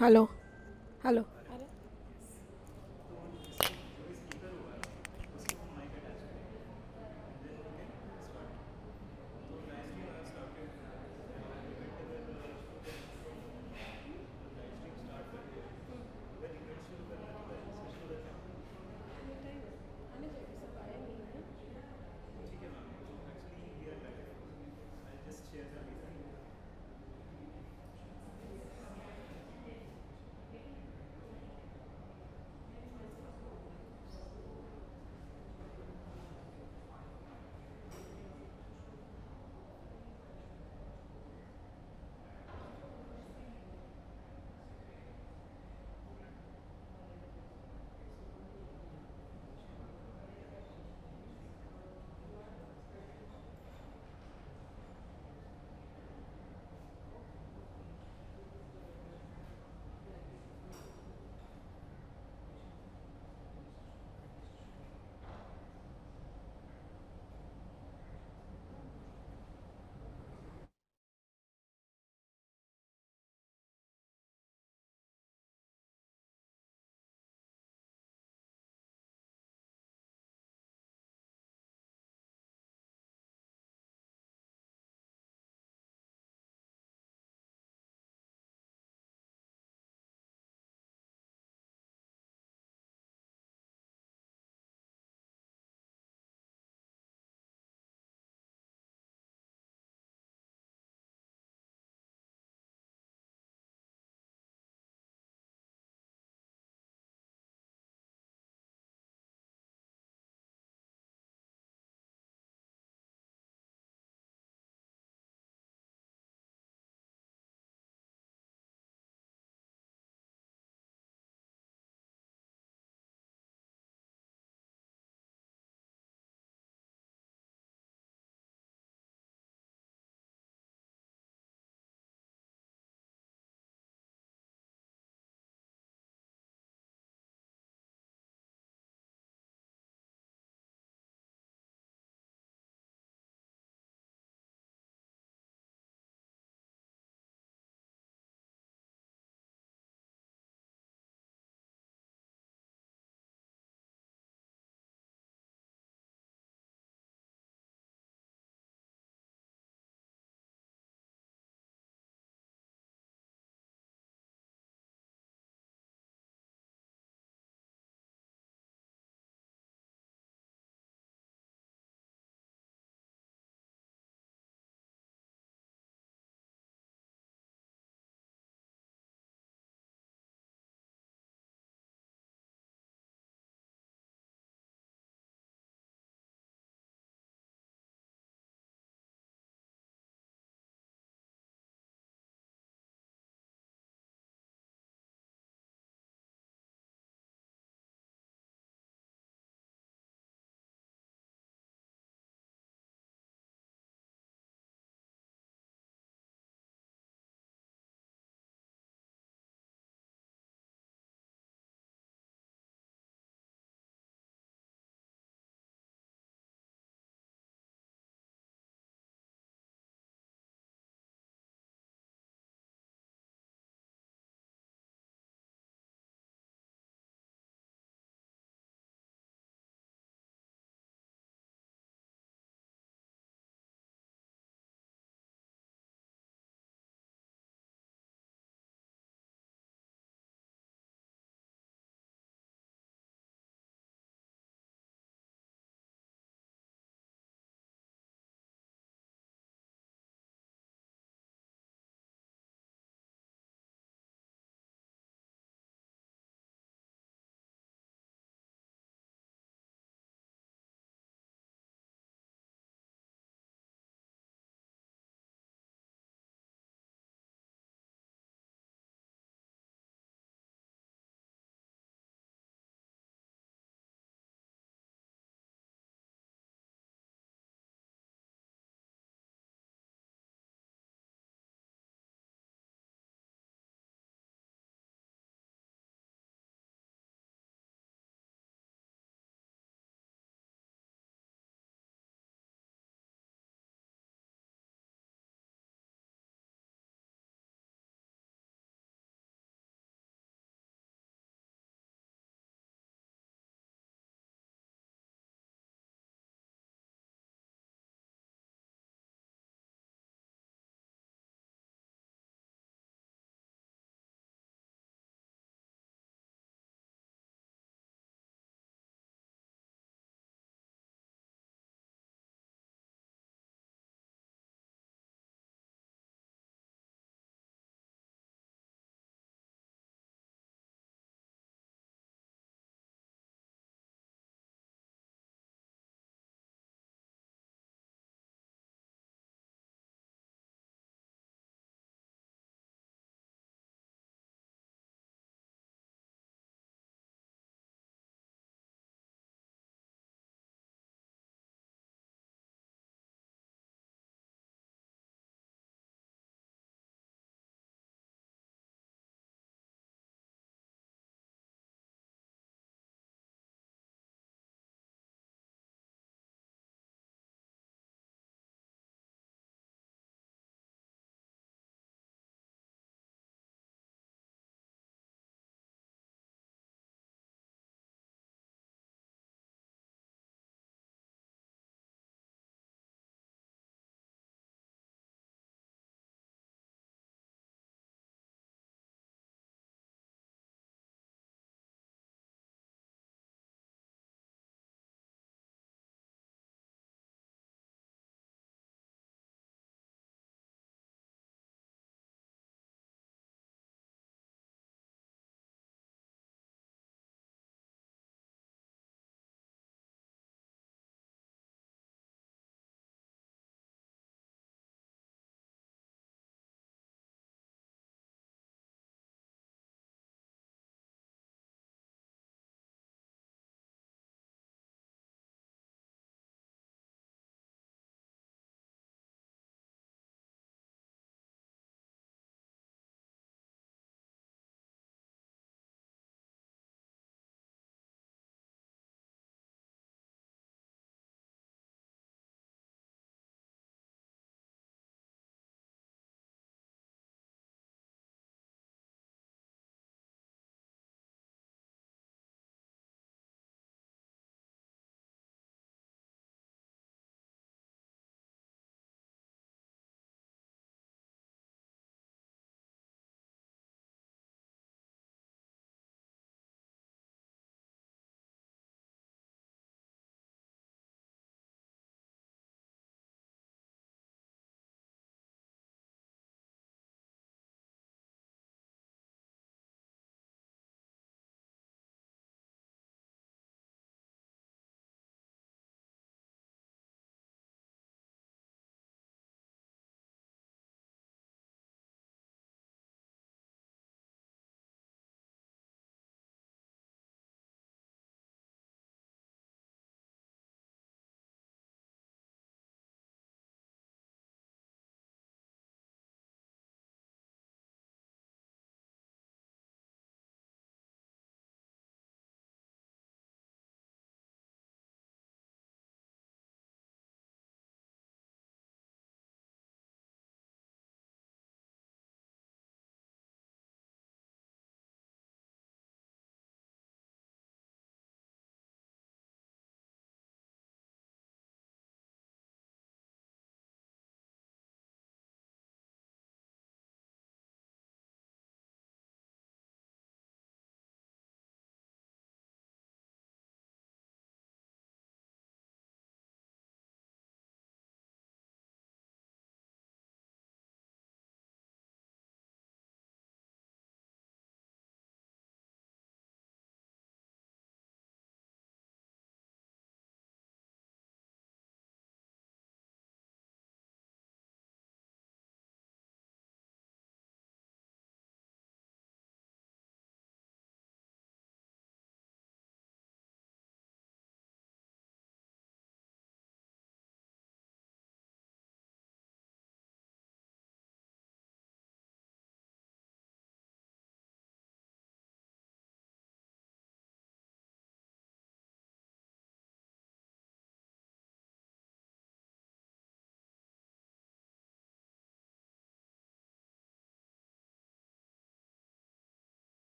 Hello hello अरे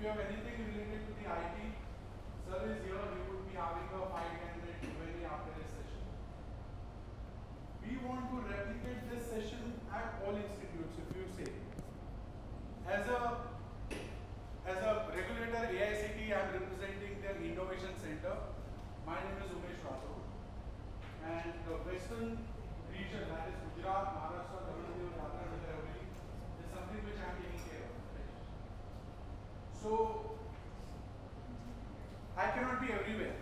you have anything related to the IT, sir is here. He would be having a 5-10 minute Q&A after his session. We want to replicate this session at all institutes. If you say, as a regulator AICT, I am representing their innovation center. My name is Umesh Rathod, and the western region, that is Gujarat, Maharashtra, Tamil Nadu, Andhra Pradesh, is something which I am taking care of. So I cannot be everywhere.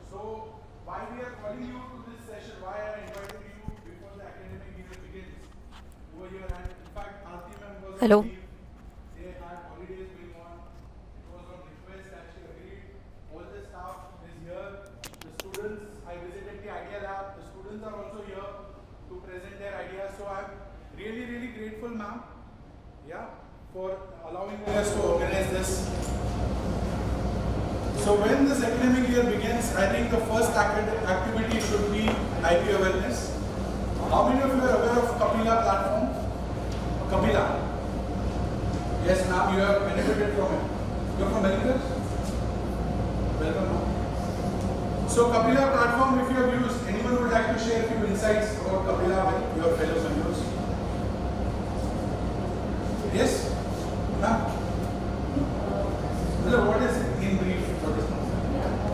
So why we are calling you to this session, why I invited you before the academic year begins over here, and in fact Aarti ma'am was on leave. They had holidays going on. It was on request that she agreed. All the staff is here. The students, I visited the Idea Lab. The students are also here to present their ideas. So I'm really grateful, ma'am, yeah, for allowing us to organize this. So when this academic year begins, I think the first activity should be IP awareness. How many of you are aware of Kapila platform? Kapila. Yes, ma'am, you have benefited from it. You are from Belgium? Welcome, ma'am. So Kapila platform, if you have used, anyone would like to share a few insights about Kapila with your fellow members? Yes? Ma'am? What is it in brief? What is it?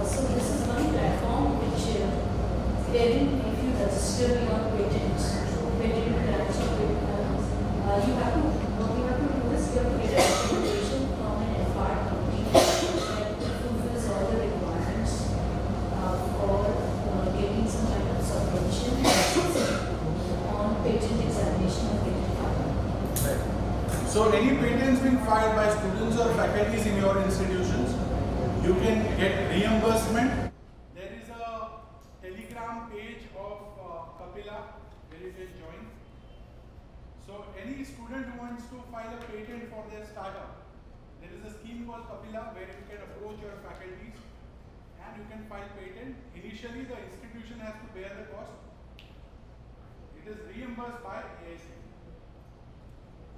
So this is one platform which wherein if you register your patents, patent grants or you have to, what you have to do is you have to get a documentation from an FR company that fulfills all the requirements for getting some kind of subvention on patent examination of patent filing. Right. So any patents being filed by students or faculties in your institutions, you can get reimbursement. There is a Telegram page of Kapila where you can join. So any student who wants to file a patent for their startup, there is a scheme called Kapila where you can approach your faculties and you can file patent. Initially the institution has to bear the cost. It is reimbursed by IIC.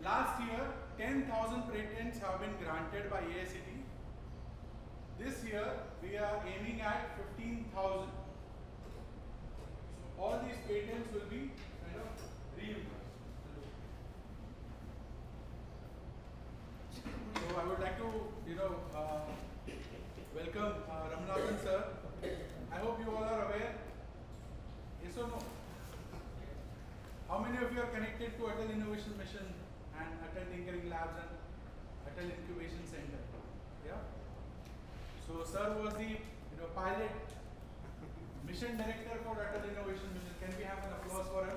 Last year, 10,000 patents have been granted by IICT. This year, we are aiming at 15,000. So all these patents will be kind of reimbursed. So I would like to, welcome Ramanathan sir. I hope you all are aware. Yes or no? How many of you are connected to Atal Innovation Mission and Atal Tinkering Labs and Atal Incubation Center? Yeah. So sir was the pilot mission director for Atal Innovation Mission. Can we have an applause for him?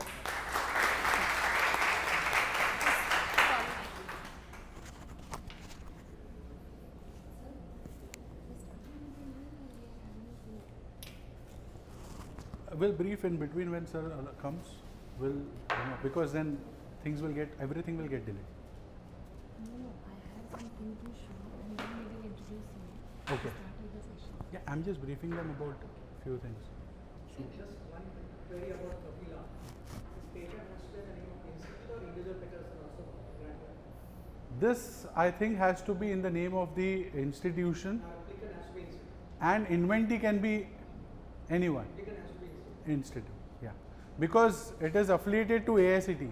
We'll brief in between when sir comes. We'll because then everything will get delayed. No, I have something to show and then we will introduce you. Okay. Start with the session. Yeah, I'm just briefing them about few things. Just one query about Kapila. Patent has to be the name of institute or individual patents are also granted? This, I think, has to be in the name of the institution, Applicant has to be institute. and inventee can be anyone. Applicant has to be institute. Institute, yeah. Because it is affiliated to AICT.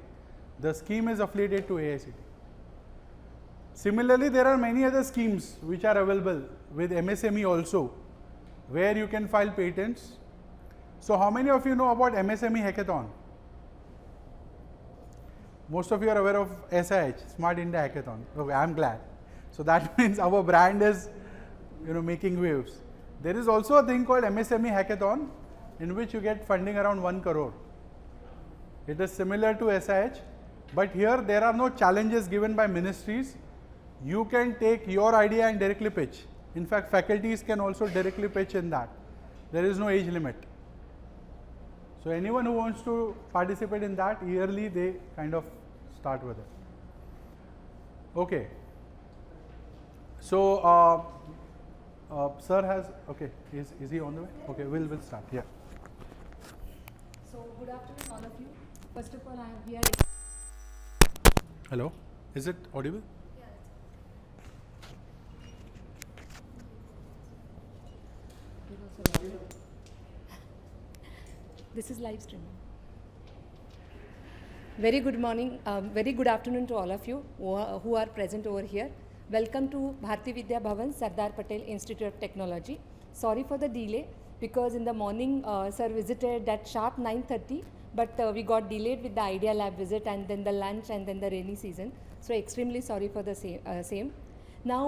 The scheme is affiliated to AICT. Similarly, there are many other schemes which are available with MSME also, where you can file patents. So how many of you know about MSME Hackathon? Most of you are aware of SIH, Smart India Hackathon. Okay, I'm glad. So that means our brand is, making waves. There is also a thing called MSME Hackathon, in which you get funding around 1 crore. It is similar to SIH, but here there are no challenges given by ministries. You can take your idea and directly pitch. In fact, faculties can also directly pitch in that. There is no age limit. So anyone who wants to participate in that, yearly they kind of start with it. Okay. So sir has, okay, is he on the way? Okay, we'll start, yeah. So good afternoon all of you. First of all, we are Hello, is it audible? yeah, also live. This is live streaming. Very good morning, very good afternoon to all of you who are present over here. Welcome to Bharati Vidya Bhavan, Sardar Patel Institute of Technology. Sorry for the delay because in the morning sir visited at sharp 9:30, but we got delayed with the Idea Lab visit and then the lunch and then the rainy season. So extremely sorry for the same. Now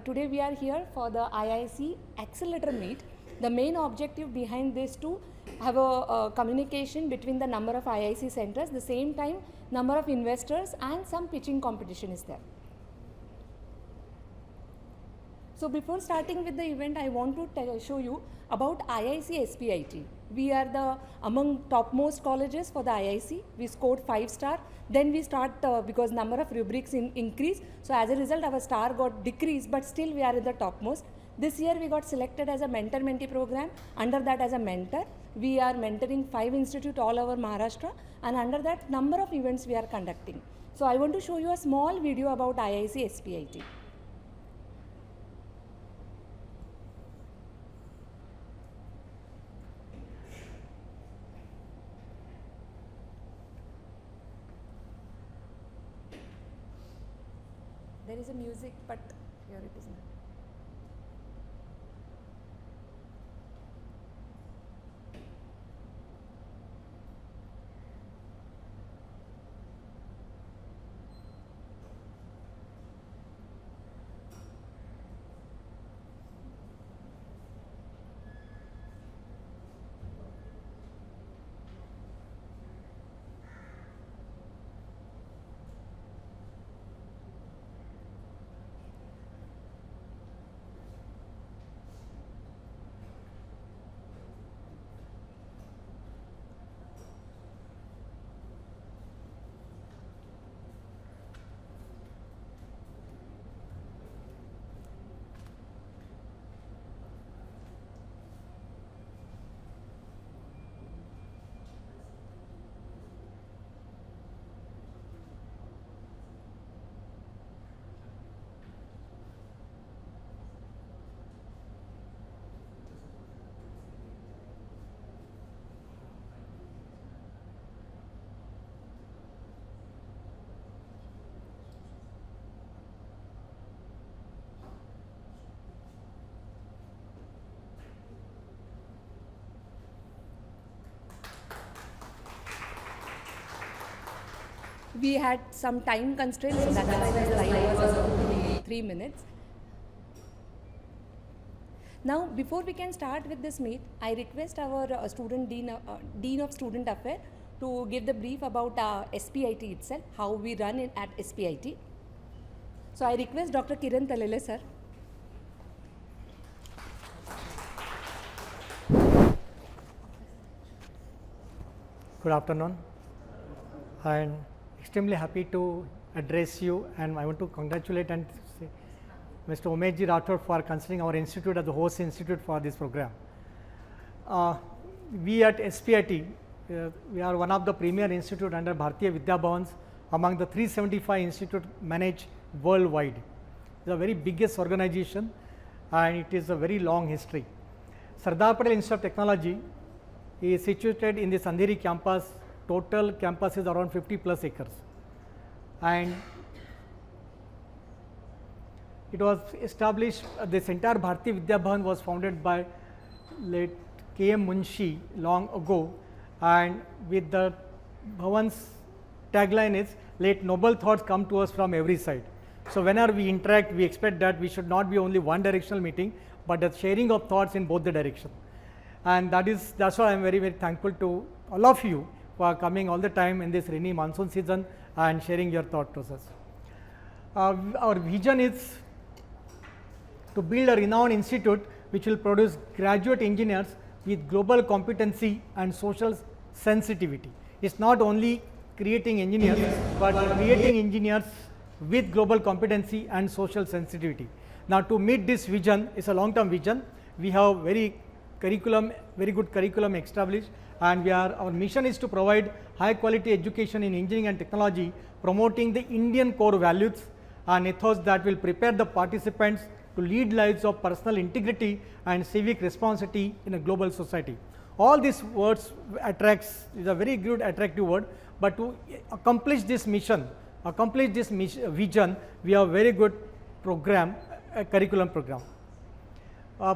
today we are here for the IIC Accelerator meet. The main objective behind this to have a communication between the number of IIC centers, the same time number of investors and some pitching competition is there. So before starting with the event, I want to show you about IIC S.P.I.T. We are the among topmost colleges for the IIC. We scored 5-star. Then we start because number of rubrics increase. So as a result, our star got decreased, but still we are in the topmost. This year we got selected as a mentor-mentee program. Under that as a mentor, we are mentoring 5 institutes all over Maharashtra, and under that number of events we are conducting. So I want to show you a small video about IIC S.P.I.T. There is a music, but here it is not. We had some time constraints, so that's why the slide was only 3 minutes. Now, before we can start with this meet, I request our Dean of Student Affairs to give the brief about S.P.I.T itself, how we run at S.P.I.T. So I request Dr. Kiran Talele sir. Good afternoon. I'm extremely happy to address you, and I want to congratulate and say Mr. Umesh Rathod for considering our institute as the host institute for this program. We at S.P.I.T, we are one of the premier institute under Bharatiya Vidya Bhavans among the 375 institutes managed worldwide. It's a very biggest organization and it is a very long history. Sardar Patel Institute of Technology is situated in the Andheri campus. Total campus is around 50 plus acres, and it was established, this entire Bharati Vidya Bhavan was founded by late K.M. Munshi long ago, and with the Bhavan's tagline is, let noble thoughts come to us from every side. So whenever we interact, we expect that we should not be only one directional meeting, but the sharing of thoughts in both the direction. And that's why I am very, very thankful to all of you for coming all the time in this rainy monsoon season and sharing your thought process. Our vision is to build a renowned institute which will produce graduate engineers with global competency and social sensitivity. It's not only creating engineers, but creating engineers with global competency and social sensitivity. Now, to meet this vision, it's a long-term vision. We have very good curriculum established, and our mission is to provide high quality education in engineering and technology, promoting the Indian core values and ethos that will prepare the participants to lead lives of personal integrity and civic responsibility in a global society. All these words attracts, is a very good attractive word, but to accomplish this mission, vision, we have very good program, a curriculum program.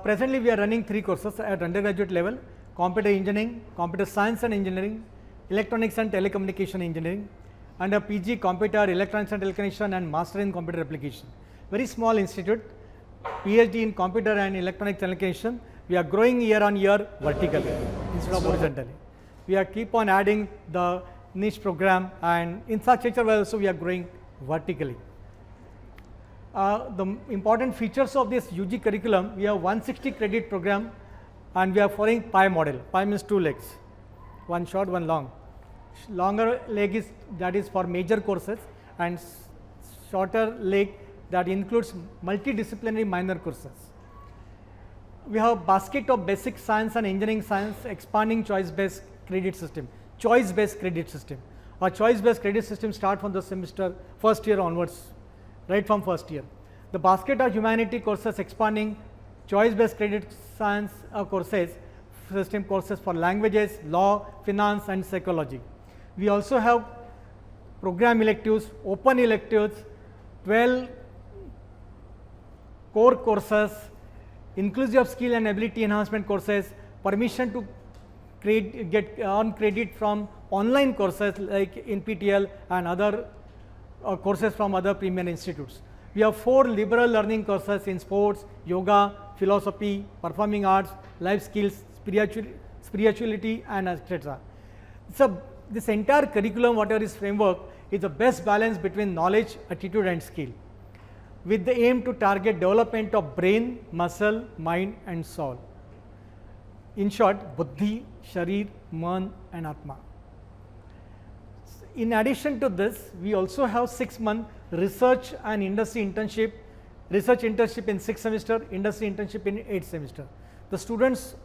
Presently, we are running 3 courses at undergraduate level: computer engineering, computer science and engineering, electronics and telecommunication engineering, and a PG computer, electronics and telecommunication, and master in computer application. Very small institute, PhD in computer and electronics telecommunication. We are growing year on year vertically instead of horizontally. We are keep on adding the niche program, and infrastructure also we are growing vertically. The important features of this UG curriculum, we have 160 credit program, and we are following PI model. PI means 2 legs, one short, one long. Longer leg is that is for major courses, and shorter leg that includes multidisciplinary minor courses. We have basket of basic science and engineering science, expanding choice-based credit system. Choice-based credit system. Our choice-based credit system start from the semester first year onwards, right from first year. The basket of humanity courses expanding choice-based credit science courses, system courses for languages, law, finance, and psychology. We also have program electives, open electives, 12 core courses, inclusive skill and ability enhancement courses, permission to earn credit from online courses like NPTEL and other courses from other premier institutes. We have 4 liberal learning courses in sports, yoga, philosophy, performing arts, life skills, spirituality, and etc. So this entire curriculum, whatever is framework, is the best balance between knowledge, attitude, and skill, with the aim to target development of brain, muscle, mind, and soul. In short, buddhi, sharir, man, and atma. In addition to this, we also have 6-month research and industry internship, research internship in 6th semester, industry internship in 8th semester. The students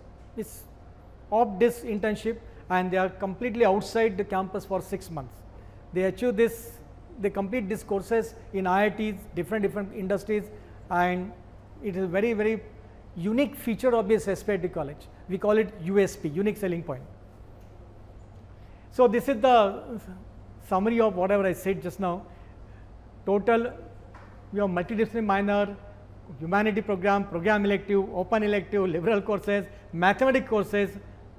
opt this internship, and they are completely outside the campus for 6 months. They achieve this, they complete these courses in IITs, different industries, and it is a very, very unique feature of this S.P.I.T college. We call it USP, unique selling point. So this is the summary of whatever I said just now. Total, we have multidisciplinary minor, humanity program, program elective, open elective, liberal courses, mathematics courses,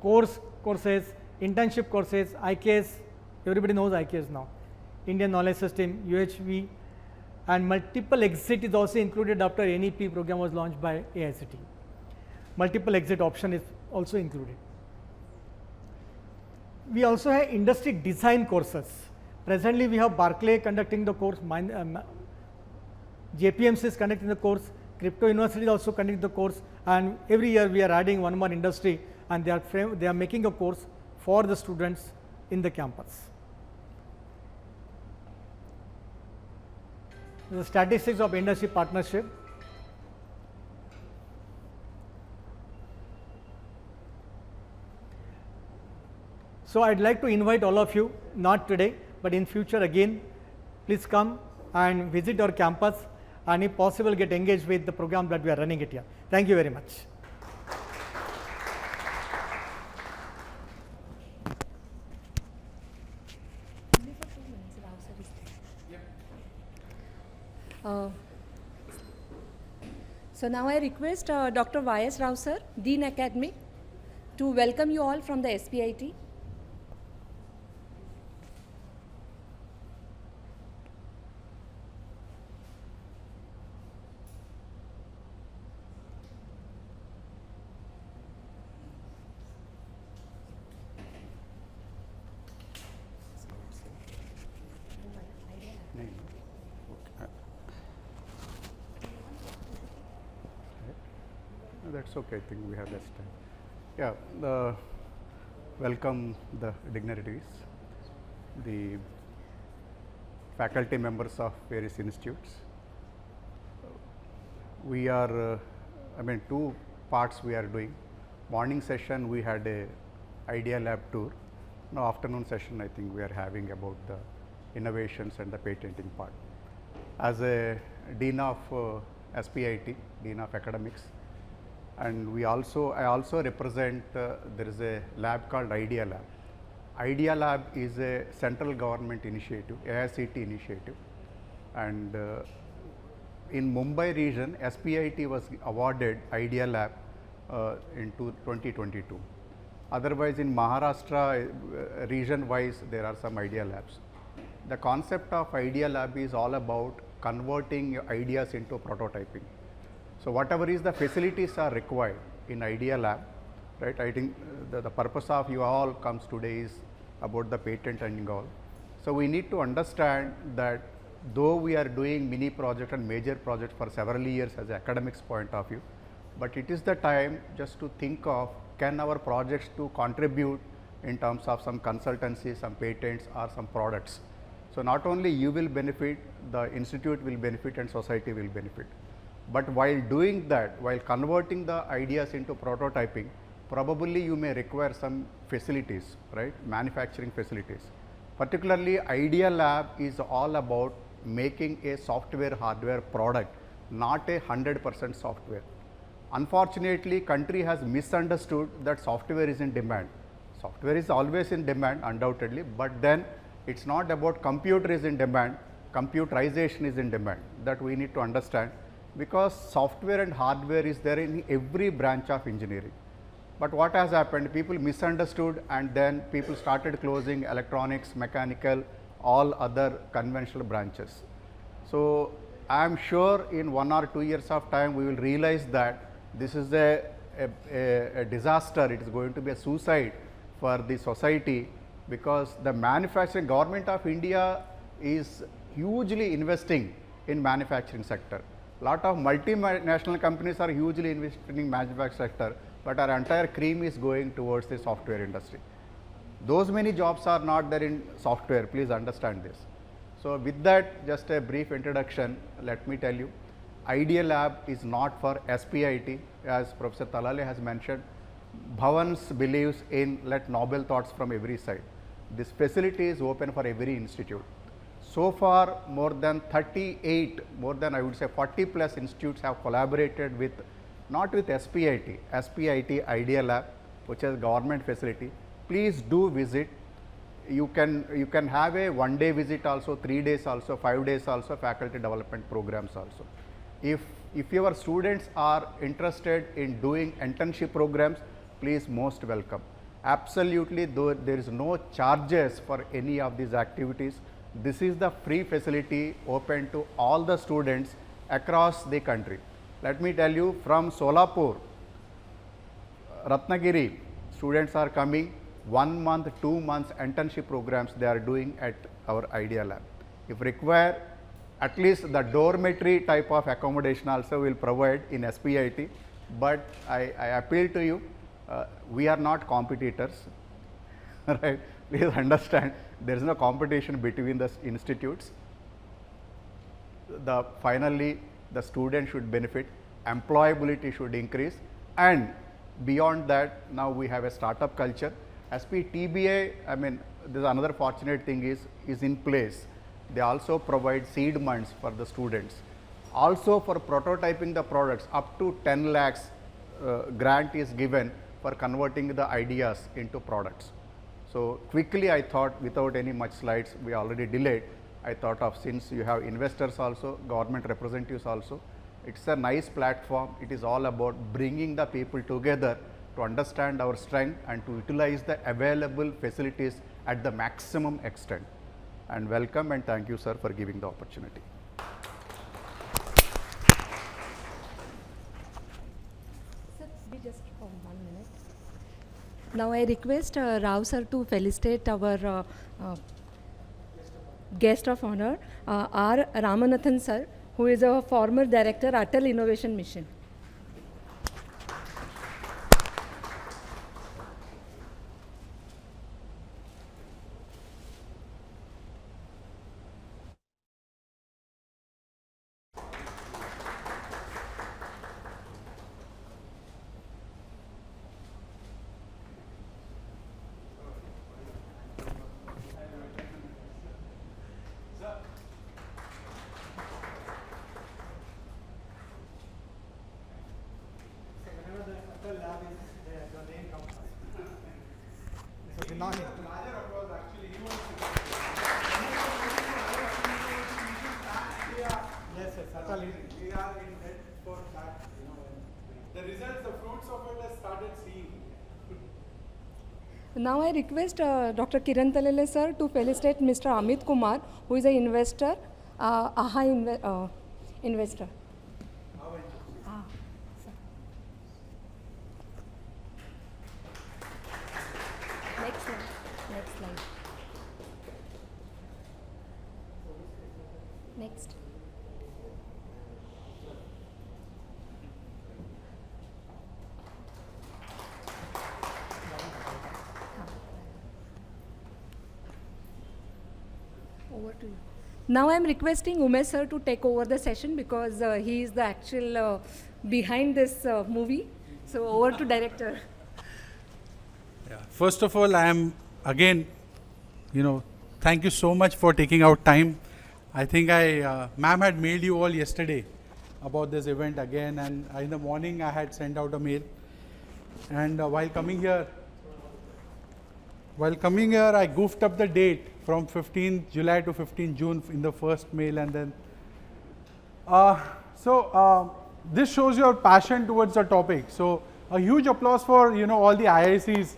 courses, internship courses, IKS, everybody knows IKS now, Indian Knowledge System, UHV, and multiple exit is also included after NEP program was launched by IIC. Multiple exit option is also included. We also have industry design courses. Presently, we have Berkeley conducting the course, JPMC is conducting the course, Crypto University is also conducting the course, and every year we are adding one more industry, and they are making a course for the students in the campus. The statistics of industry partnership. So I'd like to invite all of you, not today, but in future again, please come and visit our campus, and if possible get engaged with the program that we are running it here. Thank you very much. So now I request Dr. Y.S. Rao sir, Dean Academic, to welcome you all from the S.P.I.T. That's okay, I think we have less time. Yeah, welcome the dignitaries, the faculty members of various institutes. We are, 2 parts we are doing. Morning session we had a idea lab tour. Now afternoon session I think we are having about the innovations and the patenting part. As a Dean of S.P.I.T, Dean of Academics. And I also represent, there is a lab called Idea Lab. Idea Lab is a central government initiative, IIC initiative. And in Mumbai region, S.P.I.T was awarded Idea Lab in 2022. Otherwise, in Maharashtra, region-wise, there are some Idea Labs. The concept of Idea Lab is all about converting your ideas into prototyping. So, whatever is the facilities are required in Idea Lab, right? I think the purpose of you all comes today is about the patent and all. So, we need to understand that though we are doing mini project and major project for several years as an academics point of view, but it is the time just to think of can our projects to contribute in terms of some consultancy, some patents or some products. So, not only you will benefit, the institute will benefit and society will benefit. But while doing that, while converting the ideas into prototyping, probably you may require some facilities, right, manufacturing facilities. Particularly Idea Lab is all about making a software hardware product, not a 100% software. Unfortunately, country has misunderstood that software is in demand. Software is always in demand undoubtedly, but then it's not about computer is in demand, computerization is in demand. That we need to understand, because software and hardware is there in every branch of engineering. But what has happened, people misunderstood and then people started closing electronics, mechanical, all other conventional branches. So, I am sure in 1 or 2 years of time we will realize that this is a disaster, it is going to be a suicide for the society, because the manufacturing government of India is hugely investing in manufacturing sector. Lot of multinational companies are hugely investing in manufacturing sector, but our entire cream is going towards the software industry. Those many jobs are not there in software, please understand this. So, with that, just a brief introduction, let me tell you, Idea Lab is not for S.P.I.T, as Professor Talale has mentioned. Bhavans believes in let noble thoughts from every side. This facility is open for every institute. So far, more than 38, more than I would say 40 plus institutes have collaborated with, not with S.P.I.T, S.P.I.T Idea Lab, which is government facility. Please do visit. You can have a 1 day visit also, 3 days also, 5 days also, faculty development programs also. If your students are interested in doing internship programs, please most welcome. Absolutely, though there is no charges for any of these activities. This is the free facility open to all the students across the country. Let me tell you, from Solapur, Ratnagiri, students are coming 1 month, 2 months internship programs they are doing at our Idea Lab. If required, at least the dormitory type of accommodation also will provide in S.P.I.T, but I appeal to you, we are not competitors, right? Please understand, there is no competition between the institutes. Finally, the student should benefit, employability should increase, and beyond that, now we have a startup culture. S.P.TBA, I mean, there is another fortunate thing is in place. They also provide seed months for the students. Also for prototyping the products, up to 10 lakhs grant is given for converting the ideas into products. So quickly I thought, without any much slides, we already delayed, I thought of, since you have investors also, government representatives also, it's a nice platform. It is all about bringing the people together to understand our strength and to utilize the available facilities at the maximum extent. And welcome and thank you, sir, for giving the opportunity. Sir, we just for 1 minute. Now I request Rao sir to felicitate our guest of honor, R. Ramanathan sir, who is a former director, Atal Innovation Mission. now yes, certainly. We are in debt for that, the results, the fruits of it has started seeing. Now I request Dr. Kiran Talele sir to felicitate Mr. Amit Kumar, who is an investor, investor. Sir. Next slide. Next slide. Next. Over to you. Now I am requesting Umesh sir to take over the session because he is the actual behind this movie. So over to director. Yeah. First of all, I am again, thank you so much for taking out time. I think ma'am had mailed you all yesterday about this event again, and in the morning I had sent out a mail. And while coming here, I goofed up the date from 15th July to 15th June in the first mail, and then. This shows your passion towards the topic. So a huge applause for all the IICs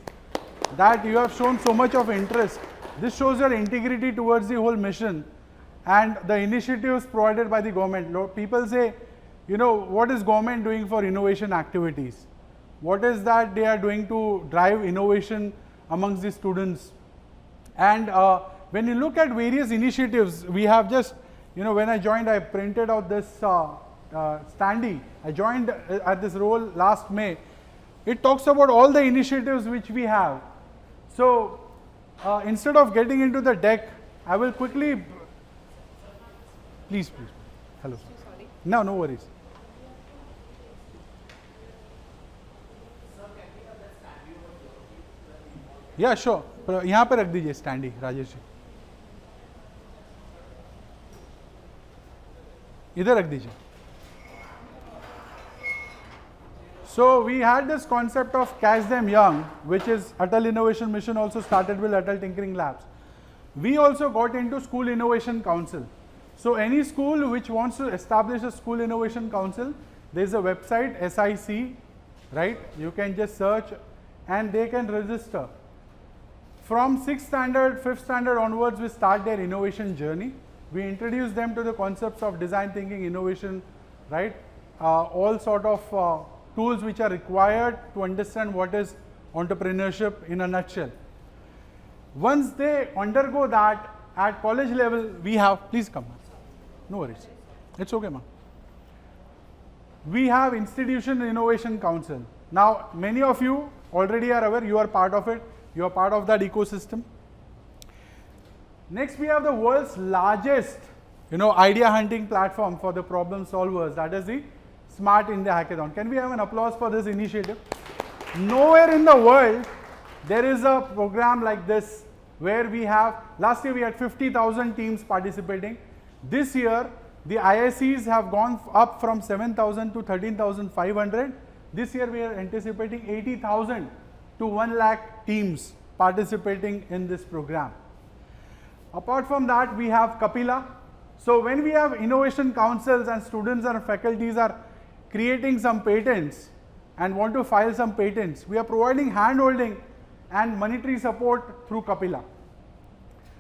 that you have shown so much of interest. This shows your integrity towards the whole mission and the initiatives provided by the government. People say, what is government doing for innovation activities? What is that they are doing to drive innovation amongst the students? And when you look at various initiatives, we have just, when I joined, I printed out this standee. I joined at this role last May. It talks about all the initiatives which we have. So instead of getting into the deck, I will quickly, please. Hello. Sorry. No worries. Yeah, sure. यहाँ पे रख दीजिए standi Rajesh ji, इधर रख दीजिए. So we had this concept of catch them young, which is Atal Innovation Mission also started with Atal Tinkering Labs. We also got into School Innovation Council. So any school which wants to establish a School Innovation Council, there is a website, S.I.C, right? You can just search and they can register. From 6th standard, 5th standard onwards, we start their innovation journey. We introduce them to the concepts of design thinking, innovation, right? All sort of tools which are required to understand what is entrepreneurship in a nutshell. Once they undergo that at college level, we have, please come, no worries, it's okay ma'am. We have Institution Innovation Council. Now many of you already are aware, you are part of it, you are part of that ecosystem. Next we have the world's largest idea hunting platform for the problem solvers, that is the S.P.I.T India Hackathon. Can we have an applause for this initiative? Nowhere in the world there is a program like this where we have, last year we had 50,000 teams participating. This year the IICs have gone up from 7,000 to 13,500. This year we are anticipating 80,000 to 1 lakh teams participating in this program. Apart from that, we have Kapila. So when we have innovation councils and students and faculties are creating some patents and want to file some patents, we are providing hand-holding and monetary support through Kapila.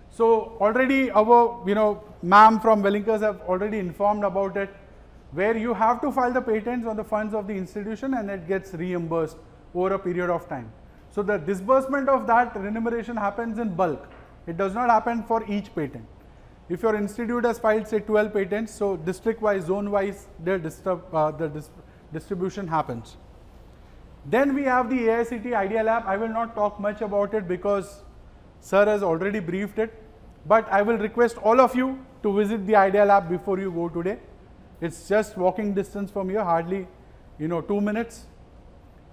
So already our ma'am from Wellinkers have already informed about it, where you have to file the patents on the funds of the institution and it gets reimbursed over a period of time. So the disbursement of that remuneration happens in bulk. It does not happen for each patent. If your institute has filed say 12 patents, so district-wise, zone-wise, the distribution happens. Then we have the AICT Idea Lab. I will not talk much about it because sir has already briefed it, but I will request all of you to visit the Idea Lab before you go today. It's just walking distance from here, hardly 2 minutes.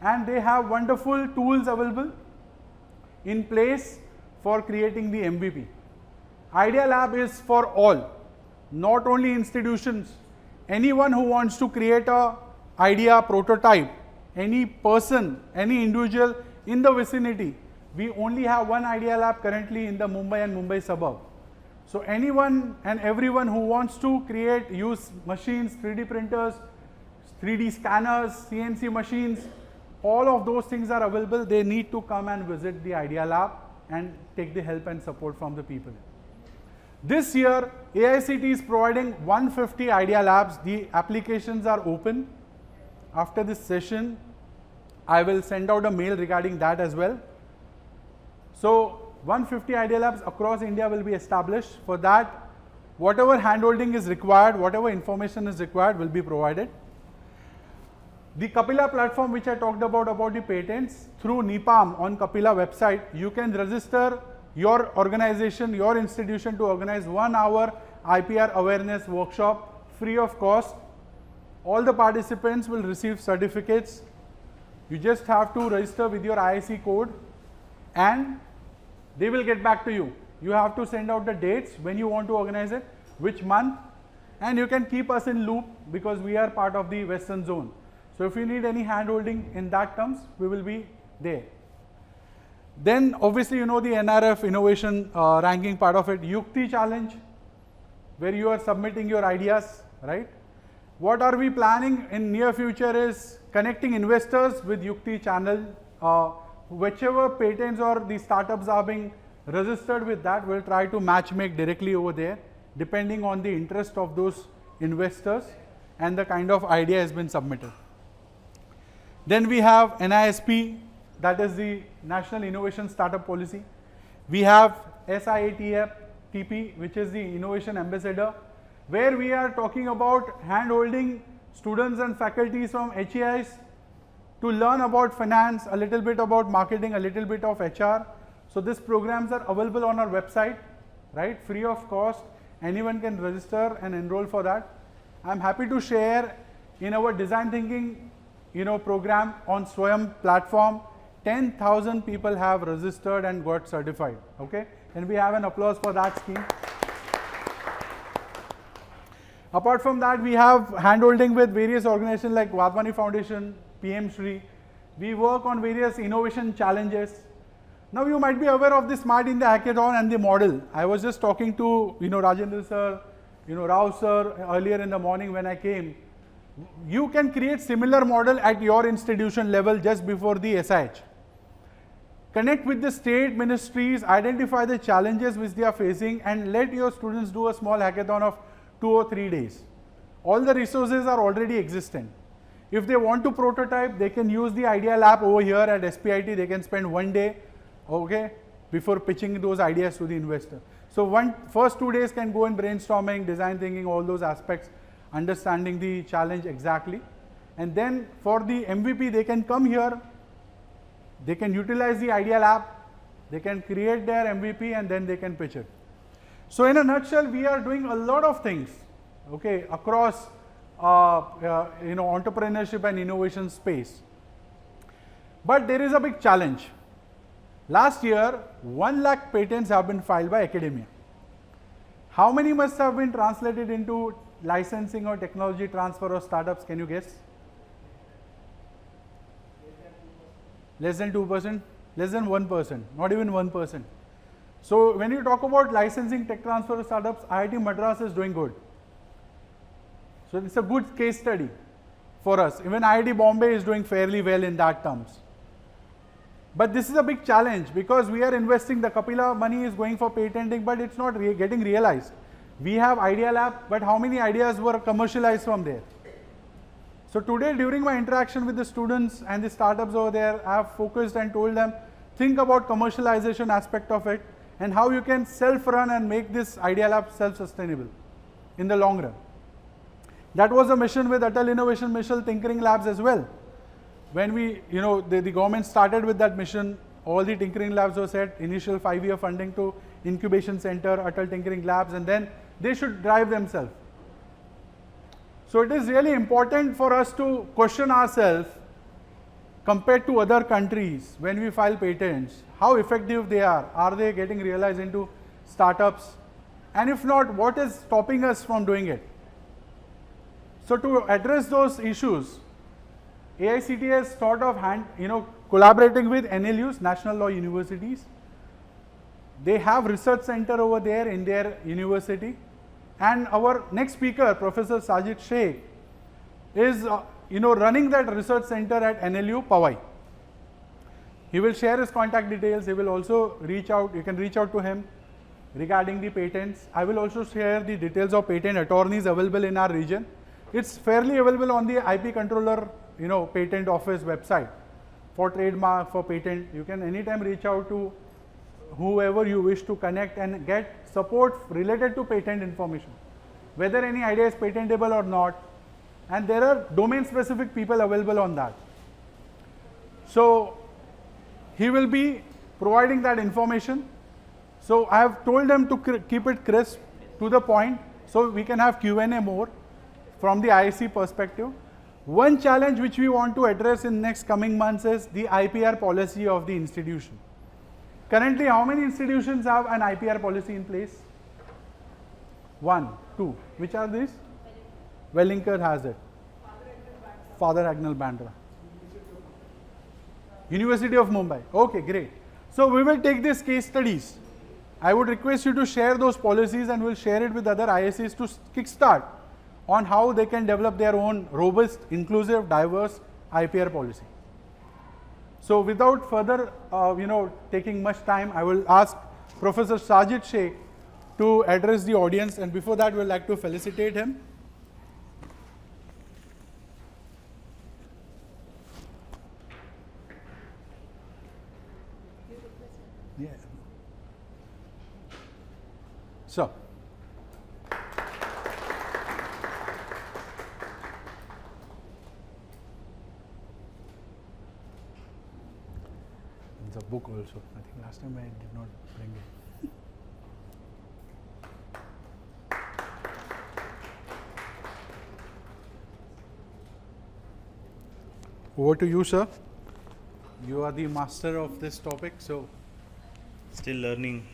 And they have wonderful tools available in place for creating the MVP. Idea Lab is for all, not only institutions. Anyone who wants to create a idea prototype, any person, any individual in the vicinity, we only have one Idea Lab currently in the Mumbai and Mumbai suburb. So anyone and everyone who wants to use machines, 3D printers, 3D scanners, CNC machines, all of those things are available. They need to come and visit the Idea Lab and take the help and support from the people. This year, AICT is providing 150 Idea Labs. The applications are open. After this session, I will send out a mail regarding that as well. So 150 Idea Labs across India will be established. For that, whatever handholding is required, whatever information is required will be provided. The Kapila platform which I talked about the patents, through NIPAM on Kapila website, you can register your organization, your institution to organize 1 hour IPR awareness workshop free of cost. All the participants will receive certificates. You just have to register with your IIC code and they will get back to you. You have to send out the dates when you want to organize it, which month, and you can keep us in loop because we are part of the Western zone. So if you need any handholding in that terms, we will be there. Then obviously you know the NRF innovation ranking part of it, Yukti challenge, where you are submitting your ideas, right? What are we planning in near future is connecting investors with Yukti channel. Whichever patents or the startups are being registered with that, we'll try to match make directly over there, depending on the interest of those investors and the kind of idea has been submitted. Then we have NISP, that is the National Innovation Startup Policy. We have S.I.T.P, which is the Innovation Ambassador, where we are talking about hand-holding students and faculties from HAIs to learn about finance, a little bit about marketing, a little bit of HR. So these programs are available on our website, right, free of cost. Anyone can register and enroll for that. I'm happy to share in our design thinking program on Swayam platform, 10,000 people have registered and got certified. Okay, and we have an applause for that scheme. Apart from that, we have handholding with various organizations like Wadhwani Foundation, PM Shri. We work on various innovation challenges. Now you might be aware of the Smart India Hackathon and the model. I was just talking to Rajendra sir, Rao sir earlier in the morning when I came. You can create similar model at your institution level just before the SIH. Connect with the state ministries, identify the challenges which they are facing, and let your students do a small hackathon of 2 or 3 days. All the resources are already existent. If they want to prototype, they can use the Idea Lab over here at S.P.I.T. They can spend 1 day, okay, before pitching those ideas to the investor. So first 2 days can go in brainstorming, design thinking, all those aspects, understanding the challenge exactly. And then for the MVP, they can come here, they can utilize the Idea Lab, they can create their MVP, and then they can pitch it. So in a nutshell, we are doing a lot of things, okay, across entrepreneurship and innovation space. But there is a big challenge. Last year, 1 lakh patents have been filed by academia. How many must have been translated into licensing or technology transfer or startups? Can you guess? Less than 2%? Less than 1%, not even 1%. So when you talk about licensing, tech transfer, startups, IIT Madras is doing good. So it's a good case study for us. Even IIT Bombay is doing fairly well in that terms. But this is a big challenge because we are investing, the Kapila money is going for patenting, but it's not getting realized. We have Idea Lab, but how many ideas were commercialized from there? So today, during my interaction with the students and the startups over there, I have focused and told them, think about commercialization aspect of it and how you can self-run and make this Idea Lab self-sustainable in the long run. That was a mission with Atal Innovation Mission Tinkering Labs as well. When we, the government started with that mission, all the tinkering labs were set, initial 5-year funding to incubation center, Atal Tinkering Labs, and then they should drive themselves. So it is really important for us to question ourselves compared to other countries when we file patents, how effective they are they getting realized into startups, and if not, what is stopping us from doing it? So to address those issues, AICT has thought of collaborating with NLUs, National Law Universities. They have research center over there in their university, and our next speaker, Professor Sajid Sheikh, is running that research center at NLU Powai. He will share his contact details. He will also reach out. You can reach out to him regarding the patents. I will also share the details of patent attorneys available in our region. It's fairly available on the IP controller, patent office website for trademark, for patent. You can anytime reach out to whoever you wish to connect and get support related to patent information, whether any idea is patentable or not. And there are domain specific people available on that. So he will be providing that information. So I have told them to keep it crisp, to the point, so we can have Q&A more from the IIC perspective. One challenge which we want to address in next coming months is the IPR policy of the institution. Currently, how many institutions have an IPR policy in place? 1, 2. Which are these? Wellinger has it. Father Agnel Bandra. University of Mumbai. Okay, great. So we will take these case studies. I would request you to share those policies, and we'll share it with other IICs to kickstart on how they can develop their own robust, inclusive, diverse IPR policy. So without further, taking much time, I will ask Professor Sajid Sheikh to address the audience, and before that, we'd like to felicitate him. Yeah. So, there's a book also. I think last time I did not bring it. Over to you, sir. You are the master of this topic, so. Still learning.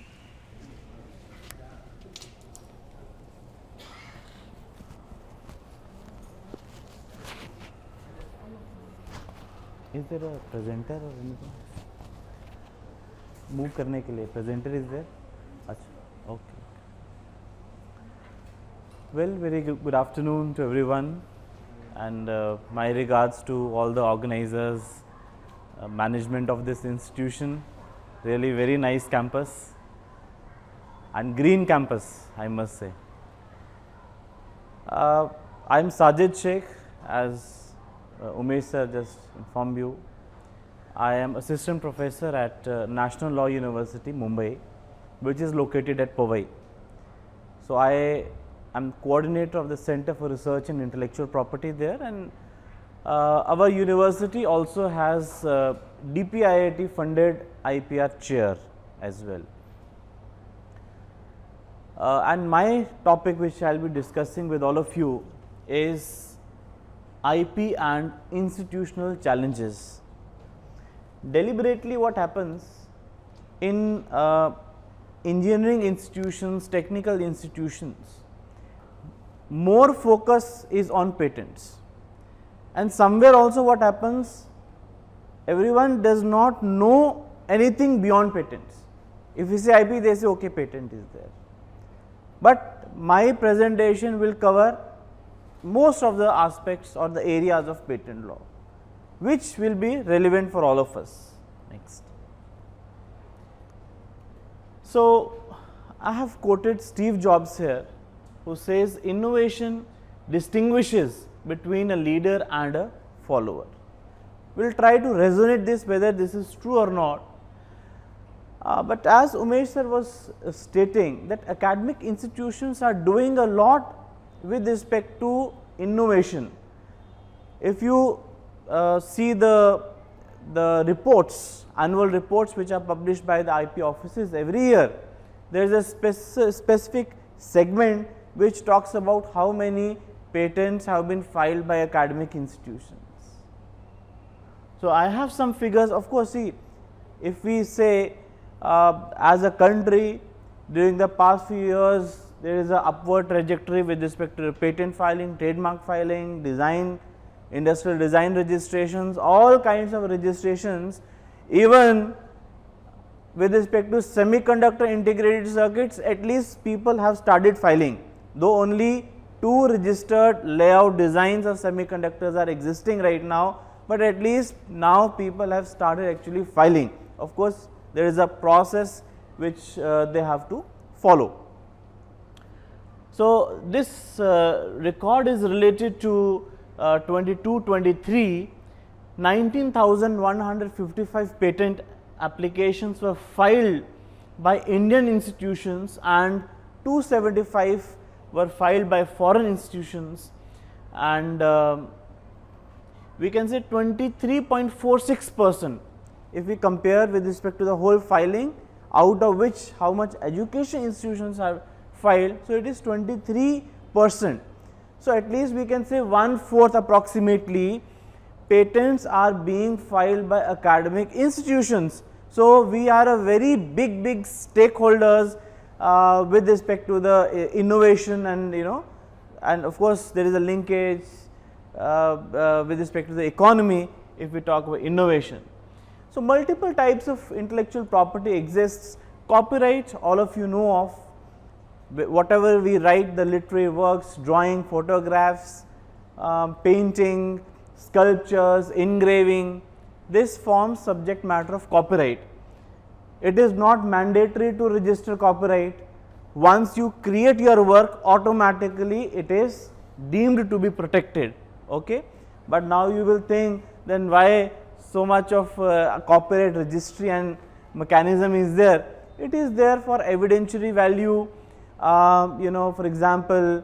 Is there a presenter or anything? Move करने के लिए presenter is there? अच्छा, okay. Well, very good afternoon to everyone, and my regards to all the organizers, management of this institution. Really very nice campus and green campus, I must say. I am Sajid Sheikh, as Umesh sir just informed you. I am assistant professor at National Law University, Mumbai, which is located at Powai. So I am coordinator of the Center for Research and Intellectual Property there, and our university also has DPIIT funded IPR chair as well. And my topic, which I will be discussing with all of you, is IP and institutional challenges. Deliberately, what happens in engineering institutions, technical institutions, more focus is on patents. And somewhere also what happens, everyone does not know anything beyond patents. If we say IP, they say okay, patent is there. But my presentation will cover most of the aspects or the areas of patent law, which will be relevant for all of us. Next. So I have quoted Steve Jobs here, who says innovation distinguishes between a leader and a follower. We will try to resonate this, whether this is true or not. But as Umesh sir was stating, that academic institutions are doing a lot with respect to innovation. If you see the reports, annual reports which are published by the IP offices every year, there is a specific segment which talks about how many patents have been filed by academic institutions. So I have some figures. Of course, see, if we say as a country during the past few years, there is an upward trajectory with respect to patent filing, trademark filing, design industrial design registrations, all kinds of registrations. Even with respect to semiconductor integrated circuits, at least people have started filing, though only 2 registered layout designs of semiconductors are existing right now, but at least now people have started actually filing. Of course, there is a process which they have to follow. So, this record is related to 22-23, 19,155 patent applications were filed by Indian institutions and 275 were filed by foreign institutions, and we can say 23.46% if we compare with respect to the whole filing, out of which how much education institutions have filed. So, it is 23%. So, at least we can say 1/4 approximately patents are being filed by academic institutions. So, we are a very big stakeholders with respect to the innovation, and and of course, there is a linkage with respect to the economy if we talk about innovation. So, multiple types of intellectual property exists. Copyright, all of you know of, whatever we write, the literary works, drawing, photographs, painting, sculptures, engraving, this forms subject matter of copyright. It is not mandatory to register copyright. Once you create your work, automatically it is deemed to be protected. Okay? But now you will think, then why so much of copyright registry and mechanism is there? It is there for evidentiary value. For example,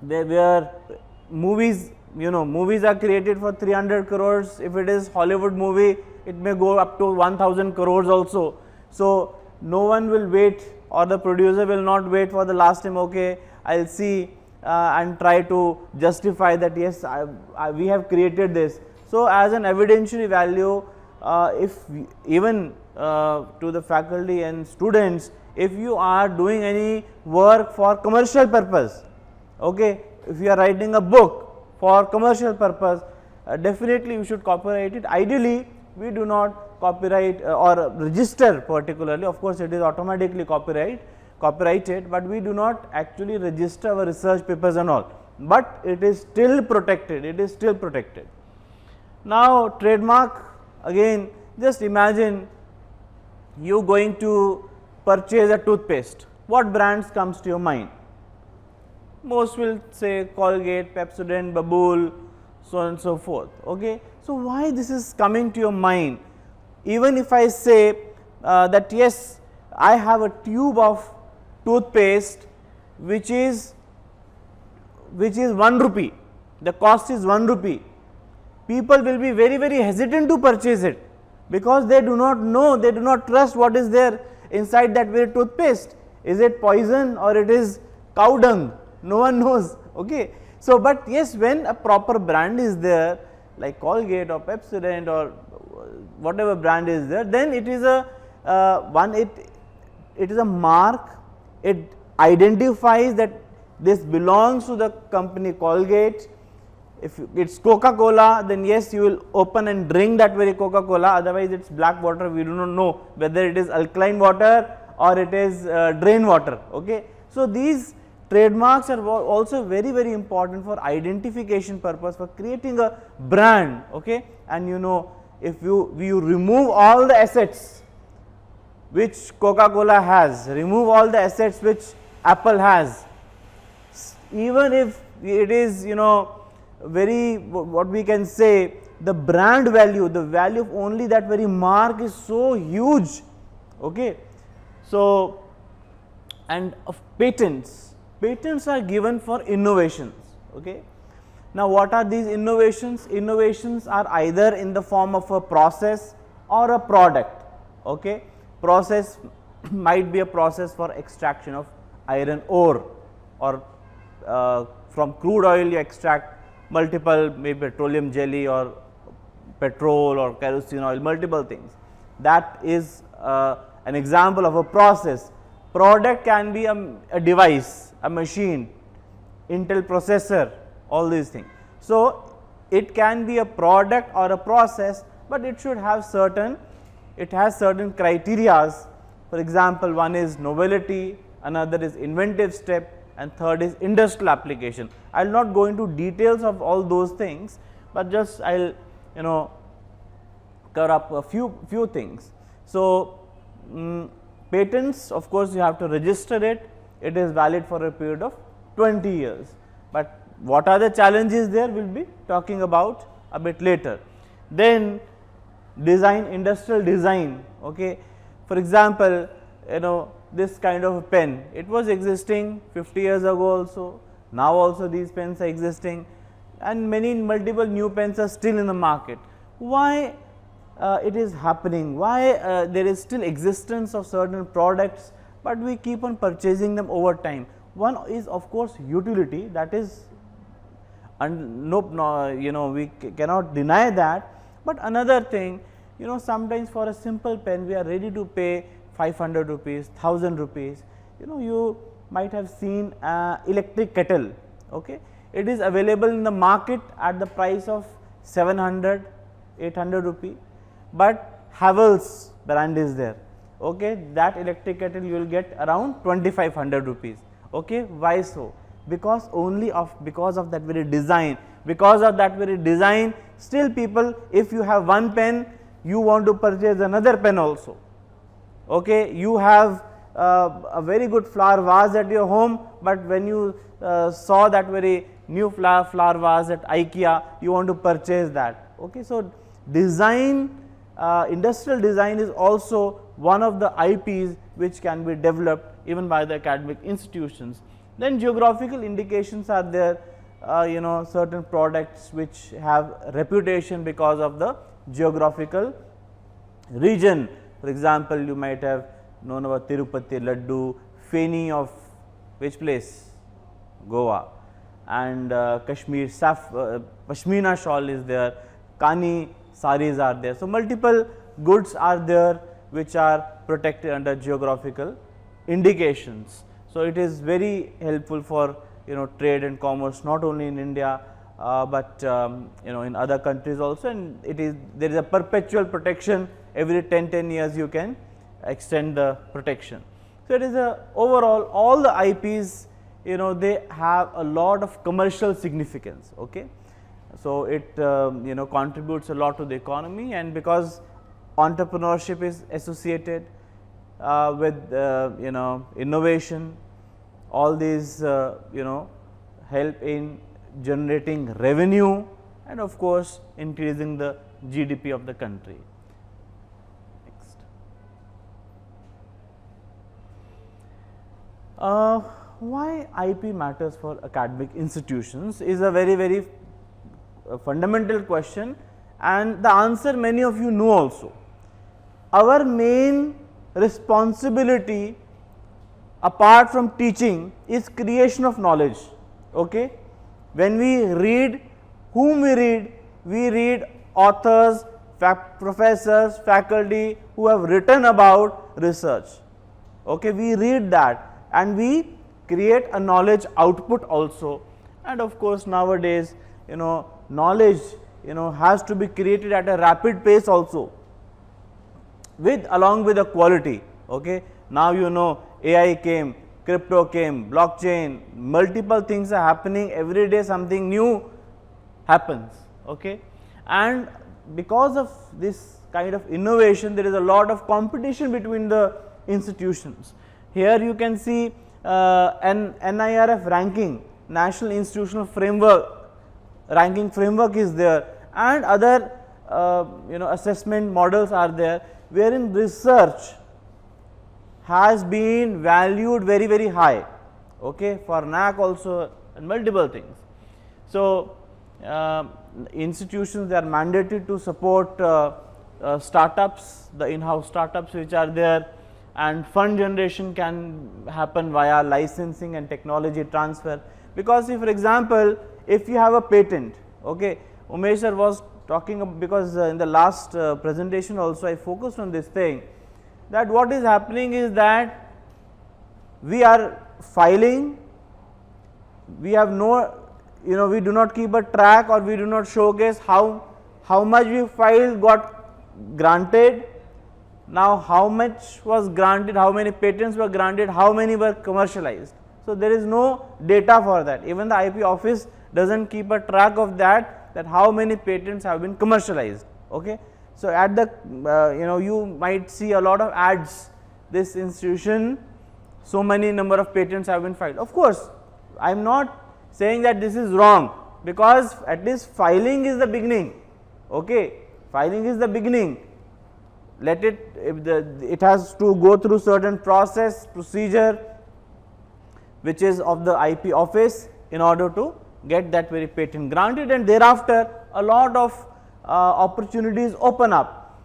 where movies, movies are created for 300 crores. If it is Hollywood movie, it may go up to 1000 crores also. So, no one will wait, or the producer will not wait for the last time, okay, I will see and try to justify that yes, we have created this. So, as an evidentiary value, if even to the faculty and students, if you are doing any work for commercial purpose, okay, if you are writing a book for commercial purpose, definitely you should copyright it. Ideally, we do not copyright or register particularly, of course, it is automatically copyrighted, but we do not actually register our research papers and all, but it is still protected, Now, trademark, again, just imagine you going to purchase a toothpaste. What brands comes to your mind? Most will say Colgate, Pepsodent, Babool, so on and so forth. Okay. So, why this is coming to your mind? Even if I say that yes, I have a tube of toothpaste which is 1 rupee, the cost is 1 rupee, people will be very hesitant to purchase it, because they do not know, they do not trust what is there inside that very toothpaste. Is it poison or it is cow dung? No one knows. Okay. So, but yes, when a proper brand is there like Colgate or Pepsodent or whatever brand is there, then it is a it is a mark, it identifies that this belongs to the company Colgate. If it is Coca-Cola, then yes, you will open and drink that very Coca-Cola, otherwise it is black water, we do not know whether it is alkaline water or it is drain water. Okay. So, these trademarks are also very important for identification purpose, for creating a brand. Okay. And if you remove all the assets which Coca-Cola has, remove all the assets which Apple has, even if it is very, what we can say, the brand value, the value of only that very mark is so huge. Okay. So, and of patents are given for innovations. Okay. Now, what are these innovations? Innovations are either in the form of a process or a product. Okay. Process might be a process for extraction of iron ore, or from crude oil you extract multiple, maybe petroleum jelly or petrol or kerosene oil, multiple things. That is an example of a process. Product can be a device, a machine, Intel processor, all these things. So, it can be a product or a process, but it should have certain, it has certain criterias. For example, one is novelty, another is inventive step, and third is industrial application. I will not go into details of all those things, but just I will cover up a few things. So, patents, of course, you have to register it, it is valid for a period of 20 years, but what are the challenges there we will be talking about a bit later. Then design, industrial design. Okay. For example, this kind of pen, it was existing 50 years ago also, now also these pens are existing, and multiple new pens are still in the market. Why it is happening? Why there is still existence of certain products, but we keep on purchasing them over time? One is of course utility, that is, and we cannot deny that, but another thing, sometimes for a simple pen we are ready to pay 500 rupees, 1000 rupees. You might have seen electric kettle. Okay. It is available in the market at the price of 700, 800 rupee, but Havells brand is there. Okay. That electric kettle you will get around 2500 rupees. Okay. Why so? Because because of that very design. Because of that very design, still people, if you have one pen, you want to purchase another pen also. Okay. You have a very good flower vase at your home, but when you saw that very new flower vase at IKEA, you want to purchase that. Okay. So, design, industrial design is also one of the IPs which can be developed even by the academic institutions. Then geographical indications are there, certain products which have reputation because of the geographical region. For example, you might have known about Tirupati Laddu, Feni of which place? Goa, and Kashmir Pashmina shawl is there, Kani saris are there. So, multiple goods are there which are protected under geographical indications. So, it is very helpful for trade and commerce, not only in India, but in other countries also, and there is a perpetual protection. Every 10 years you can extend the protection. So, it is a overall all the IPs, they have a lot of commercial significance. Okay. So, it contributes a lot to the economy, and because entrepreneurship is associated with innovation, all these help in generating revenue and of course increasing the GDP of the country. Next. Why IP matters for academic institutions is a very fundamental question, and the answer many of you know also. Our main responsibility apart from teaching is creation of knowledge. Okay. When we read, whom we read authors, professors, faculty who have written about research. Okay. We read that and we create a knowledge output also, and of course nowadays knowledge has to be created at a rapid pace also, along with the quality. Okay. Now AI came, crypto came, blockchain, multiple things are happening every day, something new happens. Okay. And because of this kind of innovation, there is a lot of competition between the institutions. Here you can see an NIRF ranking, National Institutional Framework ranking framework is there, and other assessment models are there, wherein research has been valued very high. Okay, for NAC also, and multiple things. So, institutions, they are mandated to support startups, the in-house startups which are there, and fund generation can happen via licensing and technology transfer. Because if, for example, if you have a patent, okay, Umesh sir was talking because in the last presentation also I focused on this thing, that what is happening is that we are filing, we have no we do not keep a track, or we do not showcase how much we filed got granted. Now, how much was granted, how many patents were granted, how many were commercialized. So, there is no data for that. Even the IP office does not keep a track of that how many patents have been commercialized. Okay. So, at the you might see a lot of ads, this institution, so many number of patents have been filed. Of course, I am not saying that this is wrong, because at least filing is the beginning. Okay. Filing is the beginning. Let it, it has to go through certain procedure which is of the IP office in order to get that very patent granted, and thereafter a lot of opportunities open up.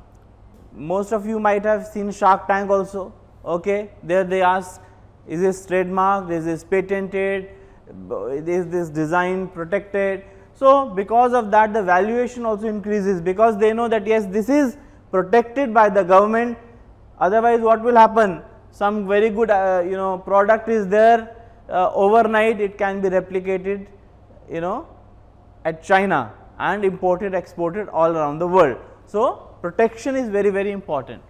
Most of you might have seen Shark Tank also. Okay. There they ask, is this trademarked, is this patented, is this design protected. So, because of that the valuation also increases, because they know that yes, this is protected by the government. Otherwise, what will happen? Some very good product is there, overnight it can be replicated at China and imported, exported all around the world. So, protection is very, very important.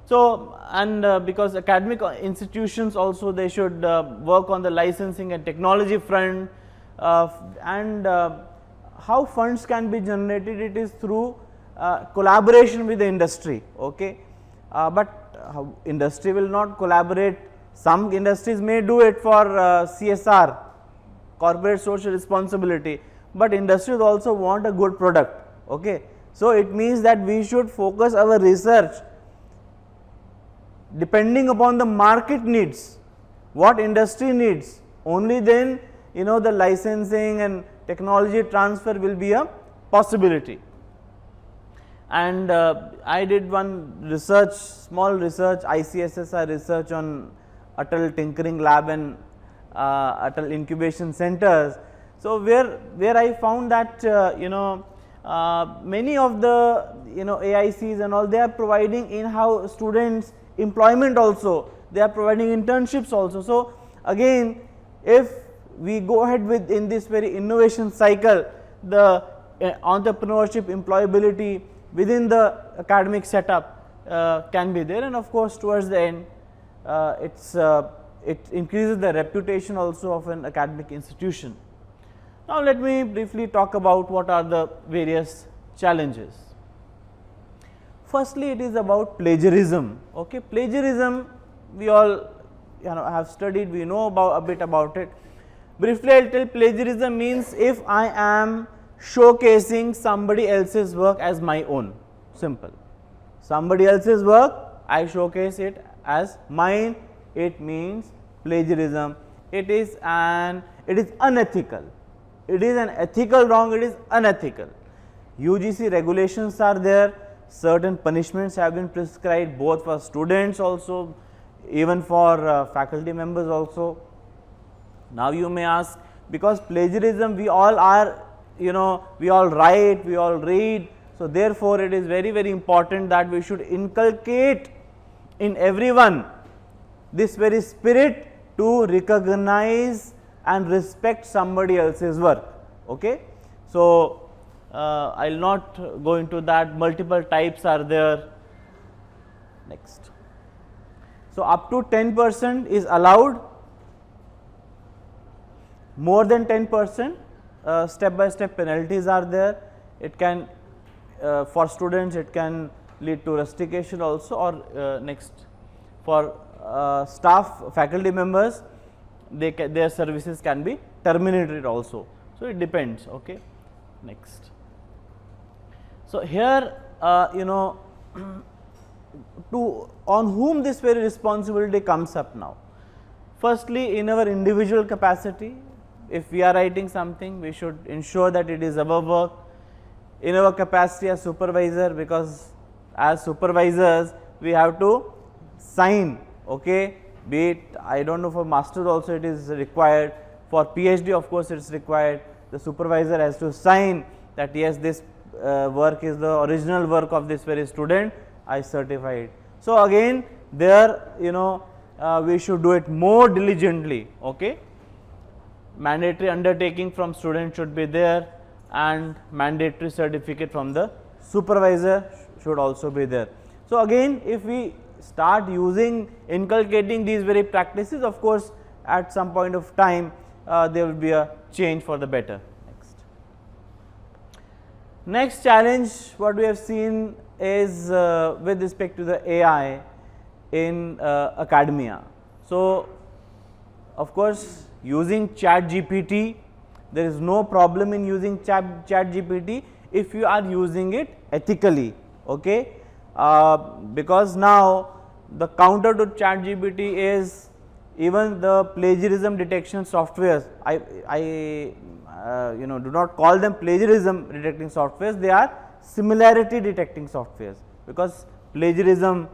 So, and because academic institutions also, they should work on the licensing and technology front, and how funds can be generated, it is through collaboration with the industry. Okay. But industry will not collaborate. Some industries may do it for CSR, corporate social responsibility, but industries also want a good product. Okay. So, it means that we should focus our research depending upon the market needs, what industry needs, only then the licensing and technology transfer will be a possibility. And I did one research, small research, ICSSR research on Atal Tinkering Lab and Atal Incubation Centers. So, where I found that many of the AICs and all, they are providing in-house students employment also, they are providing internships also. So, again, if we go ahead with in this very innovation cycle, the entrepreneurship, employability within the academic setup can be there, and of course, towards the end it increases the reputation also of an academic institution. Now, let me briefly talk about what are the various challenges. Firstly, it is about plagiarism. Okay. Plagiarism, we all have studied, we know about a bit about it. Briefly, I will tell, plagiarism means if I am showcasing somebody else's work as my own, simple. Somebody else's work, I showcase it as mine, it means plagiarism. It is unethical. It is an ethical wrong, it is unethical. UGC regulations are there, certain punishments have been prescribed both for students also, even for faculty members also. Now, you may ask, because plagiarism we all are, we all write, we all read. So, therefore, it is very, very important that we should inculcate in everyone this very spirit to recognize and respect somebody else's work. Okay. So, I will not go into that, multiple types are there. Next. So, up to 10% is allowed, more than 10% step by step penalties are there. It can for students it can lead to rustication also, or next for staff, faculty members, their services can be terminated also. So, it depends. Okay. Next. So, here on whom this very responsibility comes up now. Firstly, in our individual capacity, if we are writing something, we should ensure that it is our work. In our capacity as supervisor, because as supervisors we have to sign, okay, be it, I do not know, for master also it is required, for PhD of course it is required, the supervisor has to sign that yes, this work is the original work of this very student, I certify it. So, again there we should do it more diligently. Okay. mandatory undertaking from student should be there, and mandatory certificate from the supervisor should also be there. So, again if we start inculcating these very practices, of course at some point of time there will be a change for the better. Next challenge what we have seen is with respect to the AI in academia. So, of course using ChatGPT, there is no problem in using ChatGPT if you are using it ethically, okay? Because now the counter to ChatGPT is even the plagiarism detection softwares. I do not call them plagiarism detecting softwares, they are similarity detecting softwares, because plagiarism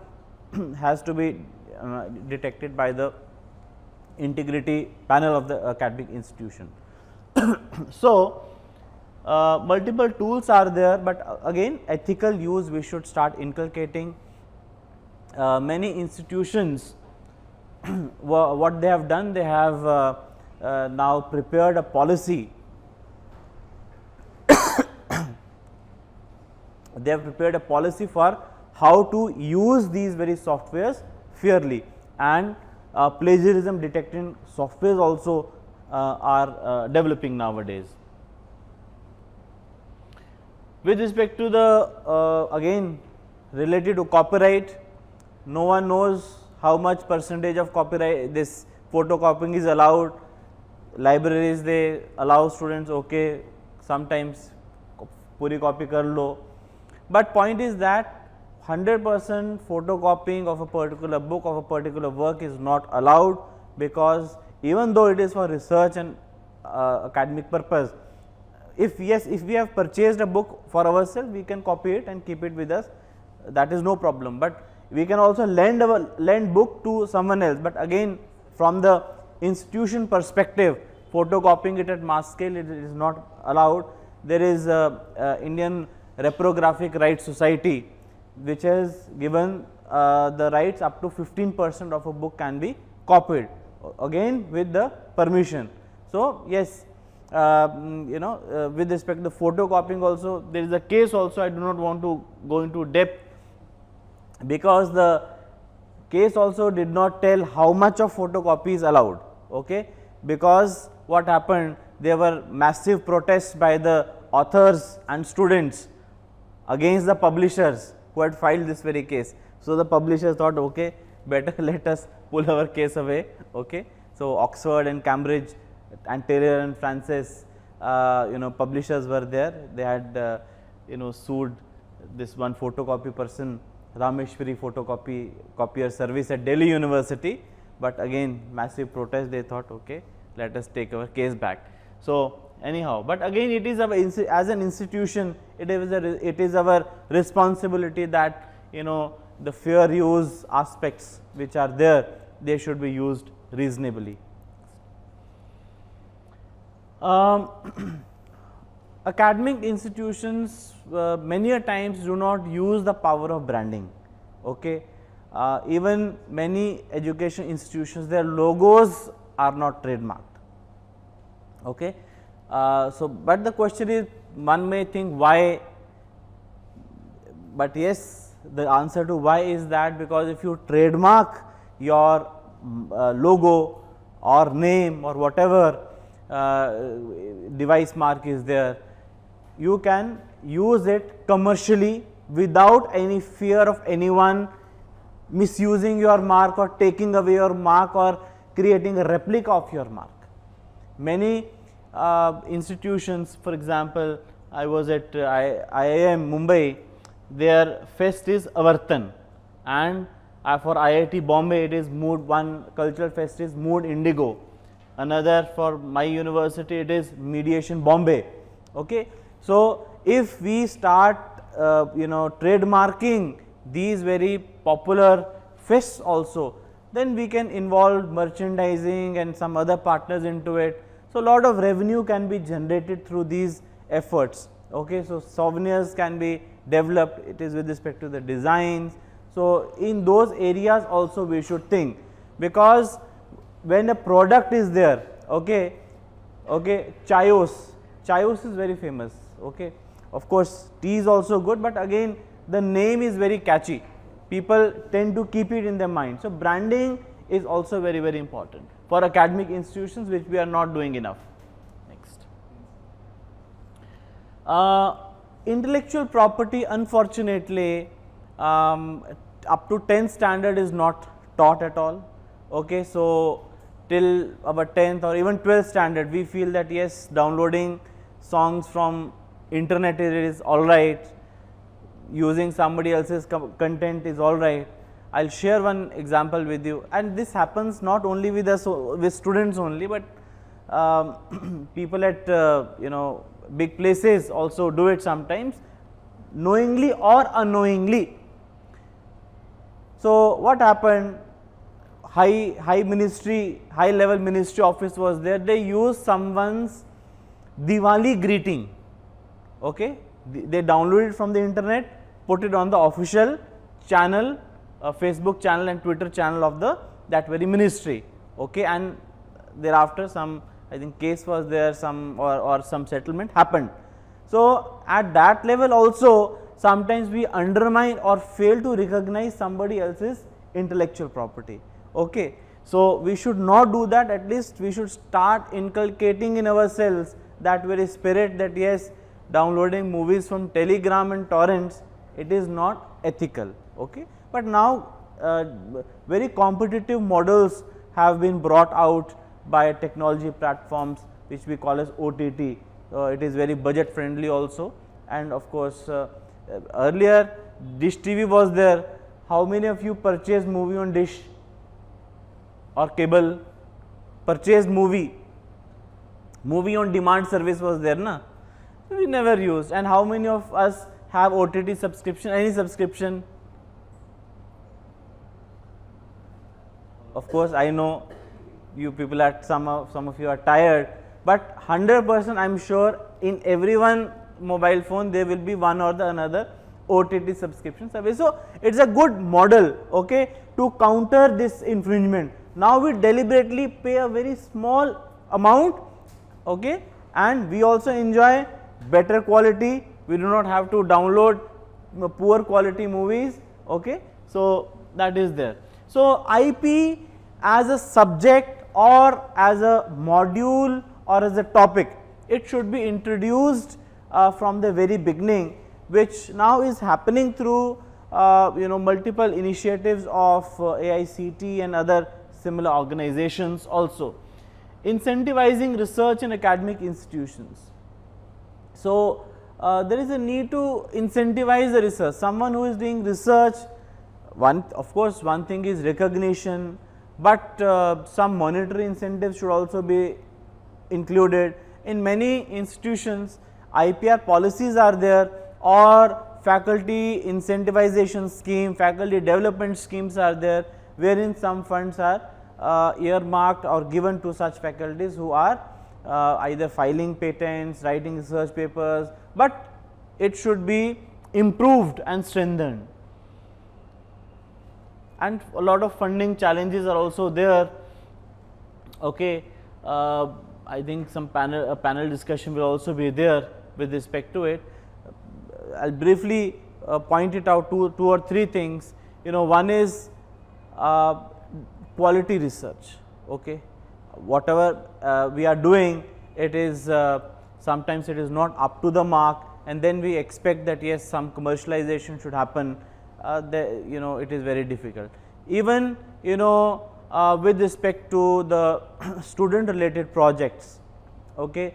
has to be detected by the integrity panel of the academic institution. So, multiple tools are there, but again ethical use we should start inculcating. Many institutions what they have done, they have now prepared a policy. They have prepared a policy for how to use these very softwares fairly, and plagiarism detecting softwares also are developing nowadays. With respect to the again related to copyright, no one knows how much percentage of copyright this photocopying is allowed. Libraries they allow students, okay, sometimes puri copy kar lo, but point is that 100% photocopying of a particular book, of a particular work is not allowed, because even though it is for research and academic purpose, if we have purchased a book for ourselves, we can copy it and keep it with us, that is no problem. But we can also lend book to someone else, but again from the institution perspective, photocopying it at mass scale, it is not allowed. There is Indian Reprographic Rights Society which has given the rights up to 15% of a book can be copied, again with the permission. So, yes, with respect to the photocopying also, there is a case also, I do not want to go into depth, because the case also did not tell how much of photocopy is allowed, okay? Because what happened, there were massive protests by the authors and students against the publishers who had filed this very case. So, the publishers thought, okay, better let us pull our case away, okay. So, Oxford and Cambridge and Taylor and Francis publishers were there, they had sued this one photocopy person, Rameshwari copier service at Delhi University, but again massive protest, they thought, okay, let us take our case back. So, anyhow, but again it is our as an institution, it is our responsibility that the fair use aspects which are there, they should be used reasonably. Academic institutions many a times do not use the power of branding, okay. Even many education institutions, their logos are not trademarked, okay. So, but the question is, one may think why, but yes, the answer to why is that because if you trademark your logo or name or whatever device mark is there, you can use it commercially without any fear of anyone misusing your mark or taking away your mark or creating a replica of your mark. Many institutions, for example, I was at IIM Mumbai, their fest is Avartan, and for IIT Bombay it is Mood, one cultural fest is Mood Indigo, another for my university it is Mediation Bombay, okay. So, if we start trademarking these very popular fests also, then we can involve merchandising and some other partners into it. So, lot of revenue can be generated through these efforts, okay. So, souvenirs can be developed, it is with respect to the designs. So, in those areas also we should think, because when a product is there, okay, Okay, Chayos. Chayos is very famous. Okay, of course, tea is also good, but again, the name is very catchy. People tend to keep it in their mind. So, branding is also very, very important for academic institutions, which we are not doing enough. Next. Intellectual property, unfortunately, up to 10th standard is not taught at all. Okay, so till our 10th or even 12th standard, we feel that yes, downloading songs from internet is all right, using somebody else's content is all right. I'll share one example with you, and this happens not only with us, with students only, but people at big places also do it sometimes, knowingly or unknowingly. So what happened? High level ministry office was there. They used someone's Diwali greeting. Okay, they downloaded from the internet, put it on the official channel, Facebook channel and Twitter channel of that very ministry. Okay, and thereafter some, I think, case was there, some or some settlement happened. So at that level also, sometimes we undermine or fail to recognize somebody else's intellectual property. Okay, so we should not do that. At least we should start inculcating in ourselves that very spirit that yes, downloading movies from Telegram and torrents, it is not ethical. Okay, but now very competitive models have been brought out by technology platforms which we call as OTT. It is very budget friendly also, and of course earlier Dish TV was there. How many of you purchased movie on Dish or cable? Purchased movie on demand service was there, na? We never used. And how many of us have OTT subscription, any subscription? Of course, I know you people are, some of you are tired, but 100% I am sure in everyone mobile phone there will be one or the another OTT subscription service. So it is a good model, okay, to counter this infringement. Now we deliberately pay a very small amount, okay, and we also enjoy better quality. We do not have to download poor quality movies, okay. So that is there. So IP as a subject or as a module or as a topic, it should be introduced from the very beginning, which now is happening through multiple initiatives of AICT and other similar organizations also. Incentivizing research in academic institutions. So there is a need to incentivize the research. Someone who is doing research, of course one thing is recognition, but some monetary incentives should also be included. In many institutions, IPR policies are there, or faculty incentivization scheme, faculty development schemes are there, wherein some funds are earmarked or given to such faculties who are either filing patents, writing research papers, but it should be improved and strengthened. And a lot of funding challenges are also there. Okay, I think some panel discussion will also be there with respect to it. I'll briefly point it out, two or three things. One is quality research. Okay, whatever we are doing, it is sometimes it is not up to the mark, and then we expect that yes, some commercialization should happen. It is very difficult. Even with respect to the student related projects, okay,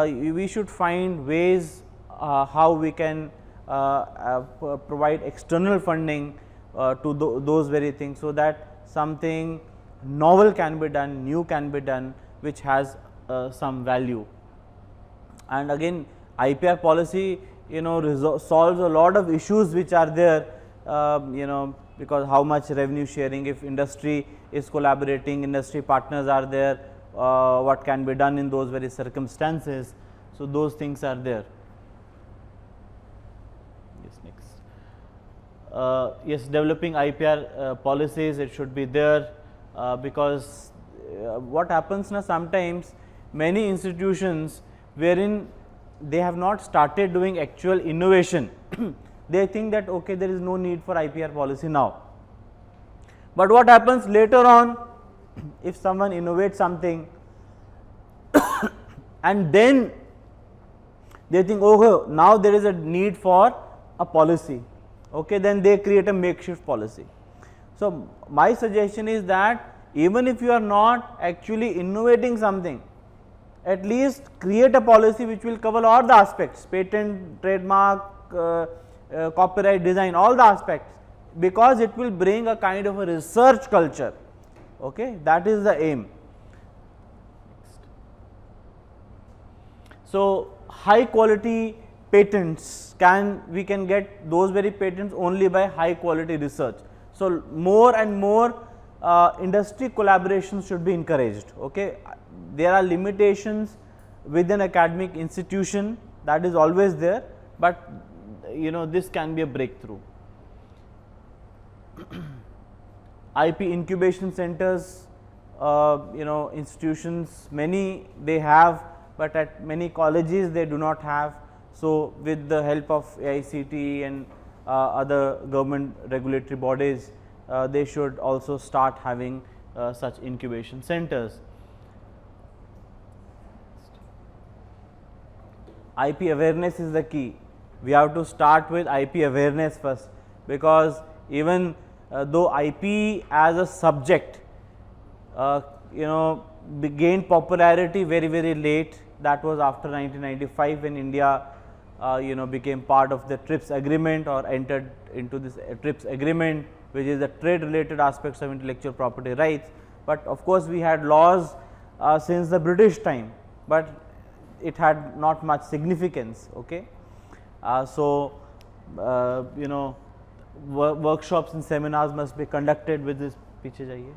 we should find ways how we can provide external funding to those very things, so that something novel can be done, new can be done, which has some value. And again, IPR policy solves a lot of issues which are there, because how much revenue sharing, if industry is collaborating, industry partners are there, what can be done in those very circumstances. So those things are there. Yes, next. Yes, developing IPR policies, it should be there, because what happens now, sometimes many institutions wherein they have not started doing actual innovation. They think that okay, there is no need for IPR policy now. But what happens later on, if someone innovates something and then they think, oh, now there is a need for a policy, okay, then they create a makeshift policy. So, my suggestion is that even if you are not actually innovating something, at least create a policy which will cover all the aspects, patent, trademark, copyright, design, all the aspects, because it will bring a kind of a research culture, okay, that is the aim. So, high quality patents we can get those very patents only by high quality research. So, more and more industry collaboration should be encouraged. Okay. There are limitations within academic institution, that is always there, but this can be a breakthrough. IP incubation centers, institutions, many they have, but at many colleges they do not have. So, with the help of IICT and other government regulatory bodies, they should also start having such incubation centers. IP awareness is the key. We have to start with IP awareness first, because even though IP as a subject gained popularity very late, that was after 1995 when India became part of the TRIPS agreement or entered into this TRIPS agreement, which is the trade related aspects of intellectual property rights. But of course, we had laws since the British time, but it had not much significance. Okay. Workshops and seminars must be conducted with this. Piche jaiye.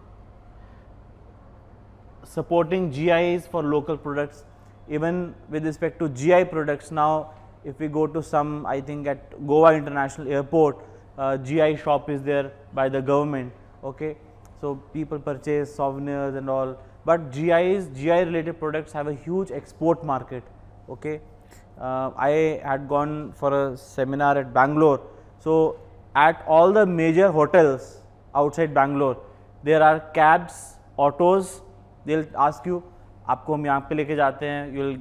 Supporting GIs for local products, even with respect to GI products. Now, if we go to some, I think at Goa International Airport, GI shop is there by the government. Okay. So, people purchase souvenirs and all, but GI related products have a huge export market. Okay. I had gone for a seminar at Bangalore. So, at all the major hotels outside Bangalore, there are cabs, autos. They will ask you, आपको हम यहाँ पे लेके जाते हैं, you will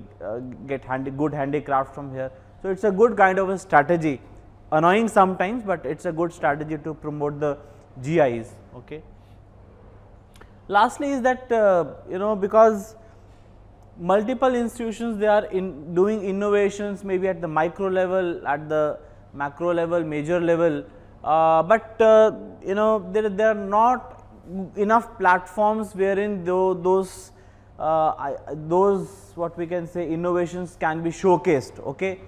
get good handicraft from here. So, it is a good kind of a strategy, annoying sometimes, but it is a good strategy to promote the GIs. Okay. Lastly is that because multiple institutions, they are doing innovations maybe at the micro level, at the macro level, major level, but there are not enough platforms wherein those what we can say innovations can be showcased. Okay.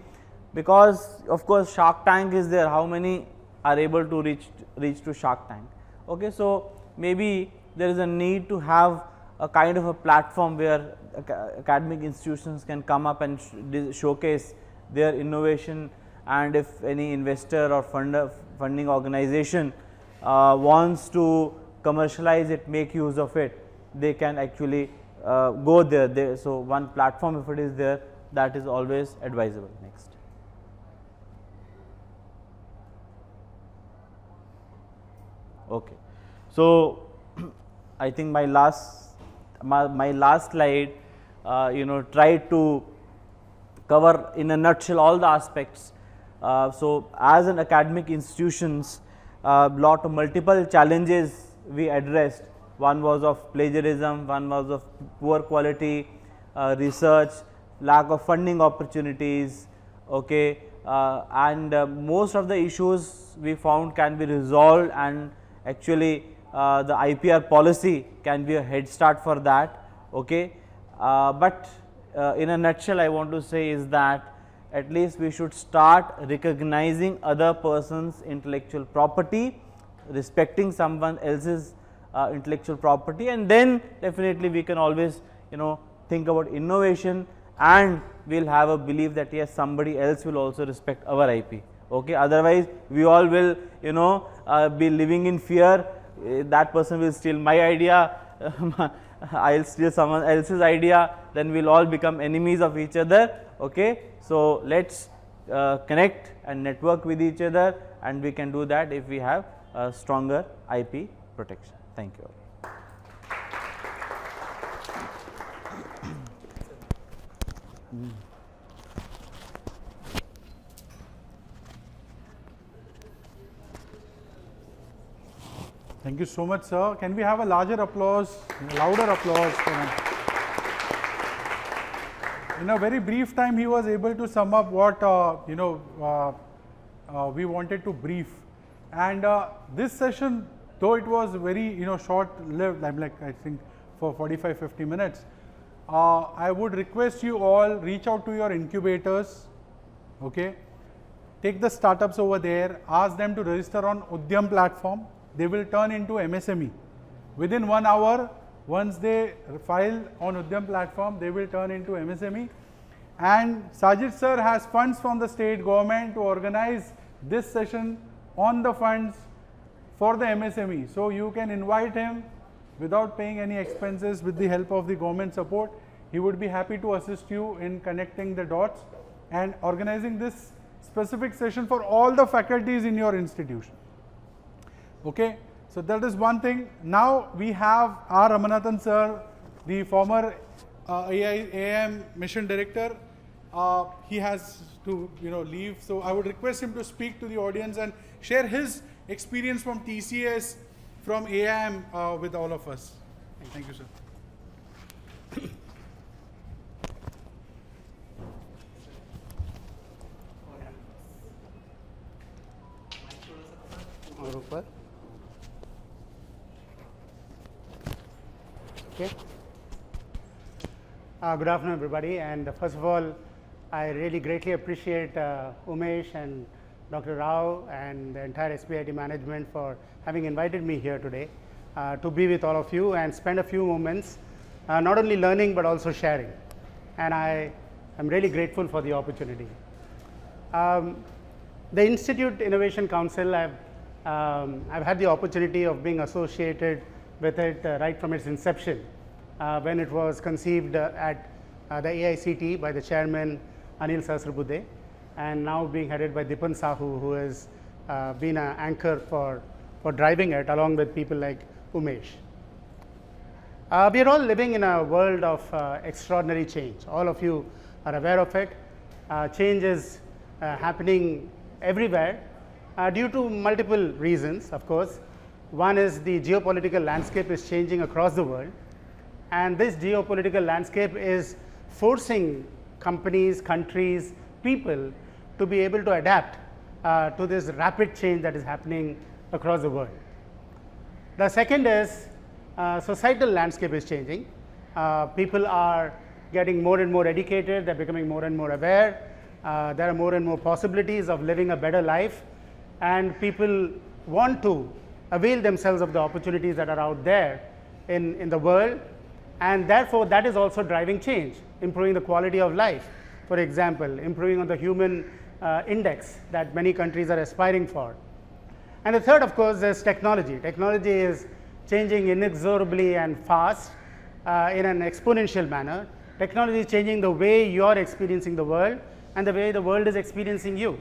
Because of course, Shark Tank is there, how many are able to reach to Shark Tank. Okay. So, maybe there is a need to have a kind of a platform where academic institutions can come up and showcase their innovation, and if any investor or funding organization wants to commercialize it, make use of it, they can actually go there. So, one platform, if it is there, that is always advisable. Next. Okay. So, I think my last slide tried to cover in a nutshell all the aspects. So, as an academic institutions, lot of multiple challenges we addressed. One was of plagiarism, one was of poor quality research, lack of funding opportunities. Okay. And most of the issues we found can be resolved, and actually the IPR policy can be a head start for that. Okay. But in a nutshell, I want to say is that at least we should start recognizing other person's intellectual property, respecting someone else's intellectual property, and then definitely we can always think about innovation, and we will have a belief that yes, somebody else will also respect our IP. Okay. Otherwise, we all will be living in fear, that person will steal my idea, I'll steal someone else's idea, then we'll all become enemies of each other. Okay, so let's connect and network with each other, and we can do that if we have a stronger IP protection. Thank you. Thank you so much, sir. Can we have a larger applause, louder applause for him? In a very brief time, he was able to sum up what we wanted to brief. And this session, though it was very short-lived, I think for 45-50 minutes, I would request you all reach out to your incubators. Okay, take the startups over there, ask them to register on Udyam platform. They will turn into MSME. Within 1 hour, once they file on Udyam platform, they will turn into MSME. And Sajid sir has funds from the state government to organize this session on the funds for the MSME. So you can invite him without paying any expenses. With the help of the government support, he would be happy to assist you in connecting the dots and organizing this specific session for all the faculties in your institution. Okay, so that is one thing. Now we have R. Ramanathan sir, the former AIM mission director. He has to leave, so I would request him to speak to the audience and share his experience from TCS, from AIM with all of us. Thank you, sir. Okay. Good afternoon, everybody. And first of all, I really greatly appreciate Umesh and Dr. Rao and the entire S.P.I.T management for having invited me here today to be with all of you and spend a few moments not only learning but also sharing. And I am really grateful for the opportunity. The Institute Innovation Council, I've had the opportunity of being associated with it right from its inception, when it was conceived at the IIC by the chairman Anil Sahasrabudhe, and now being headed by Dipan Sahu, who has been an anchor for driving it, along with people like Umesh. We are all living in a world of extraordinary change. All of you are aware of it. Change is happening everywhere due to multiple reasons, of course. One is the geopolitical landscape is changing across the world, and this geopolitical landscape is forcing companies, countries, people to be able to adapt to this rapid change that is happening across the world. The second is societal landscape is changing. People are getting more and more educated, they're becoming more and more aware. There are more and more possibilities of living a better life, and people want to avail themselves of the opportunities that are out there in the world, and therefore that is also driving change, improving the quality of life, for example, improving on the human index that many countries are aspiring for. And the third, of course, is technology. Technology is changing inexorably and fast in an exponential manner. Technology is changing the way you are experiencing the world and the way the world is experiencing you.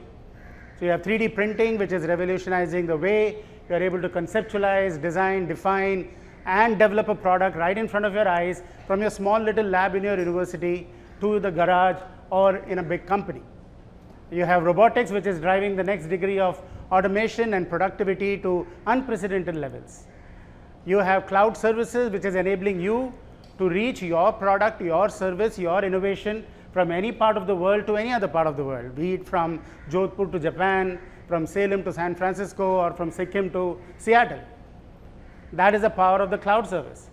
So you have 3D printing, which is revolutionizing the way you are able to conceptualize, design, define, and develop a product right in front of your eyes, from your small little lab in your university to the garage or in a big company. You have robotics, which is driving the next degree of automation and productivity to unprecedented levels. You have cloud services, which is enabling you to reach your product, your service, your innovation from any part of the world to any other part of the world, be it from Jodhpur to Japan, from Salem to San Francisco, or from Sikkim to Seattle. That is the power of the cloud service.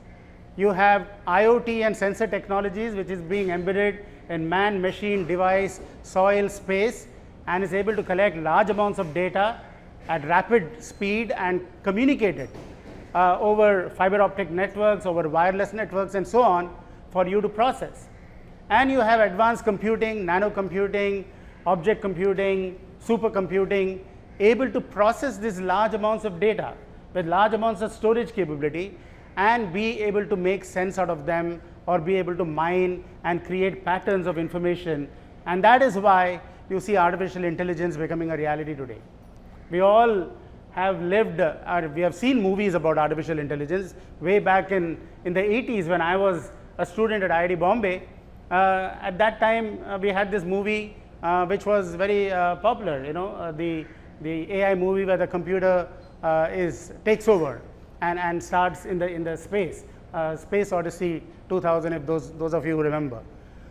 You have IoT and sensor technologies, which is being embedded in man, machine, device, soil, space, and is able to collect large amounts of data at rapid speed and communicate it over fiber optic networks, over wireless networks, and so on, for you to process. And you have advanced computing, nano computing, object computing, supercomputing, able to process these large amounts of data with large amounts of storage capability and be able to make sense out of them, or be able to mine and create patterns of information. And that is why you see artificial intelligence becoming a reality today. We all have lived, we have seen movies about artificial intelligence way back in the 80s when I was a student at IIT Bombay. At that time, we had this movie which was very popular, the AI movie where the computer takes over and starts in the Space Odyssey 2000, if those of you who remember.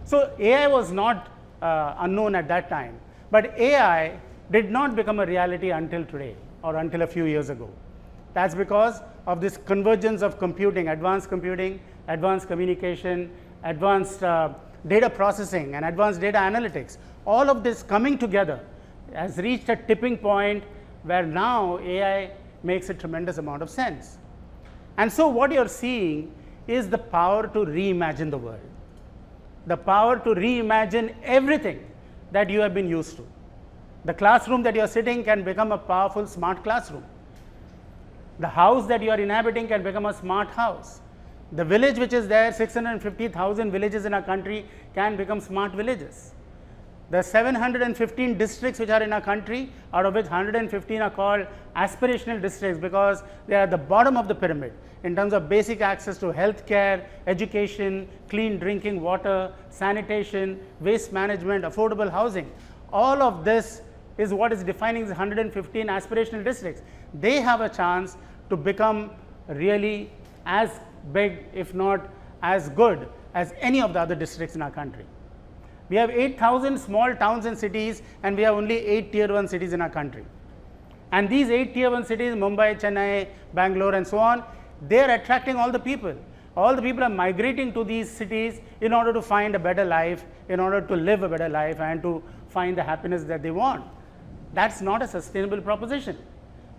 So AI was not unknown at that time, but AI did not become a reality until today or until a few years ago. That's because of this convergence of computing, advanced communication, advanced data processing, and advanced data analytics. All of this coming together has reached a tipping point where now AI makes a tremendous amount of sense. And so what you're seeing is the power to reimagine the world, the power to reimagine everything that you have been used to. The classroom that you're sitting can become a powerful smart classroom. The house that you are inhabiting can become a smart house. The village which is there, 650,000 villages in our country, can become smart villages. The 715 districts which are in our country, out of which 115 are called aspirational districts because they are at the bottom of the pyramid in terms of basic access to health care, education, clean drinking water, sanitation, waste management, affordable housing. All of this is what is defining the 115 aspirational districts. They have a chance to become really as big, if not as good, as any of the other districts in our country. We have 8,000 small towns and cities, and we have only 8 tier 1 cities in our country. And these 8 tier 1 cities, Mumbai, Chennai, Bangalore, and so on, they are attracting all the people. All the people are migrating to these cities in order to find a better life, in order to live a better life, and to find the happiness that they want. That's not a sustainable proposition.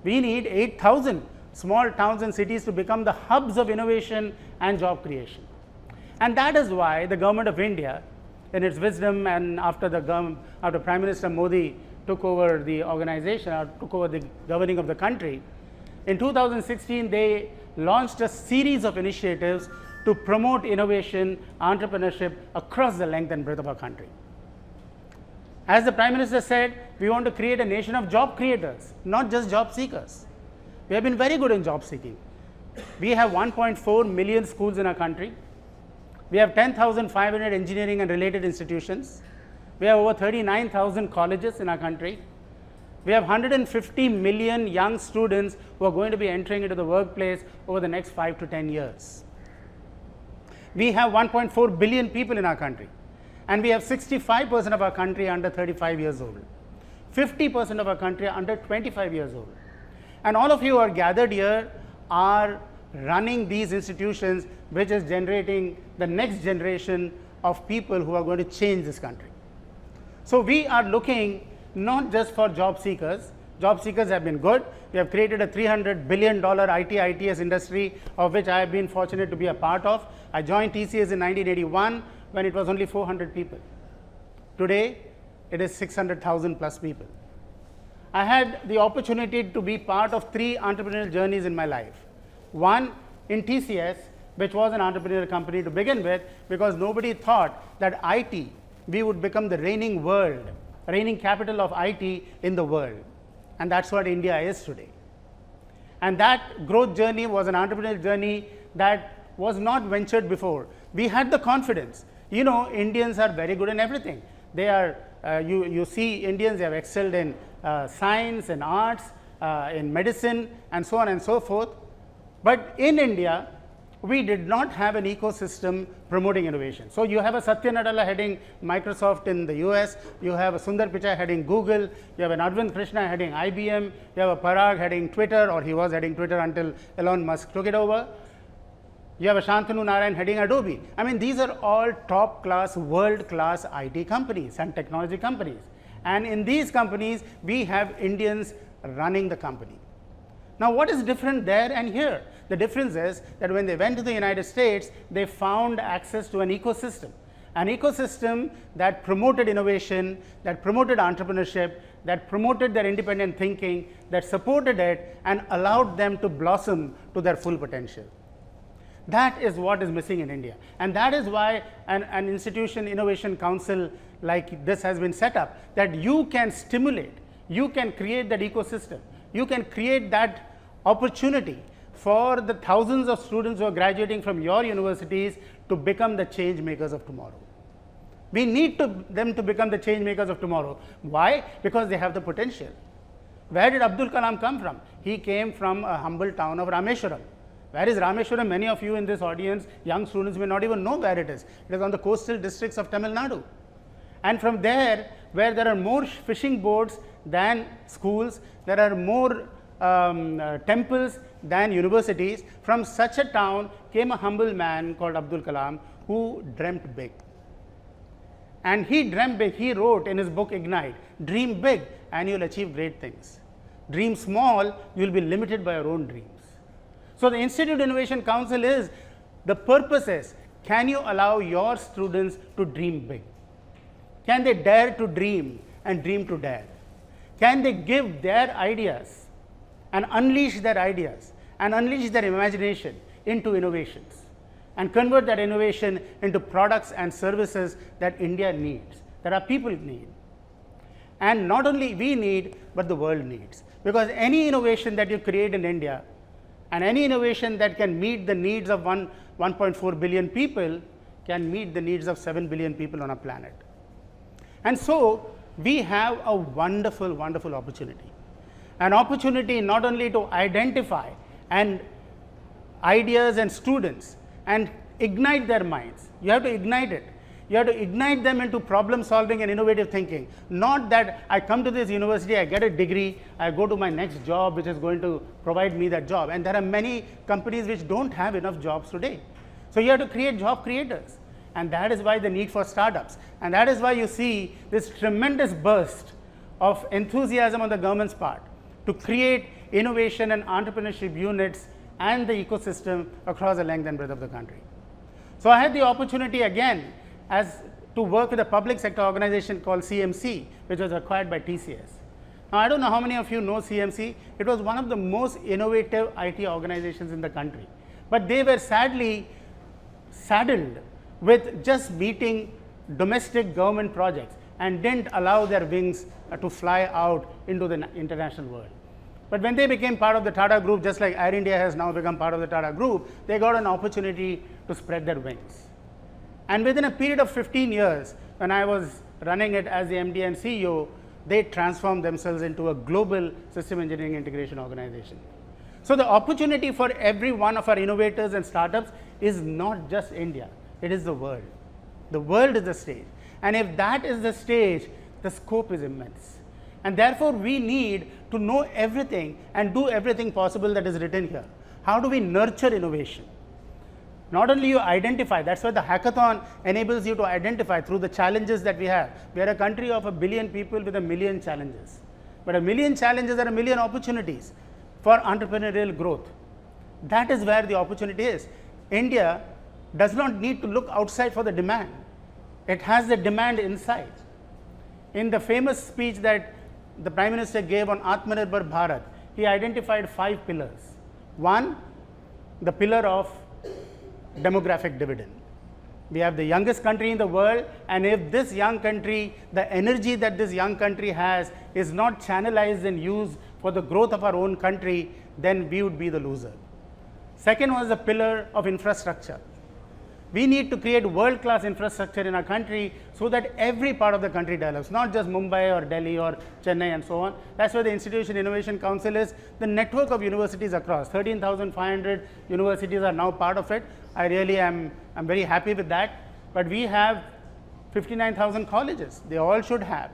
We need 8,000 small towns and cities to become the hubs of innovation and job creation. And that is why the government of India, in its wisdom, and after Prime Minister Modi took over the organization, or took over the governing of the country, in 2016 they launched a series of initiatives to promote innovation, entrepreneurship across the length and breadth of our country. As the Prime Minister said, we want to create a nation of job creators, not just job seekers. We have been very good in job seeking. We have 1.4 million schools in our country. We have 10,500 engineering and related institutions. We have over 39,000 colleges in our country. We have 150 million young students who are going to be entering into the workplace over the next 5 to 10 years. We have 1.4 billion people in our country, and we have 65% of our country under 35 years old. 50% of our country are under 25 years old. And all of you who are gathered here are running these institutions, which is generating the next generation of people who are going to change this country. So we are looking not just for job seekers. Job seekers have been good. We have created a $300 billion IT/ITS industry, of which I have been fortunate to be a part of. I joined TCS in 1981 when it was only 400 people. Today, it is 600,000 plus people. I had the opportunity to be part of 3 entrepreneurial journeys in my life. One in TCS, which was an entrepreneurial company to begin with, because nobody thought that IT, we would become the reigning capital of IT in the world. And that's what India is today. And that growth journey was an entrepreneurial journey that was not ventured before. We had the confidence. Indians are very good in everything. They are, you see Indians, they have excelled in science and arts, in medicine, and so on and so forth. But in India, we did not have an ecosystem promoting innovation. So you have a Satya Nadella heading Microsoft in the US, you have a Sundar Pichai heading Google, you have an Arvind Krishna heading IBM, you have a Parag heading Twitter, or he was heading Twitter until Elon Musk took it over. You have a Shantanu Narayan heading Adobe. I mean, these are all top class, world class IT companies and technology companies. And in these companies, we have Indians running the company. Now, what is different there and here? The difference is that when they went to the United States, they found access to an ecosystem that promoted innovation, that promoted entrepreneurship, that promoted their independent thinking, that supported it and allowed them to blossom to their full potential. That is what is missing in India, and that is why an institution innovation council like this has been set up, that you can stimulate, you can create that ecosystem, you can create that opportunity for the thousands of students who are graduating from your universities to become the change makers of tomorrow. We need them to become the change makers of tomorrow. Why? Because they have the potential. Where did Abdul Kalam come from? He came from a humble town of Rameshwaram. Where is Rameshwaram? Many of you in this audience, young students, may not even know where it is. It is on the coastal districts of Tamil Nadu. And from there, where there are more fishing boats than schools, there are more temples than universities, from such a town came a humble man called Abdul Kalam, who dreamt big. And he dreamt big. He wrote in his book Ignite, dream big and you will achieve great things. Dream small, you will be limited by your own dreams. So the Institute Innovation Council is, the purpose is, can you allow your students to dream big? Can they dare to dream and dream to dare? Can they give their ideas and unleash their ideas and unleash their imagination into innovations and convert that innovation into products and services that India needs, that our people need? And not only we need, but the world needs. Because any innovation that you create in India, and any innovation that can meet the needs of 1.4 billion people, can meet the needs of 7 billion people on our planet. And so we have a wonderful, wonderful opportunity. An opportunity not only to identify and ideas and students and ignite their minds. You have to ignite it. You have to ignite them into problem solving and innovative thinking. Not that I come to this university, I get a degree, I go to my next job which is going to provide me that job. And there are many companies which don't have enough jobs today. So you have to create job creators. And that is why the need for startups. And that is why you see this tremendous burst of enthusiasm on the government's part to create innovation and entrepreneurship units and the ecosystem across the length and breadth of the country. So I had the opportunity again to work with a public sector organization called CMC, which was acquired by TCS. Now, I don't know how many of you know CMC. It was one of the most innovative IT organizations in the country. But they were sadly saddled with just meeting domestic government projects and didn't allow their wings to fly out into the international world. But when they became part of the Tata Group, just like Air India has now become part of the Tata Group, they got an opportunity to spread their wings. And within a period of 15 years, when I was running it as the MD and CEO, they transformed themselves into a global system engineering integration organization. So the opportunity for every one of our innovators and startups is not just India, it is the world. The world is the stage. And if that is the stage, the scope is immense. And therefore, we need to know everything and do everything possible that is written here. How do we nurture innovation? Not only you identify, that's why the hackathon enables you to identify through the challenges that we have. We are a country of 1 billion people with 1 million challenges. But 1 million challenges are 1 million opportunities for entrepreneurial growth. That is where the opportunity is. India does not need to look outside for the demand. It has the demand inside. In the famous speech that the Prime Minister gave on Atmanirbhar Bharat, he identified 5 pillars. One, the pillar of demographic dividend. We have the youngest country in the world, and if this young country, the energy that this young country has is not channelized and used for the growth of our own country, then we would be the loser. Second was the pillar of infrastructure. We need to create world-class infrastructure in our country so that every part of the country develops, not just Mumbai or Delhi or Chennai and so on. That's why the Institution Innovation Council is the network of universities across. 13,500 universities are now part of it. I really am very happy with that. But we have 59,000 colleges. They all should have.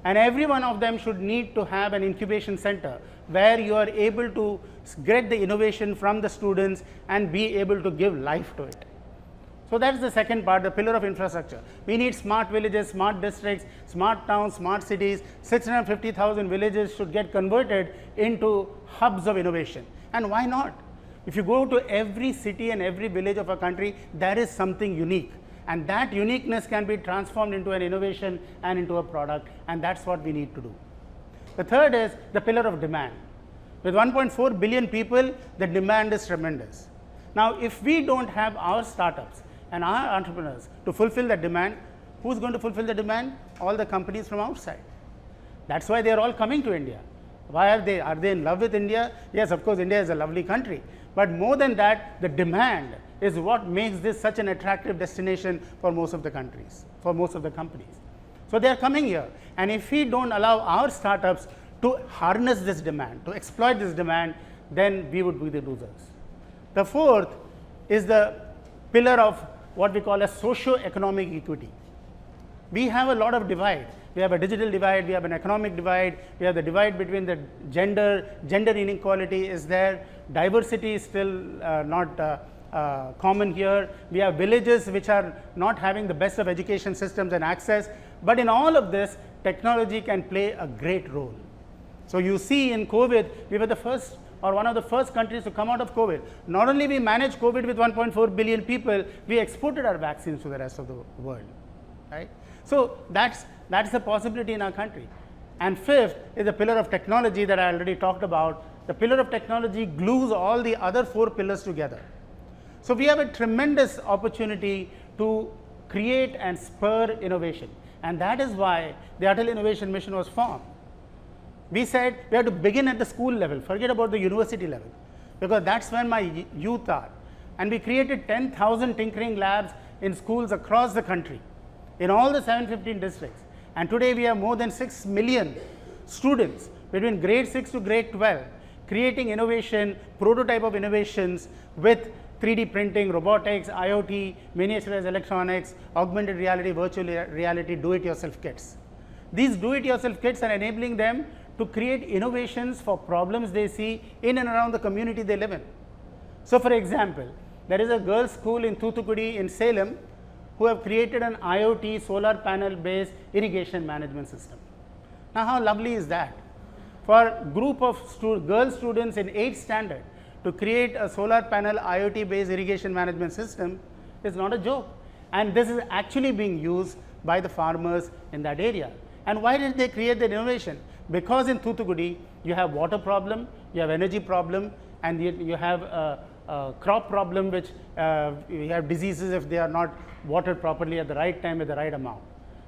And every one of them should need to have an incubation center where you are able to get the innovation from the students and be able to give life to it. So that's the second part, the pillar of infrastructure. We need smart villages, smart districts, smart towns, smart cities. 650,000 villages should get converted into hubs of innovation. And why not? If you go to every city and every village of a country, there is something unique. And that uniqueness can be transformed into an innovation and into a product. And that's what we need to do. The third is the pillar of demand. With 1.4 billion people, the demand is tremendous. Now, if we don't have our startups and our entrepreneurs to fulfill the demand, who's going to fulfill the demand? All the companies from outside. That's why they are all coming to India. Why are they? Are they in love with India? Yes, of course, India is a lovely country. But more than that, the demand is what makes this such an attractive destination for most of the countries, for most of the companies. So they are coming here. And if we don't allow our startups to harness this demand, to exploit this demand, then we would be the losers. The fourth is the pillar of what we call a socio-economic equity. We have a lot of divide. We have a digital divide, we have an economic divide, we have the divide between the gender inequality is there, diversity is still not common here. We have villages which are not having the best of education systems and access, but in all of this, technology can play a great role. So you see in COVID, we were the first or one of the first countries to come out of COVID. Not only we managed COVID with 1.4 billion people, we exported our vaccines to the rest of the world, right? So that's the possibility in our country. And fifth is the pillar of technology that I already talked about. The pillar of technology glues all the other four pillars together. So we have a tremendous opportunity to create and spur innovation. And that is why the Atal Innovation Mission was formed. We said we have to begin at the school level, forget about the university level, because that's when my youth are. And we created 10,000 tinkering labs in schools across the country, in all the 715 districts. And today we have more than 6 million students between grade 6 to grade 12, creating innovation, prototype of innovations with 3D printing, robotics, IoT, miniaturized electronics, augmented reality, virtual reality, do-it-yourself kits. These do-it-yourself kits are enabling them to create innovations for problems they see in and around the community they live in. So for example, there is a girls' school in Thoothukudi in Salem who have created an IoT solar panel based irrigation management system. Now how lovely is that? For a group of girl students in 8th standard to create a solar panel IoT based irrigation management system is not a joke. And this is actually being used by the farmers in that area. And why did they create that innovation? Because in Thoothukudi, you have water problem, you have energy problem, and you have a crop problem, which you have diseases if they are not watered properly at the right time with the right amount.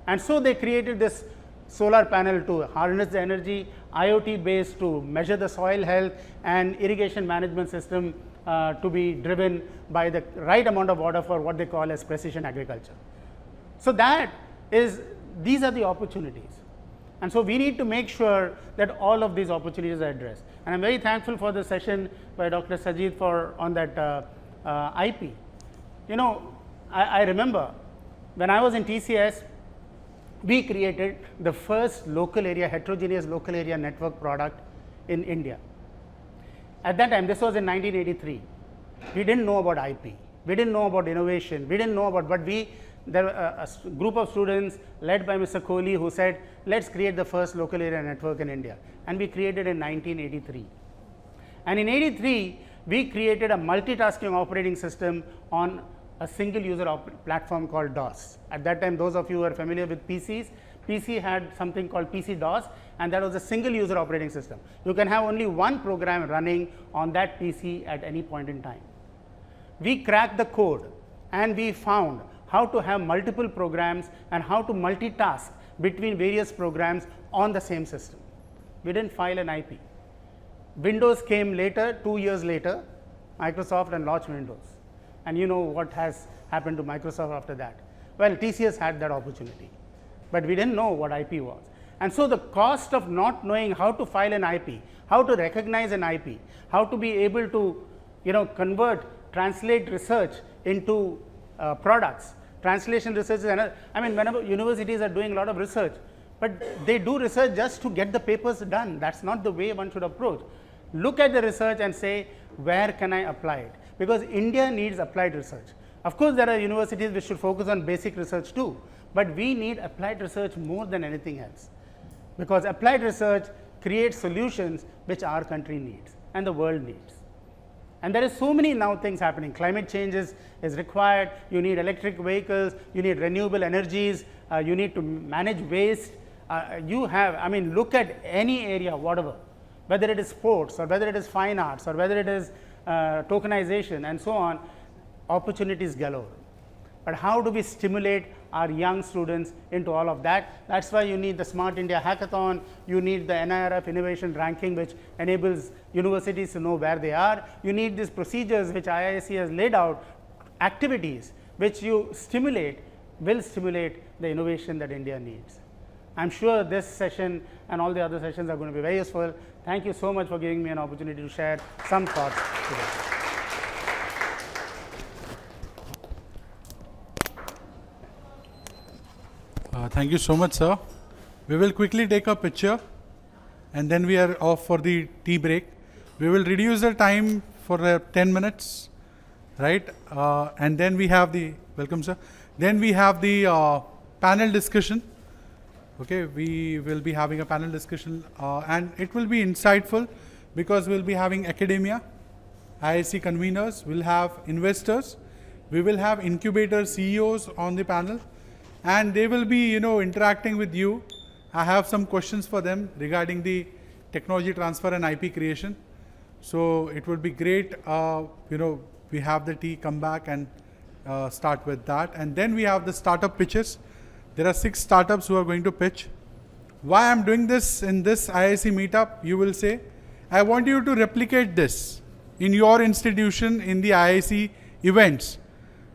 And so they created this solar panel to harness the energy, IoT based to measure the soil health, and irrigation management system to be driven by the right amount of water for what they call as precision agriculture. So these are the opportunities. And so we need to make sure that all of these opportunities are addressed. And I'm very thankful for the session by Dr. Sajid on that IP. You know, I remember when I was in TCS, we created the first heterogeneous local area network product in India. At that time, this was in 1983. We didn't know about IP. We didn't know about innovation. We didn't know about, but there were a group of students led by Mr. Kohli who said, let's create the first local area network in India. And we created in 1983. And in 83, we created a multitasking operating system on a single user platform called DOS. At that time, those of you who are familiar with PCs, PC had something called PC DOS, and that was a single user operating system. You can have only one program running on that PC at any point in time. We cracked the code and we found how to have multiple programs and how to multitask between various programs on the same system. We didn't file an IP. Windows came later, 2 years later, Microsoft, and launched Windows. And you know what has happened to Microsoft after that. Well, TCS had that opportunity, but we didn't know what IP was. And so the cost of not knowing how to file an IP, how to recognize an IP, how to be able to translate research into products. Translation research is another. I mean, whenever universities are doing a lot of research, but they do research just to get the papers done. That's not the way one should approach. Look at the research and say, where can I apply it? Because India needs applied research. Of course, there are universities which should focus on basic research too, but we need applied research more than anything else, because applied research creates solutions which our country needs and the world needs. And there is so many now things happening. Climate change is required. You need electric vehicles. You need renewable energies. You need to manage waste. Look at any area, whatever, whether it is sports or whether it is fine arts or whether it is tokenization and so on, opportunities galore. But how do we stimulate our young students into all of that? That's why you need the Smart India Hackathon, you need the NIRF Innovation Ranking, which enables universities to know where they are. You need these procedures which IIC has laid out, activities which you stimulate, will stimulate the innovation that India needs. I'm sure this session and all the other sessions are going to be very useful. Thank you so much for giving me an opportunity to share some thoughts today. Thank you so much, sir. We will quickly take a picture and then we are off for the tea break. We will reduce the time for 10 minutes, right? And then we have the, welcome sir. Then we have the panel discussion. Okay, we will be having a panel discussion and it will be insightful because we'll be having academia, IIC conveners, we'll have investors, we will have incubator CEOs on the panel, and they will be, interacting with you. I have some questions for them regarding the technology transfer and IP creation. So it would be great, we have the tea, come back and start with that. And then we have the startup pitches. There are 6 startups who are going to pitch. Why I'm doing this in this IIC meetup, you will say, I want you to replicate this in your institution, in the IIC events.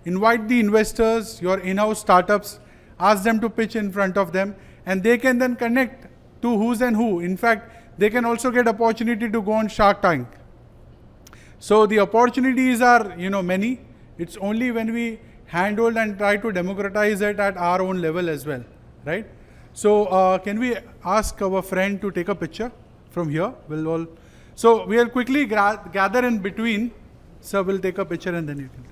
Invite the investors, your in-house startups, ask them to pitch in front of them, and they can then connect to who's and who. In fact, they can also get opportunity to go on Shark Tank. So the opportunities are, many. It's only when we handhold and try to democratize it at our own level as well, right? So can we ask our friend to take a picture from here? We'll all. So we'll quickly gather in between. Sir, we'll take a picture and then you can.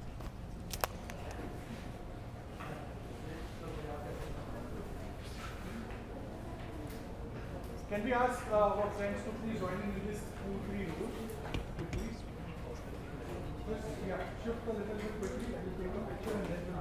Can we ask our friends to please join in with this 2-3 rules? Please. Just, shift a little bit quickly and we'll take a picture and then we'll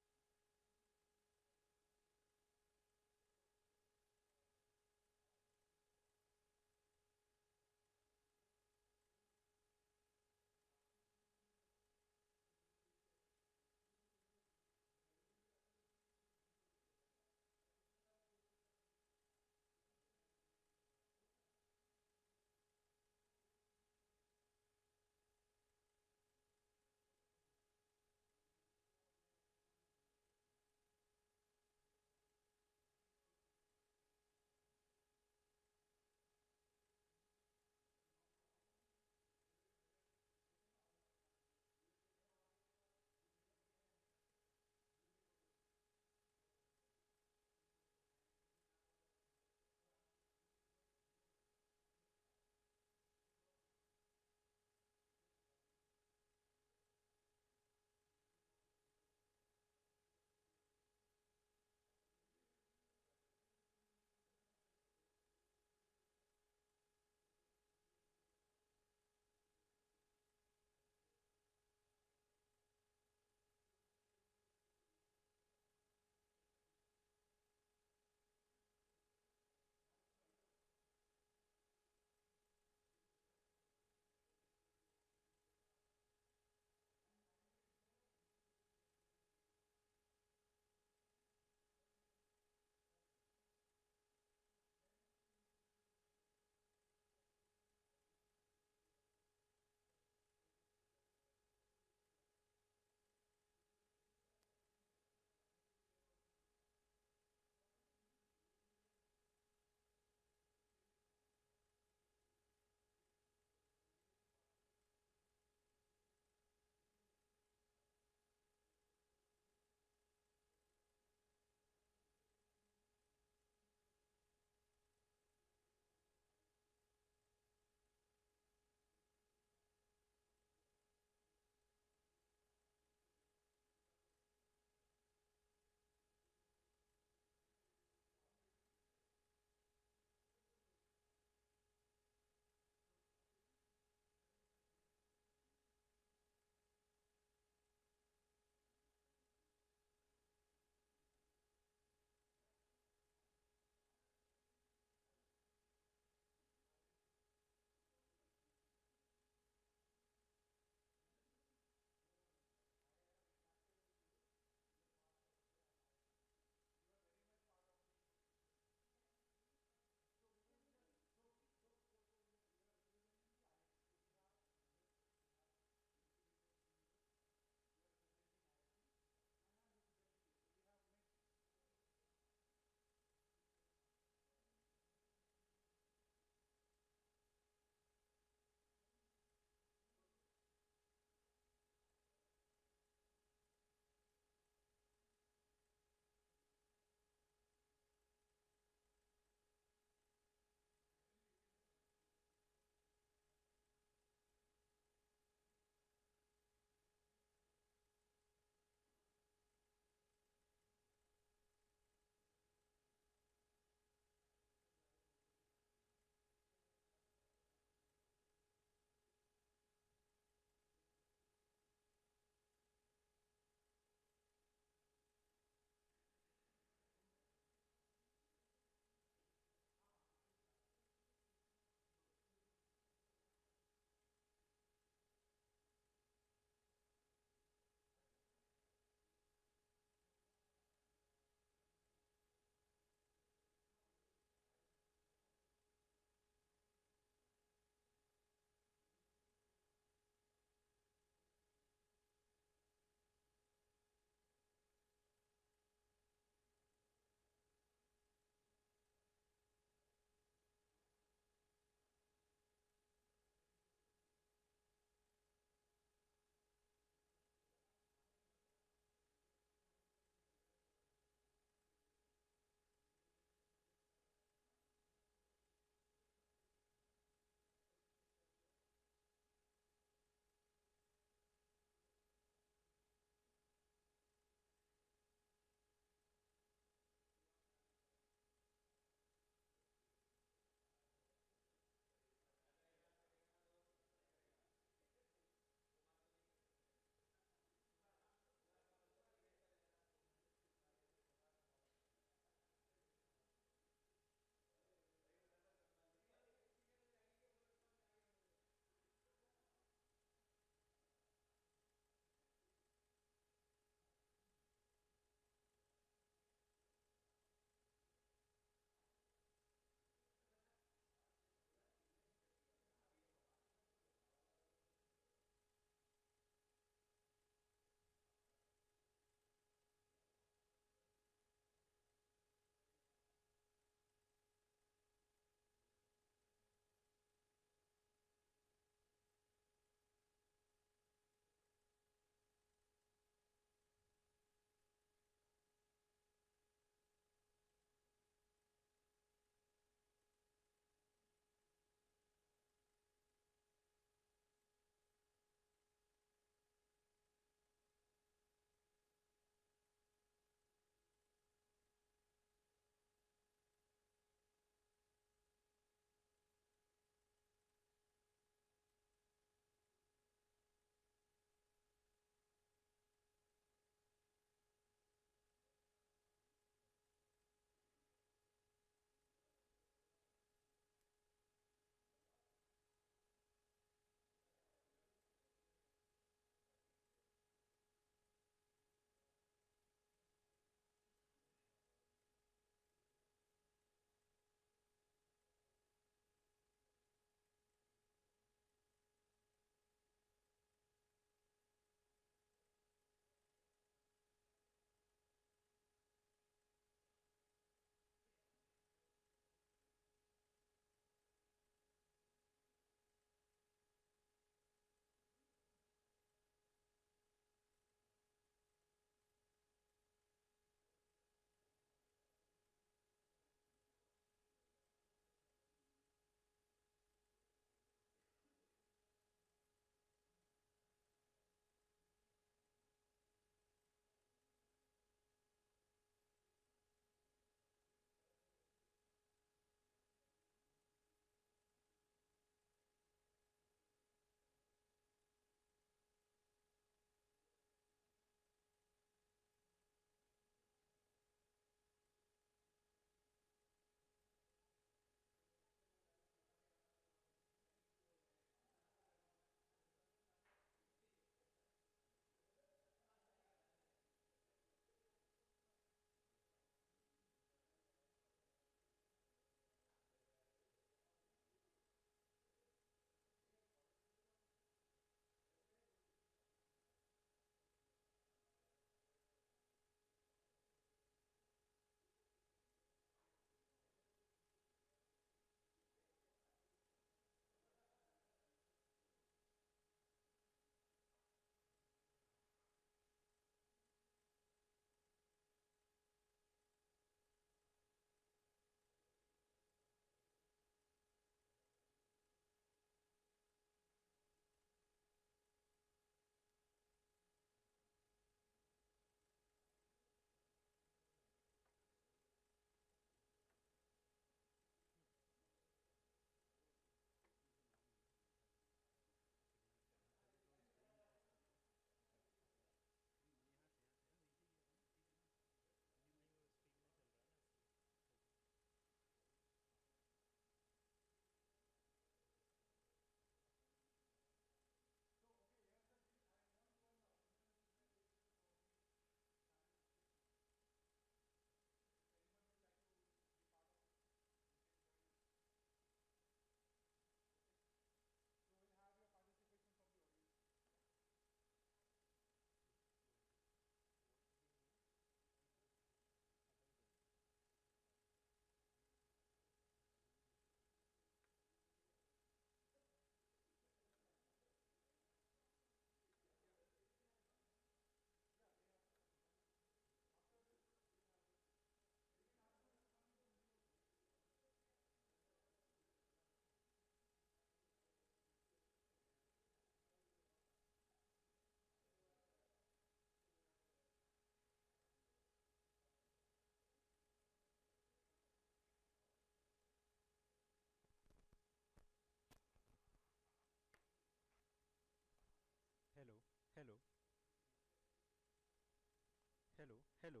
Hello,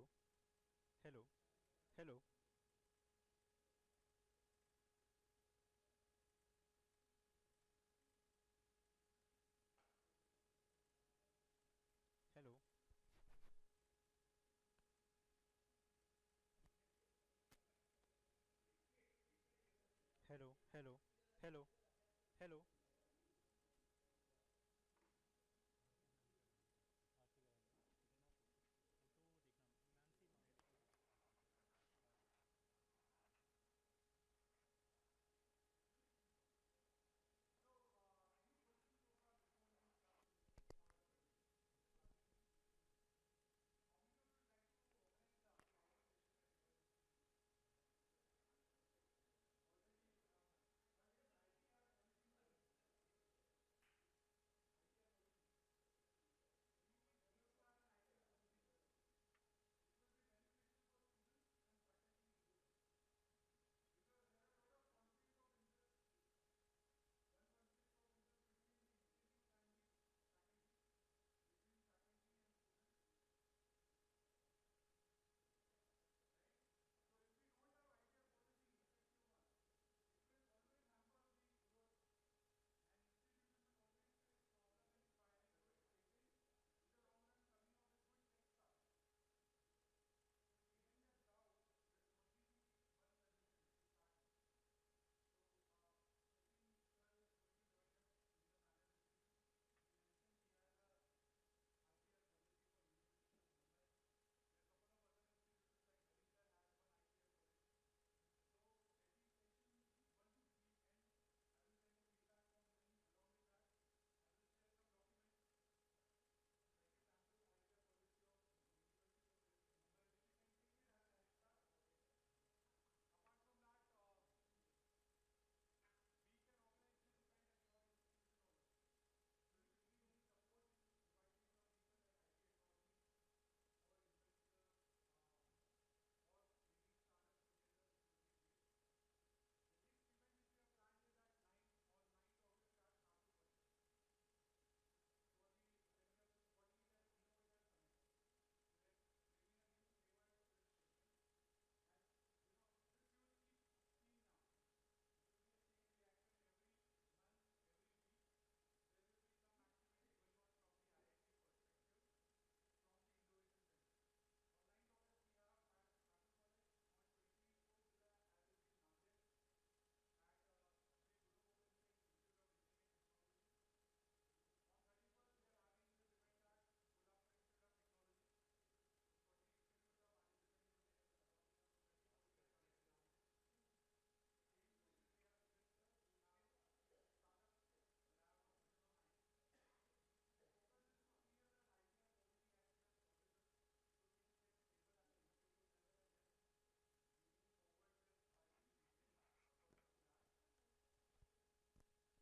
hello, hello, hello, hello, hello, hello, hello.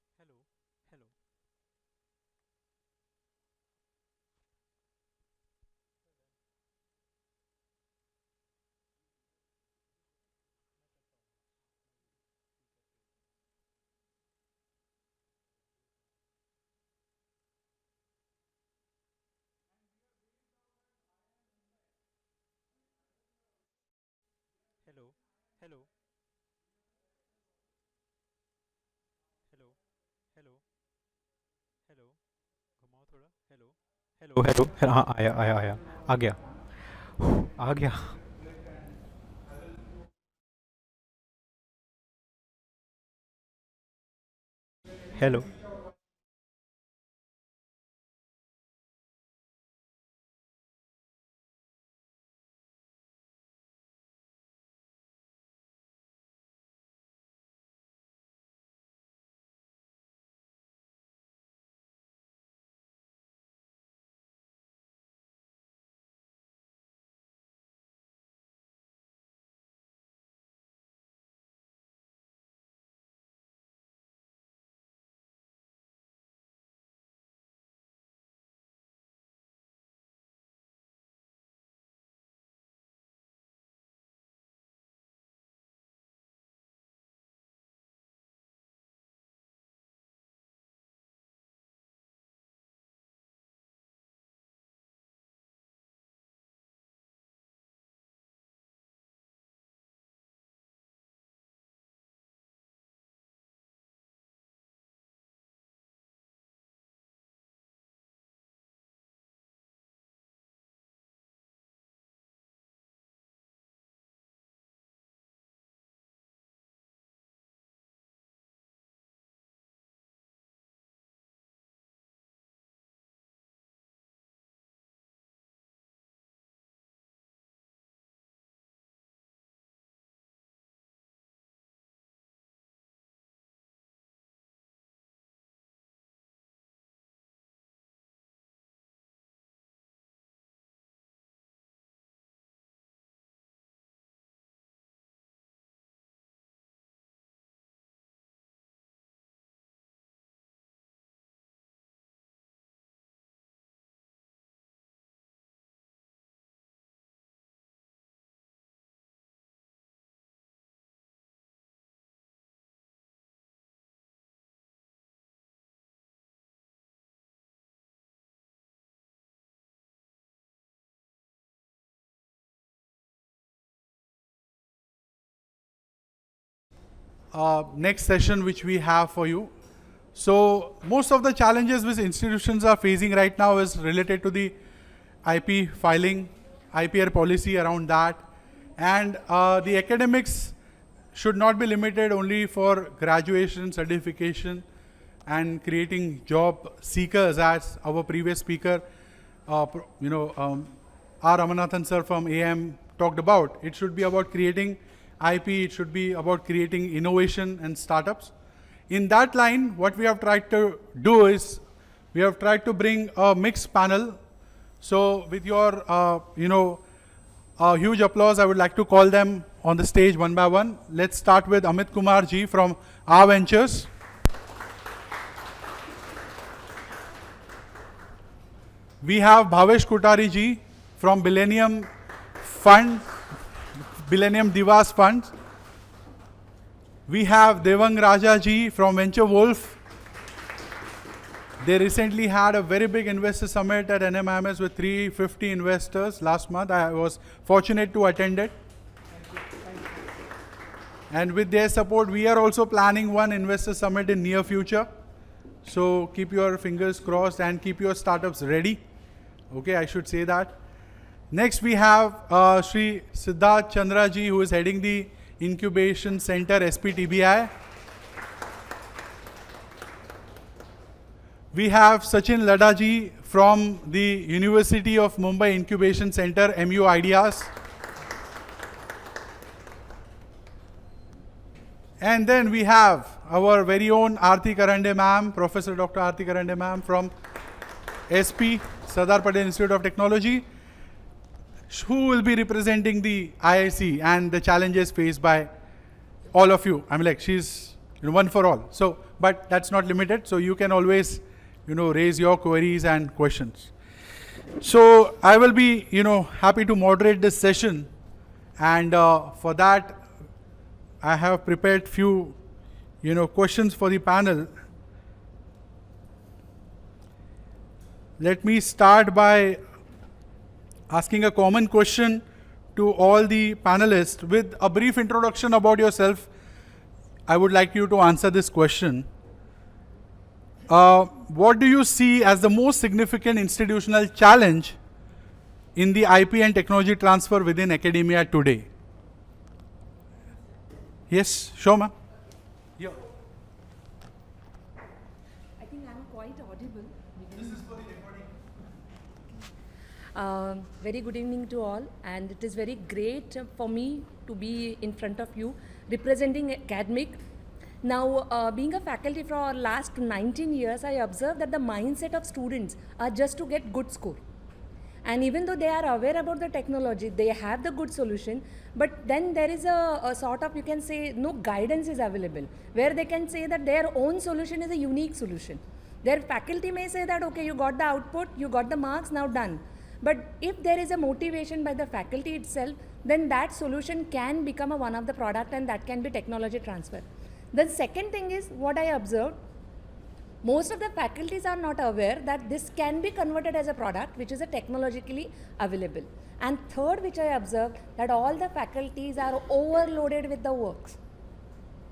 Hello, hello. Hello, hello, hello, hello, hello. घुमाओ थोड़ा. Hello, hello, hello. हाँ आया आ गया आ गया. Hello. next session which we have for you. So most of the challenges which institutions are facing right now is related to the IP filing, IPR policy around that, and the academics should not be limited only for graduation, certification, and creating job seekers, as our previous speaker, R. Ramanathan sir from AM talked about. It should be about creating IP, it should be about creating innovation and startups. In that line, what we have tried to do is, we have tried to bring a mixed panel. So with your, huge applause, I would like to call them on the stage one by one. Let's start with Amit Kumar ji from R Ventures. We have Bhavesh Kotari ji from Millennium Divas Fund. We have Devang Raja ji from Venture Wolf. They recently had a very big investor summit at NMIMS with 350 investors last month. I was fortunate to attend it. And with their support, we are also planning one investor summit in near future. So keep your fingers crossed and keep your startups ready. Okay, I should say that. Next we have Sri Siddharth Chandra ji, who is heading the Incubation Center, S.P.I.T. We have Sachin Ladda ji from the University of Mumbai Incubation Center, MU Ideas. And then we have our very own Aarti Karande ma'am, Professor Dr. Aarti Karande ma'am from SP, Sardar Patel Institute of Technology, who will be representing the IIC and the challenges faced by all of you. I mean, like, she's one for all. So, but that's not limited. So you can always, raise your queries and questions. So I will be, happy to moderate this session. And for that, I have prepared few, questions for the panel. Let me start by asking a common question to all the panelists. With a brief introduction about yourself, I would like you to answer this question. What do you see as the most significant institutional challenge in the IP and technology transfer within academia today? Yes, Shoma? Yeah. I think I'm quite audible. This is for the recording. Very good evening to all, and it is very great for me to be in front of you representing academic. Now, being a faculty for last 19 years, I observed that the mindset of students are just to get good score. And even though they are aware about the technology, they have the good solution, but then there is a sort of, you can say, no guidance is available, where they can say that their own solution is a unique solution. Their faculty may say that, okay, you got the output, you got the marks, now done. But if there is a motivation by the faculty itself, then that solution can become one of the product, and that can be technology transfer. The second thing is what I observed, most of the faculties are not aware that this can be converted as a product which is a technologically available. And third, which I observed, that all the faculties are overloaded with the works.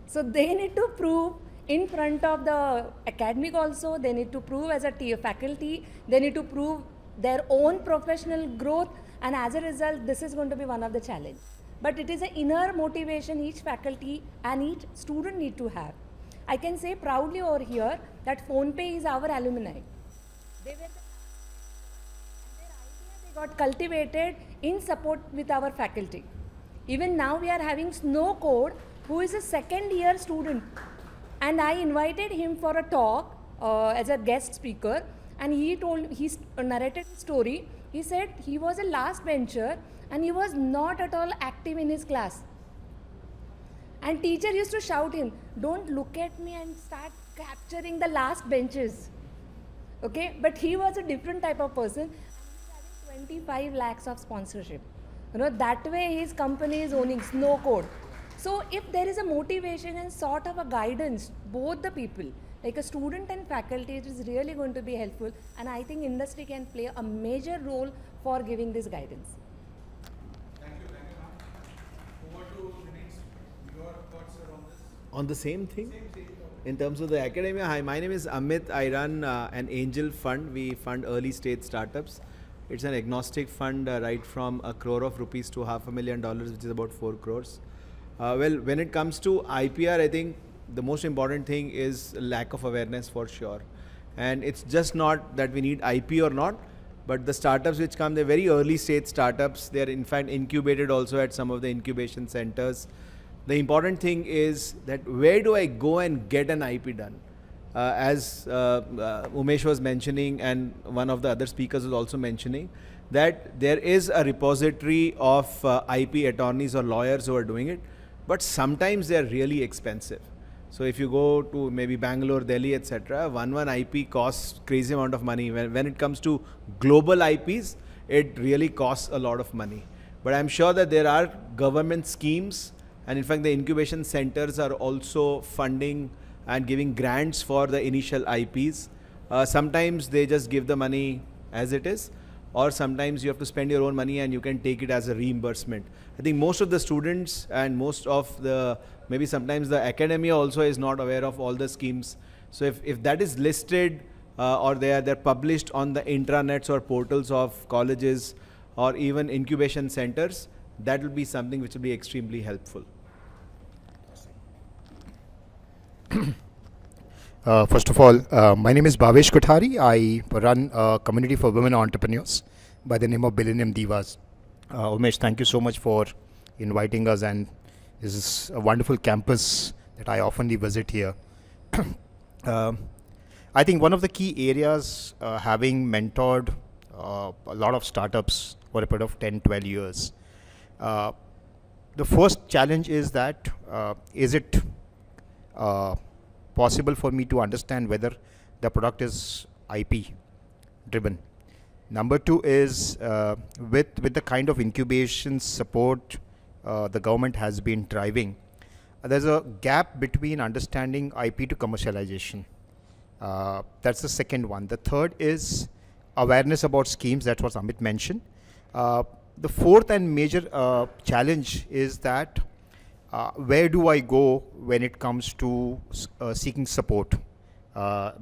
So they need to prove in front of the academic also, they need to prove as a faculty, they need to prove their own professional growth, and as a result, this is going to be one of the challenge. But it is an inner motivation each faculty and each student need to have. I can say proudly over here that PhonePe is our alumni. They were the and their idea they got cultivated in support with our faculty. Even now we are having Snow Code, who is a second year student, and I invited him for a talk as a guest speaker, and he narrated his story. He said he was a last bencher and he was not at all active in his class. And teacher used to shout him, don't look at me and start capturing the last benches. Okay, but he was a different type of person. And he's having 25 lakhs of sponsorship. That way his company is owning Snow Code. So if there is a motivation and sort of a guidance, both the people, like a student and faculty, it is really going to be helpful. And I think industry can play a major role for giving this guidance. Thank you, ma'am. Over to Denise. Your thoughts are on this. On the same thing? In terms of the academia, hi, my name is Amit. I run an angel fund. We fund early stage startups. It's an agnostic fund right from ₹1 crore to $500,000, which is about 4 crores. Well, when it comes to IPR, I think the most important thing is lack of awareness for sure. And it's just not that we need IP or not, but the startups which come, they're very early stage startups. They're in fact incubated also at some of the incubation centers. The important thing is that where do I go and get an IP done? As Umesh was mentioning, and one of the other speakers was also mentioning, that there is a repository of IP attorneys or lawyers who are doing it, but sometimes they are really expensive. So if you go to maybe Bangalore, Delhi, etc., one IP costs crazy amount of money. When it comes to global IPs, it really costs a lot of money. But I'm sure that there are government schemes, and in fact the incubation centers are also funding and giving grants for the initial IPs. Sometimes they just give the money as it is, or sometimes you have to spend your own money and you can take it as a reimbursement. I think most of the students and most of the, maybe sometimes the academia also is not aware of all the schemes. So if that is listed or they're published on the intranets or portals of colleges or even incubation centers, that will be something which will be extremely helpful. First of all, my name is Bhavesh Kothari. I run a community for women entrepreneurs by the name of Millennium Divas. Umesh, thank you so much for inviting us, and this is a wonderful campus that I oftenly visit here. I think one of the key areas, having mentored a lot of startups for a period of 10, 12 years, the first challenge is that is it possible for me to understand whether the product is IP driven. Number two is with the kind of incubation support the government has been driving, there's a gap between understanding IP to commercialization. That's the second one. The third is awareness about schemes. That's what Amit mentioned. The fourth and major challenge is that where do I go when it comes to seeking support,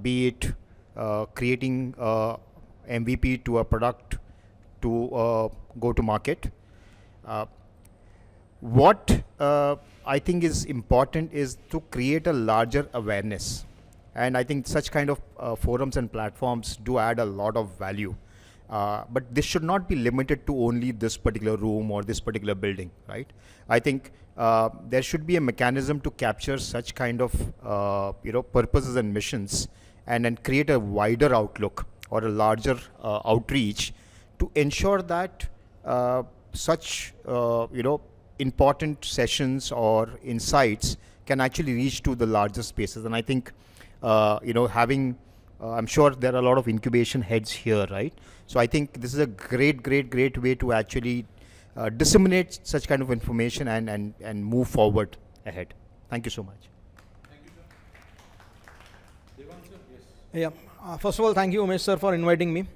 be it creating MVP to a product to go to market. What I think is important is to create a larger awareness, and I think such kind of forums and platforms do add a lot of value. But this should not be limited to only this particular room or this particular building, right? I think there should be a mechanism to capture such kind of purposes and missions, and then create a wider outlook or a larger outreach to ensure that such important sessions or insights can actually reach to the larger spaces. And I think having I'm sure there are a lot of incubation heads here, right? So I think this is a great way to actually disseminate such kind of information and move forward ahead. Thank you so much. Thank you, sir. Devan, sir? Yes. Yeah. First of all, thank you, Umesh sir, for inviting me.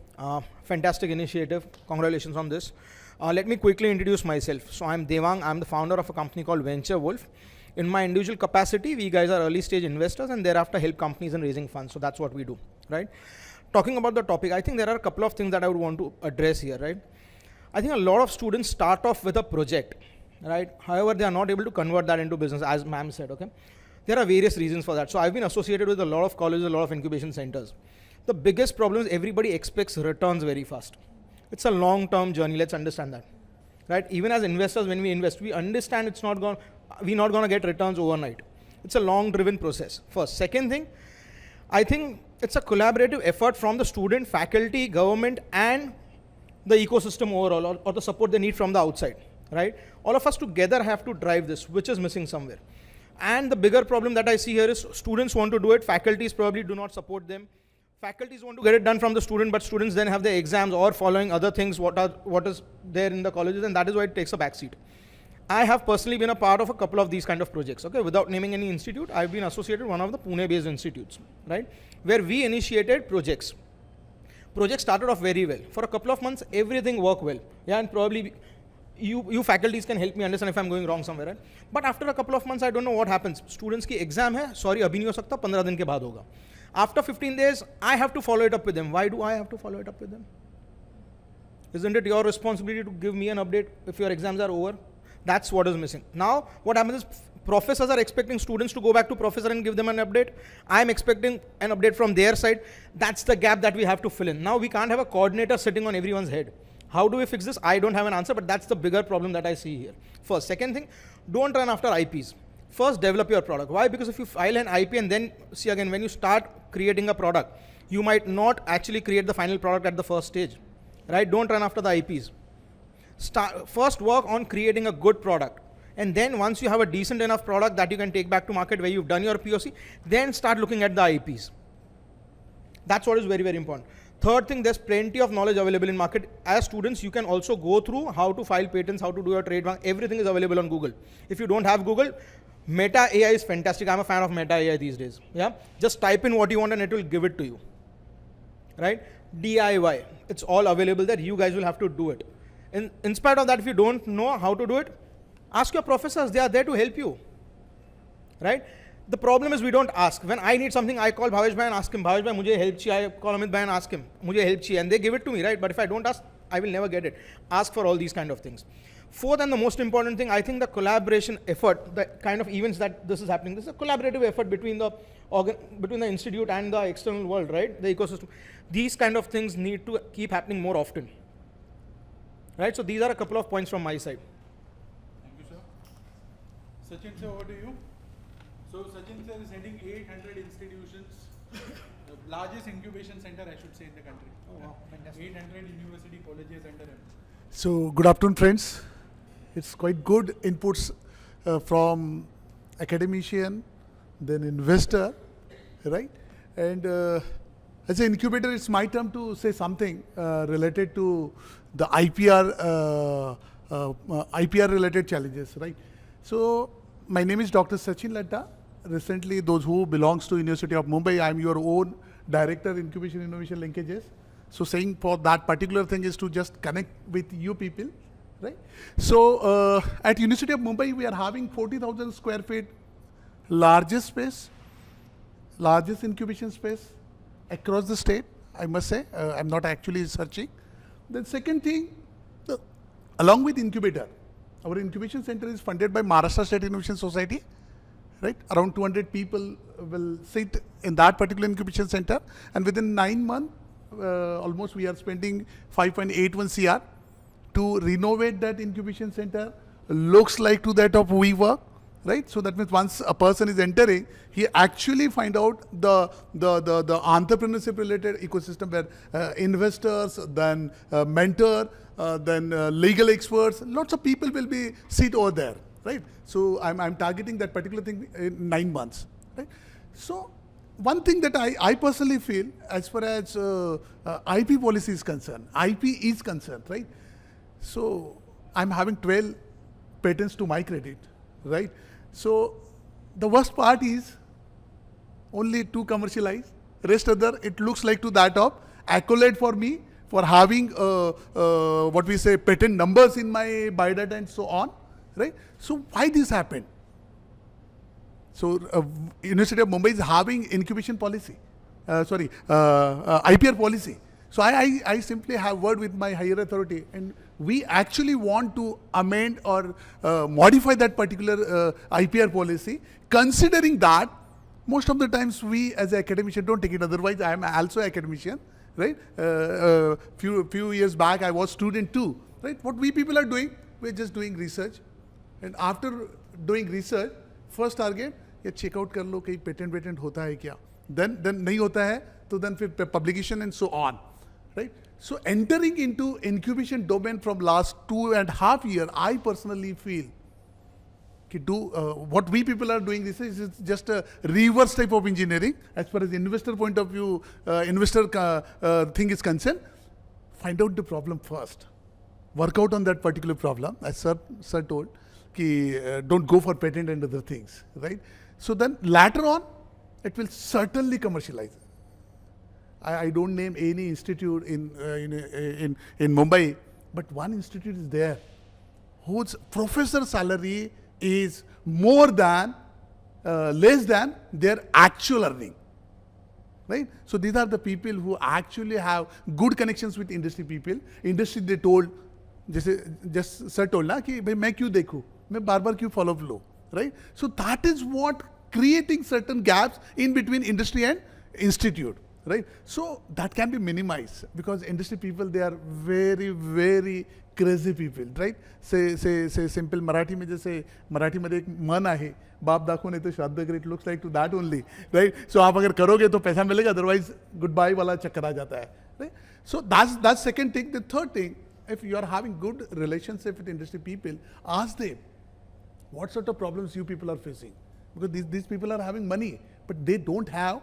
Fantastic initiative. Congratulations on this. Let me quickly introduce myself. So I'm Devang. I'm the founder of a company called Venture Wolf. In my individual capacity, we guys are early stage investors and thereafter help companies in raising funds. So that's what we do, right? Talking about the topic, I think there are a couple of things that I would want to address here, right? I think a lot of students start off with a project, right? However, they are not able to convert that into business, as ma'am said, okay? There are various reasons for that. So I've been associated with a lot of colleges, a lot of incubation centers. The biggest problem is everybody expects returns very fast. It's a long-term journey, let's understand that, right? Even as investors, when we invest, we understand we're not going to get returns overnight. It's a long-driven process. First. Second thing, I think it's a collaborative effort from the student, faculty, government, and the ecosystem overall, or the support they need from the outside, right? All of us together have to drive this, which is missing somewhere. And the bigger problem that I see here is students want to do it, faculties probably do not support them. Faculties want to get it done from the student, but students then have their exams or following other things, what is there in the colleges, and that is why it takes a backseat. I have personally been a part of a couple of these kind of projects, okay? Without naming any institute, I've been associated with one of the Pune-based institutes, right? Where we initiated projects. Projects started off very well. For a couple of months, everything worked well. Yeah, and probably you faculties can help me understand if I'm going wrong somewhere, right? But after a couple of months, I don't know what happens. Students की exam है, sorry अभी नहीं हो सकता, 15 दिन के बाद होगा. After 15 days, I have to follow it up with them. Why do I have to follow it up with them? Isn't it your responsibility to give me an update if your exams are over? That's what is missing. Now, what happens is professors are expecting students to go back to professor and give them an update. I'm expecting an update from their side. That's the gap that we have to fill in. Now, we can't have a coordinator sitting on everyone's head. How do we fix this? I don't have an answer, but that's the bigger problem that I see here. First. Second thing, don't run after IPs. First, develop your product. Why? Because if you file an IP and then, see again, when you start creating a product, you might not actually create the final product at the first stage. Right? Don't run after the IPs. First work on creating a good product. And then once you have a decent enough product that you can take back to market where you've done your POC, then start looking at the IPs. That's what is very, very important. Third thing, there's plenty of knowledge available in market. As students, you can also go through how to file patents, how to do your trademark. Everything is available on Google. If you don't have Google, Meta AI is fantastic. I'm a fan of Meta AI these days. Yeah, just type in what you want and it will give it to you. Right? DIY. It's all available there. You guys will have to do it. In spite of that, if you don't know how to do it, ask your professors. They are there to help you. Right? The problem is we don't ask. When I need something, I call Bhavesh Bhai and ask him, Bhavesh Bhai, mujhe help chahiye. I call Amit Bhai and ask him, mujhe help chahiye. And they give it to me, right? But if I don't ask, I will never get it. Ask for all these kind of things. Fourth and the most important thing, I think the collaboration effort, the kind of events that this is happening, this is a collaborative effort between the institute and the external world, right? The ecosystem. These kind of things need to keep happening more often. Right? So these are a couple of points from my side. Thank you, sir. Sachin, sir, over to you. So Sachin sir is heading 800 institutions, the largest incubation center, I should say, in the country. Oh, wow. Fantastic. 800 university colleges under him. So good afternoon, friends. It's quite good inputs from academician, then investor, right? And as an incubator, it's my turn to say something related to the IPR related challenges, right? So my name is Dr. Sachin Ladda. Recently, those who belongs to University of Mumbai, I'm your own director, incubation innovation linkages. So saying for that particular thing is to just connect with you people, right? So at University of Mumbai, we are having 40,000 square feet largest space, largest incubation space across the state, I must say. I'm not actually searching. Then second thing, along with incubator, our incubation center is funded by Maharashtra State Innovation Society, right? Around 200 people will sit in that particular incubation center, and within 9 months, almost we are spending 5.81 CR to renovate that incubation center. Looks like to that of WeWork, right? So that means once a person is entering, he actually find out the entrepreneurship related ecosystem where investors, then mentor, then legal experts, lots of people will be sit over there, right? So I'm targeting that particular thing in 9 months, right? So one thing that I personally feel as far as IP policy is concerned, IP is concerned, right? So I'm having 12 patents to my credit, right? So the worst part is only 2 commercialized, rest other, it looks like to that of accolade for me for having what we say patent numbers in my biodata and so on, right? So why this happened? So University of Mumbai is having incubation policy, IPR policy. So I simply have word with my higher authority, and we actually want to amend or modify that particular IPR policy, considering that most of the times we as an academician don't take it. Otherwise, I am also an academician, right? Few years back, I was student too, right? What we people are doing, we're just doing research, and after doing research, first target, ये checkout कर लो कहीं patent होता है क्या, then नहीं होता है तो then फिर publication and so on, right? So entering into incubation domain from last 2.5 years, I personally feel what we people are doing, this is just a reverse type of engineering as far as investor point of view, investor thing is concerned. Find out the problem first, work out on that particular problem, as sir told, don't go for patent and other things, right? So then later on, it will certainly commercialize. I don't name any institute in Mumbai, but one institute is there whose professor salary is more than, less than their actual earning. Right? So these are the people who actually have good connections with industry people. Industry they told, just sir told ना कि भाई मैं क्यों देखूँ, मैं बार बार क्यों follow up low, right? So that is what creating certain gaps in between industry and institute, right? So that can be minimized because industry people, they are very, very crazy people, right? Say simple Marathi में जैसे मराठी मध्ये एक मन आहे, बाप दाखवू नहीं तो श्राद्ध करे, it looks like to that only, right? So आप अगर करोगे तो पैसा मिलेगा, otherwise goodbye वाला चक्कर आ जाता है, right? So that's second thing. The third thing, if you are having good relationship with industry people, ask them what sort of problems you people are facing, because these people are having money, but they don't have.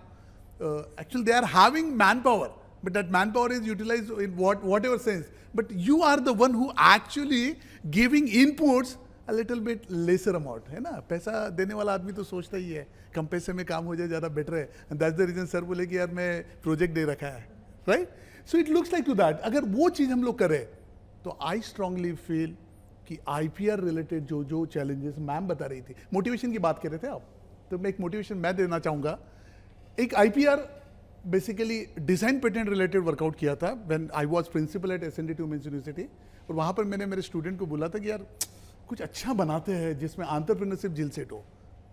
Actually, they are having manpower, but that manpower is utilized in whatever sense. But you are the one who actually giving inputs a little bit lesser amount, है ना? पैसा देने वाला आदमी तो सोचता ही है कम पैसे में काम हो जाए ज़्यादा बेटर है, and that's the reason sir बोले कि यार मैं प्रोजेक्ट दे रखा है, right? So it looks like to that. अगर वो चीज़ हम लोग करें, तो I strongly feel कि IPR related जो challenges मैम बता रही थी, मोटिवेशन की बात कर रहे थे आप, तो मैं एक मोटिवेशन मैं देना चाहूँगा. एक IPR basically design patent related workout किया था when I was principal at SND women's university, और वहाँ पर मैंने मेरे स्टूडेंट को बोला था कि यार कुछ अच्छा बनाते हैं जिसमें एंटरप्रेन्योरशिप जिल सेट हो,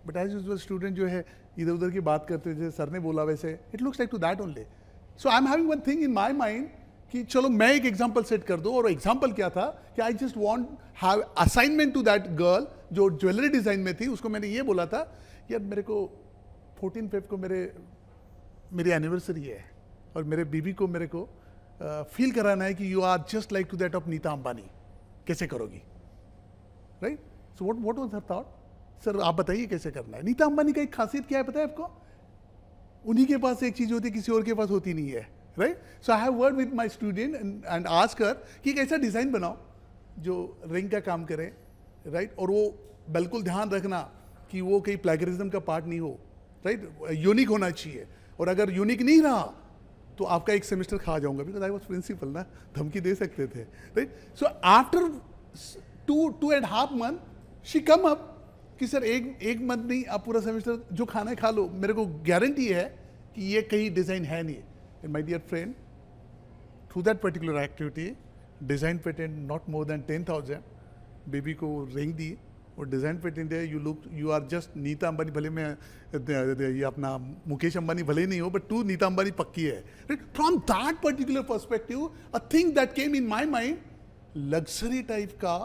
बट एज यूजुअल स्टूडेंट जो है इधर उधर की बात करते हैं, जैसे सर ने बोला वैसे it looks like to that only. So I am having one thing in my mind कि चलो मैं एक एग्जाम्पल सेट कर दो, और एग्जाम्पल क्या था कि I just want have assignment to that girl जो ज्वेलरी डिज़ाइन में थी. उसको मैंने ये बोला था यार मेरे को 14 Feb को मेरी एनिवर्सरी है और मेरे बीबी को मेरे को फील कराना है कि you are just like to that of Nita Ambani, कैसे करोगी, right? So what was her thought? Sir आप बताइए कैसे करना है. नीता अंबानी का एक खासियत क्या है पता है आपको? उन्हीं के पास एक चीज़ होती है, किसी और के पास होती नहीं है, right? So I have word with my student and ask her कि एक ऐसा डिज़ाइन बनाओ जो रिंग का काम करे, राइट? और वो बिल्कुल ध्यान रखना कि वो कहीं प्लेगरिज्म का पार्ट नहीं हो, राइट? यूनिक होना चाहिए, और अगर यूनिक नहीं रहा तो आपका एक सेमेस्टर खा जाऊंगा, बिकॉज आई वॉज प्रिंसिपल ना, धमकी दे सकते थे, right? So after 2.5 months she come up कि सर एक मंथ नहीं, आप पूरा सेमेस्टर जो खाना है खा लो, मेरे को गारंटी है कि ये कहीं डिज़ाइन है नहीं. And my dear friend, through that particular activity design patent not more than 10,000 baby को रिंग दी, और डिज़ाइन पेटेंट है. You are just Nita Ambani, भले मैं ये अपना मुकेश अंबानी भले ही नहीं हो, बट तू नीता अंबानी पक्की है, right? From that particular perspective a thing that came in my mind, luxury type का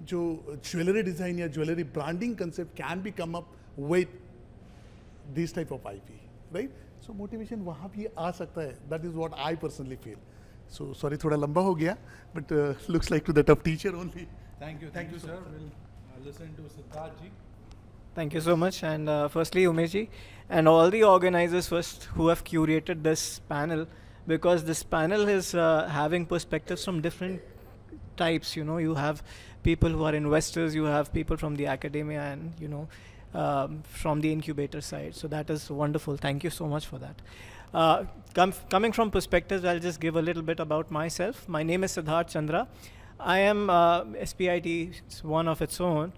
जो ज्वेलरी डिज़ाइन या jewellery branding concept can be come up with this type of IP, right? So motivation वहाँ भी आ सकता है. That is what I personally feel. So sorry थोड़ा लंबा हो गया, but looks like to that of teacher only. Thank you, sir. We'll listen to Siddharth ji. Thank you so much, and firstly Umesh ji and all the organizers first who have curated this panel, because this panel is having perspectives from different types. You know, you have people who are investors, you have people from the academia, and you know, from the incubator side. So that is wonderful. Thank you so much for that. Coming from perspectives, I'll just give a little bit about myself. My name is Siddharth Chandra. I am S.P.I.T, one of its own.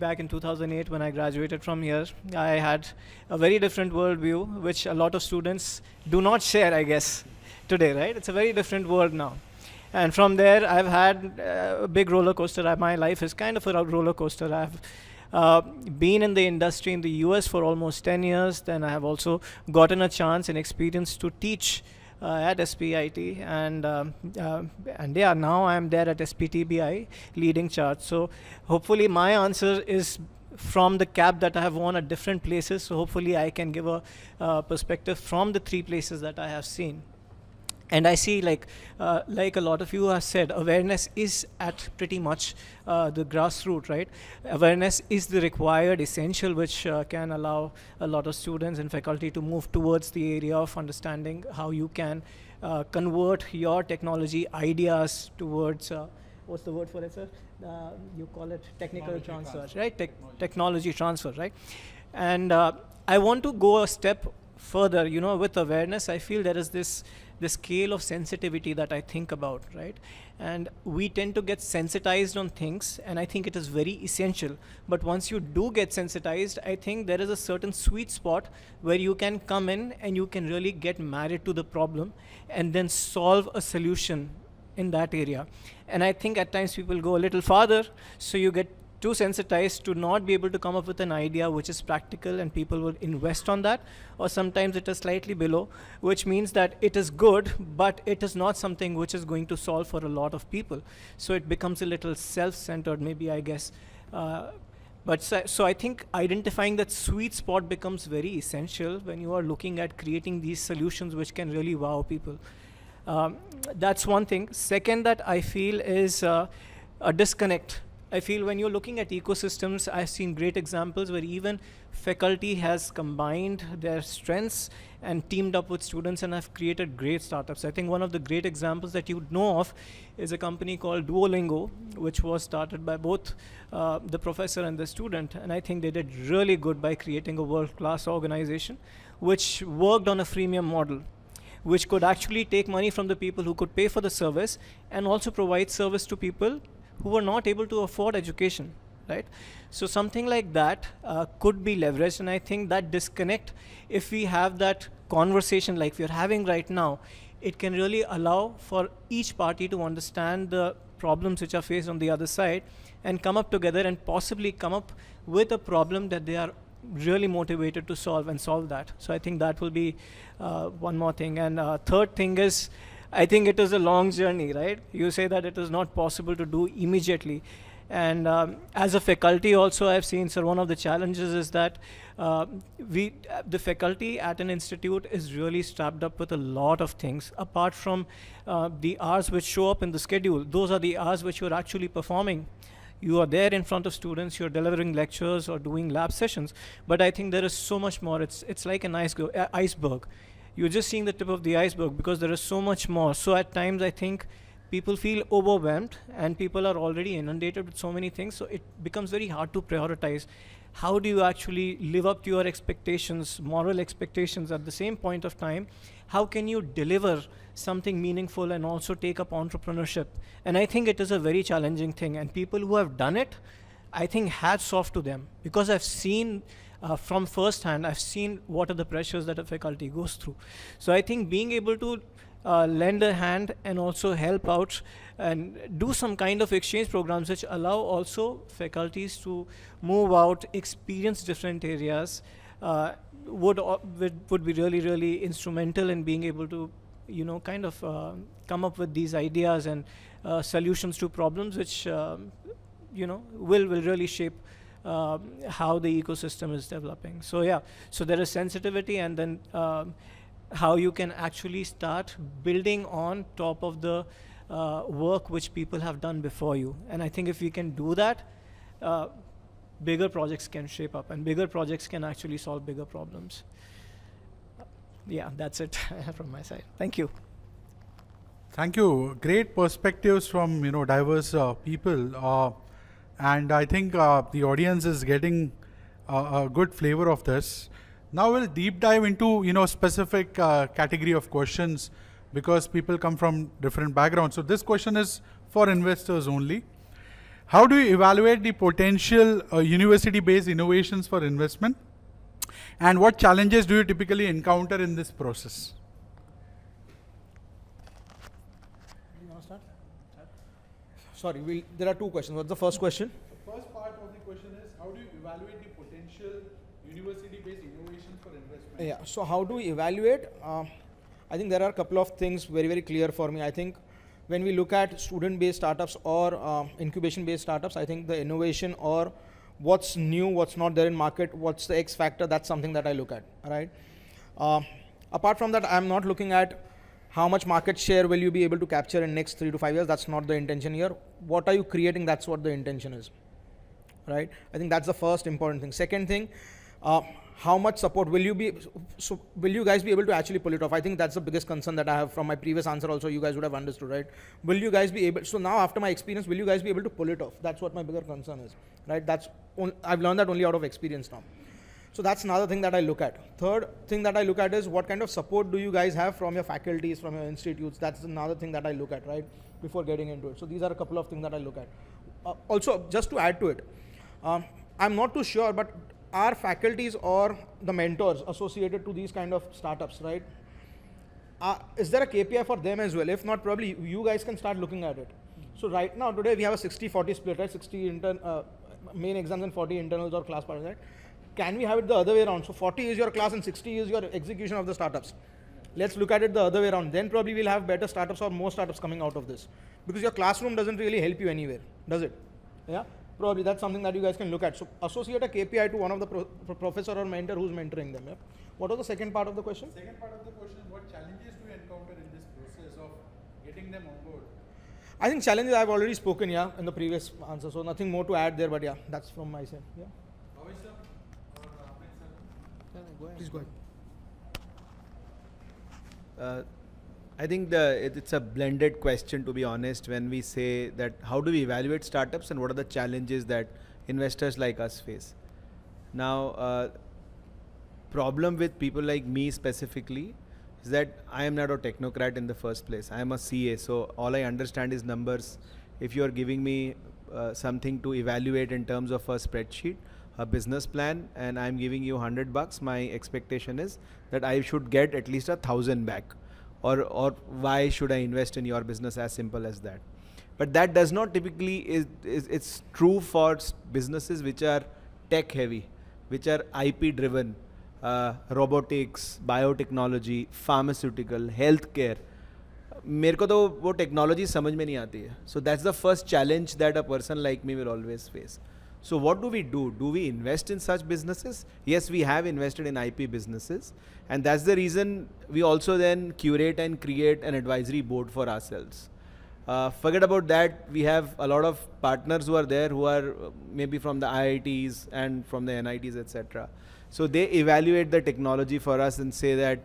Back in 2008 when I graduated from here, I had a very different worldview, which a lot of students do not share, I guess, today, right? It's a very different world now. And from there, I've had a big roller coaster. My life is kind of a roller coaster. I've been in the industry in the US for almost 10 years. Then I have also gotten a chance and experience to teach at S.P.I.T, and yeah, now I'm there at SPTBI leading charge. So hopefully my answer is from the cap that I have worn at different places. So hopefully I can give a perspective from the 3 places that I have seen. And I see, like a lot of you have said, awareness is at pretty much the grassroots, right? Awareness is the required essential which can allow a lot of students and faculty to move towards the area of understanding how you can convert your technology ideas towards, what's the word for it, sir? You call it technical transfer, right? Technology transfer, right? And I want to go a step further. You know, with awareness, I feel there is this the scale of sensitivity that I think about, right? And we tend to get sensitized on things, and I think it is very essential. But once you do get sensitized, I think there is a certain sweet spot where you can come in and you can really get married to the problem and then solve a solution in that area. And I think at times people go a little farther, so you get too sensitized to not be able to come up with an idea which is practical and people will invest on that, or sometimes it is slightly below, which means that it is good, but it is not something which is going to solve for a lot of people. So it becomes a little self-centered, maybe, I guess. So I think identifying that sweet spot becomes very essential when you are looking at creating these solutions which can really wow people. That's one thing. Second that I feel is a disconnect. I feel when you're looking at ecosystems, I've seen great examples where even faculty has combined their strengths and teamed up with students and have created great startups. I think one of the great examples that you would know of is a company called Duolingo, which was started by both the professor and the student. And I think they did really good by creating a world-class organization, which worked on a freemium model, which could actually take money from the people who could pay for the service and also provide service to people who were not able to afford education, right? So something like that could be leveraged, and I think that disconnect, if we have that conversation like we're having right now, it can really allow for each party to understand the problems which are faced on the other side and come up together and possibly come up with a problem that they are really motivated to solve and solve that. So I think that will be one more thing. And third thing is, I think it is a long journey, right? You say that it is not possible to do immediately. And as a faculty also, I've seen, sir, one of the challenges is that the faculty at an institute is really strapped up with a lot of things. Apart from the hours which show up in the schedule, those are the hours which you're actually performing. You are there in front of students, you're delivering lectures or doing lab sessions. But I think there is so much more. It's like an iceberg. You're just seeing the tip of the iceberg because there is so much more. So at times I think people feel overwhelmed and people are already inundated with so many things. So it becomes very hard to prioritize. How do you actually live up to your expectations, moral expectations at the same point of time? How can you deliver something meaningful and also take up entrepreneurship? And I think it is a very challenging thing. And people who have done it, I think hats off to them, because I've seen from first hand, I've seen what are the pressures that a faculty goes through. So I think being able to lend a hand and also help out and do some kind of exchange programs which allow also faculties to move out, experience different areas, would be really, really instrumental in being able to, kind of come up with these ideas and solutions to problems which, will really shape how the ecosystem is developing. So yeah, so there is sensitivity, and then how you can actually start building on top of the work which people have done before you. And I think if we can do that, bigger projects can shape up, and bigger projects can actually solve bigger problems. Yeah, that's it from my side. Thank you. Thank you. Great perspectives from diverse people. And I think the audience is getting a good flavor of this. Now we'll deep dive into specific category of questions, because people come from different backgrounds. So this question is for investors only. How do you evaluate the potential university-based innovations for investment? And what challenges do you typically encounter in this process? Sorry, there are two questions. What's the first question? The first part of the question is, how do you evaluate the potential university-based innovation for investment? Yeah, so how do we evaluate? I think there are a couple of things very, very clear for me. I think when we look at student-based startups or incubation-based startups, I think the innovation or what's new, what's not there in market, what's the X factor, that's something that I look at, right? Apart from that, I'm not looking at how much market share will you be able to capture in next 3 to 5 years. That's not the intention here. What are you creating? That's what the intention is, right? I think that's the first important thing. Second thing, how much support will you guys be able to actually pull it off? I think that's the biggest concern that I have. From my previous answer also, you guys would have understood, right? Will you guys be able, so now after my experience, will you guys be able to pull it off? That's what my bigger concern is, right? I've learned that only out of experience now. So that's another thing that I look at. Third thing that I look at is what kind of support do you guys have from your faculties, from your institutes. That's another thing that I look at, right, before getting into it. So these are a couple of things that I look at. Also, just to add to it, I'm not too sure, but are faculties or the mentors associated to these kind of startups, right? Is there a KPI for them as well? If not, probably you guys can start looking at it. So right now, today we have a 60-40 split, right? 60 main exams and 40 internals or class partners, right? Can we have it the other way around? So 40 is your class and 60 is your execution of the startups. Let's look at it the other way around. Then probably we'll have better startups or more startups coming out of this. Because your classroom doesn't really help you anywhere, does it? Yeah? Probably that's something that you guys can look at. So associate a KPI to one of the professor or mentor who's mentoring them. Yeah? What was the second part of the question? Second part of the question is, what challenges do you encounter in this process of getting them on board? I think challenges I've already spoken, yeah, in the previous answer. So nothing more to add there, but yeah, that's from my side. Yeah. Please go ahead. I think it's a blended question, to be honest, when we say that how do we evaluate startups and what are the challenges that investors like us face. Now, problem with people like me specifically is that I am not a technocrat in the first place. I am a CA, so all I understand is numbers. If you are giving me something to evaluate in terms of a spreadsheet, a business plan, and I'm giving you $100, my expectation is that I should get at least 1,000 back. Or why should I invest in your business? As simple as that. But that does not typically it's true for businesses which are tech heavy, which are IP driven, robotics, biotechnology, pharmaceutical, healthcare. मेरे को तो वो technology समझ में नहीं आती है. So that's the first challenge that a person like me will always face. So what do we do? Do we invest in such businesses? Yes, we have invested in IP businesses, and that's the reason we also then curate and create an advisory board for ourselves. Forget about that, we have a lot of partners who are there who are maybe from the IITs and from the NITs, etc. So they evaluate the technology for us and say that,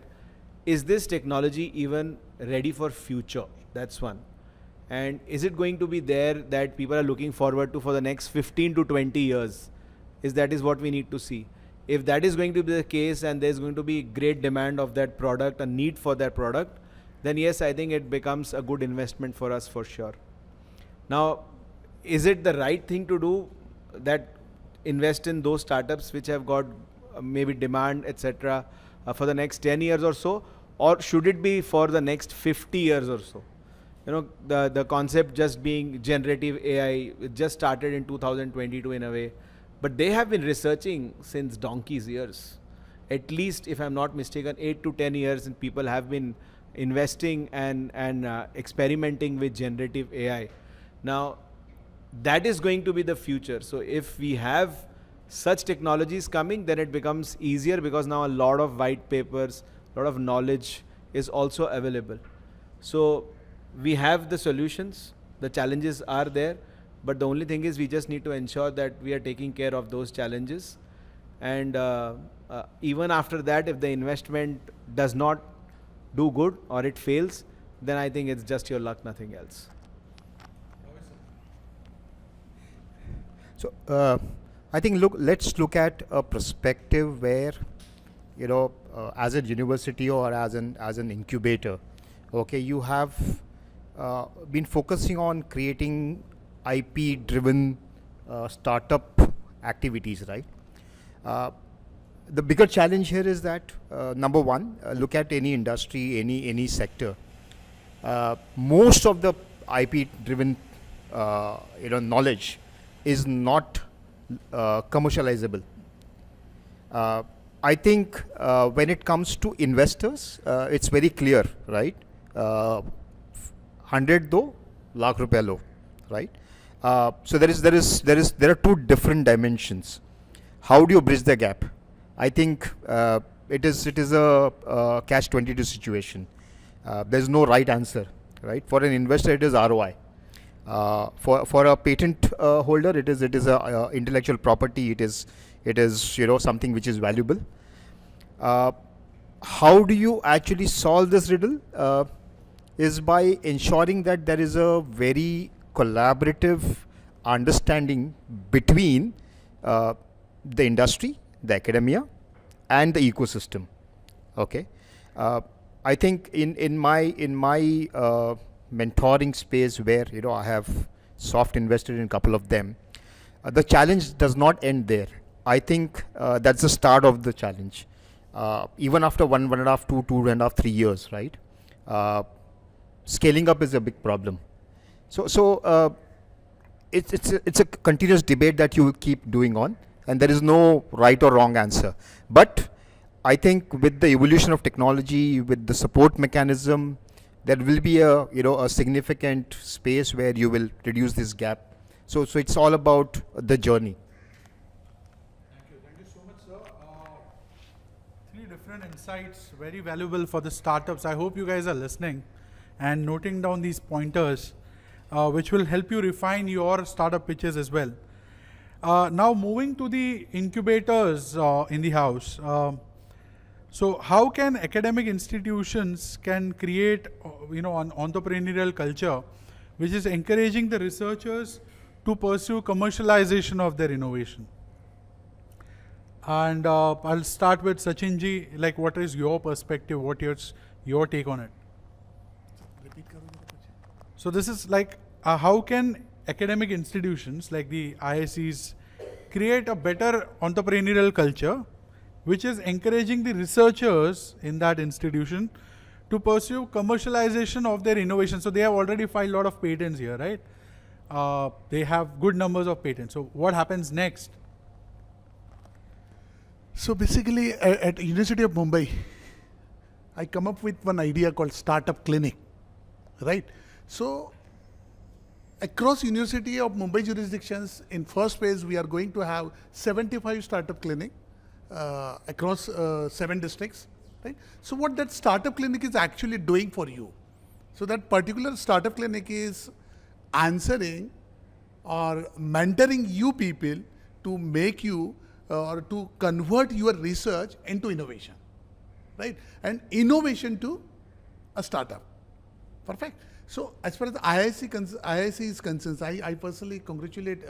is this technology even ready for future? That's one. And is it going to be there that people are looking forward to for the next 15 to 20 years? That is what we need to see. If that is going to be the case and there's going to be great demand of that product, a need for that product, then yes, I think it becomes a good investment for us for sure. Now, is it the right thing to do that invest in those startups which have got maybe demand, etc. For the next 10 years or so, or should it be for the next 50 years or so? You know, the concept just being generative AI, it just started in 2022 in a way, but they have been researching since donkey's years. At least, if I'm not mistaken, 8 to 10 years, and people have been investing and experimenting with generative AI. Now, that is going to be the future. So if we have such technologies coming, then it becomes easier because now a lot of white papers, a lot of knowledge is also available. So we have the solutions, the challenges are there, but the only thing is we just need to ensure that we are taking care of those challenges. And even after that, if the investment does not do good or it fails, then I think it's just your luck, nothing else. So I think let's look at a perspective where, you know, as a university or as an incubator, okay, you have been focusing on creating IP-driven startup activities, right? The bigger challenge here is that number one, look at any industry, any sector. Most of the IP-driven knowledge is not commercializable. I think when it comes to investors, it's very clear, right? 100 do, lakh rupees lo, right? So there are two different dimensions. How do you bridge the gap? I think it is a catch-22 situation. There's no right answer, right? For an investor, it is ROI. For a patent holder, it is a intellectual property. It is something which is valuable. How do you actually solve this riddle? Is by ensuring that there is a very collaborative understanding between the industry, the academia, and the ecosystem. Okay, I think in my mentoring space, where I have soft invested in a couple of them, the challenge does not end there. I think that's the start of the challenge. Even after 1.5, 2.5, 3 years, right? Scaling up is a big problem. So it's a continuous debate that you will keep doing on, and there is no right or wrong answer. But I think with the evolution of technology, with the support mechanism, there will be a significant space where you will reduce this gap. So it's all about the journey. Thank you so much, sir. 3 different insights, very valuable for the startups. I hope you guys are listening and noting down these pointers, which will help you refine your startup pitches as well. Now moving to the incubators in the house. So how can academic institutions can create an entrepreneurial culture which is encouraging the researchers to pursue commercialization of their innovation? And I'll start with Sachin ji. Like, what is your perspective? What is your take on it? So this is like, how can academic institutions like the IICs create a better entrepreneurial culture which is encouraging the researchers in that institution to pursue commercialization of their innovation? So they have already filed a lot of patents here, right? They have good numbers of patents. So what happens next? So basically, at University of Mumbai, I come up with one idea called Startup Clinic, right? So across University of Mumbai jurisdictions, in first phase, we are going to have 75 startup clinic across 7 districts, right? So what that startup clinic is actually doing for you. So that particular startup clinic is answering or mentoring you people to make you or to convert your research into innovation, right? And innovation to a startup. Perfect. So as far as the IIC is concerned, I personally congratulate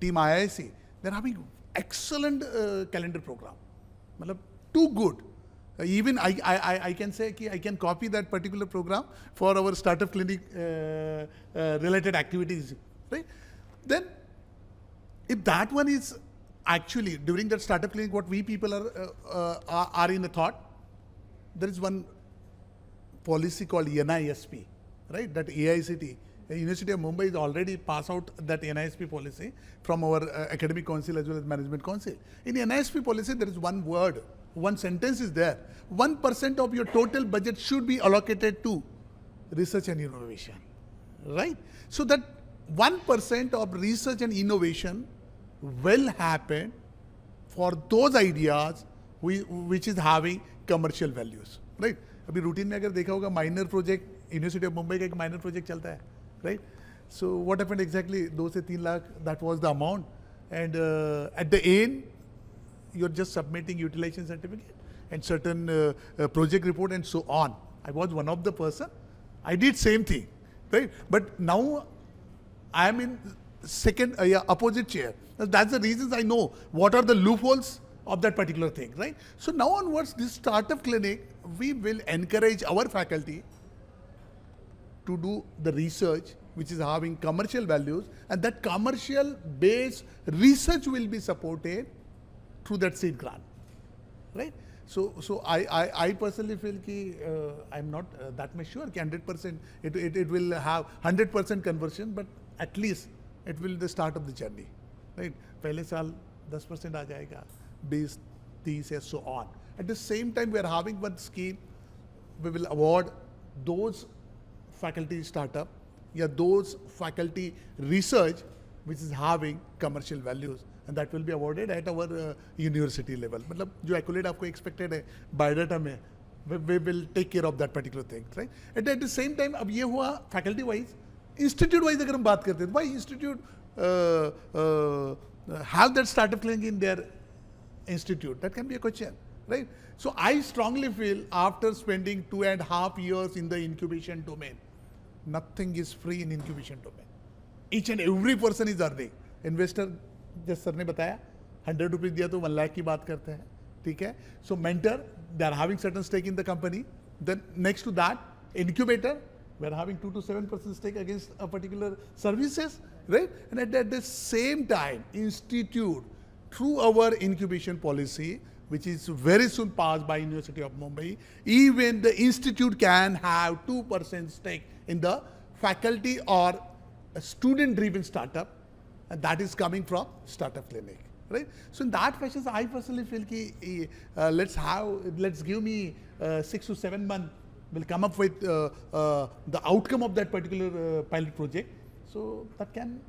team IIC. They're having excellent calendar program. Too good. Even I can say I can copy that particular program for our startup clinic related activities, right? Then if that one is actually during that startup clinic, what we people are in the thought, there is one policy called NISP, right? That AICT, the University of Mumbai is already passed out that NISP policy from our academic council as well as management council. In NISP policy, there is one word, one sentence is there. 1% of your total budget should be allocated to research and innovation, right? So that 1% of research and innovation will happen for those ideas which is having commercial values, right? अभी routine में अगर देखा होगा minor project university of Mumbai का एक minor project चलता है, right? So what happened exactly 2 से 3 lakh that was the amount and at the end you are just submitting utilization certificate and certain project report and so on. I was one of the person, I did same thing, right? But now I am in second opposite chair. That's the reasons I know what are the loopholes of that particular thing, right? So now onwards, this startup clinic, we will encourage our faculty to do the research which is having commercial values, and that commercial based research will be supported through that seed grant, right? So I personally feel ki I'm not that much sure कि 100% it will have 100% conversion, but at least it will the start of the journey, right? पहले साल 10% आ जाएगा, 20, 30 and so on. At the same time, we are having one scheme. We will award those faculty startup, those faculty research which is having commercial values, and that will be awarded at our university level. मतलब जो accolade आपको expected है biodata में, we will take care of that particular thing, right? And at the same time, अब ये हुआ faculty wise. Institute wise अगर हम बात करते हैं, why institute have that startup clinic in their institute? That can be a question, right? So I strongly feel after spending 2.5 years in the incubation domain, nothing is free in incubation domain. Each and every person is earning. Investor, जैसे sir ने बताया, 100 rupees दिया तो 1 लाख की बात करते हैं, ठीक है? So mentor, they are having certain stake in the company. Then next to that, incubator, we are having 2 to 7% stake against a particular services, right? And at the same time, institute, through our incubation policy, which is very soon passed by University of Mumbai, even the institute can have 2% stake in the faculty or a student-driven startup, and that is coming from startup clinic, right? So in that fashion, I personally feel ki, let's give me 6 to 7 months, we'll come up with the outcome of that particular pilot project. So that can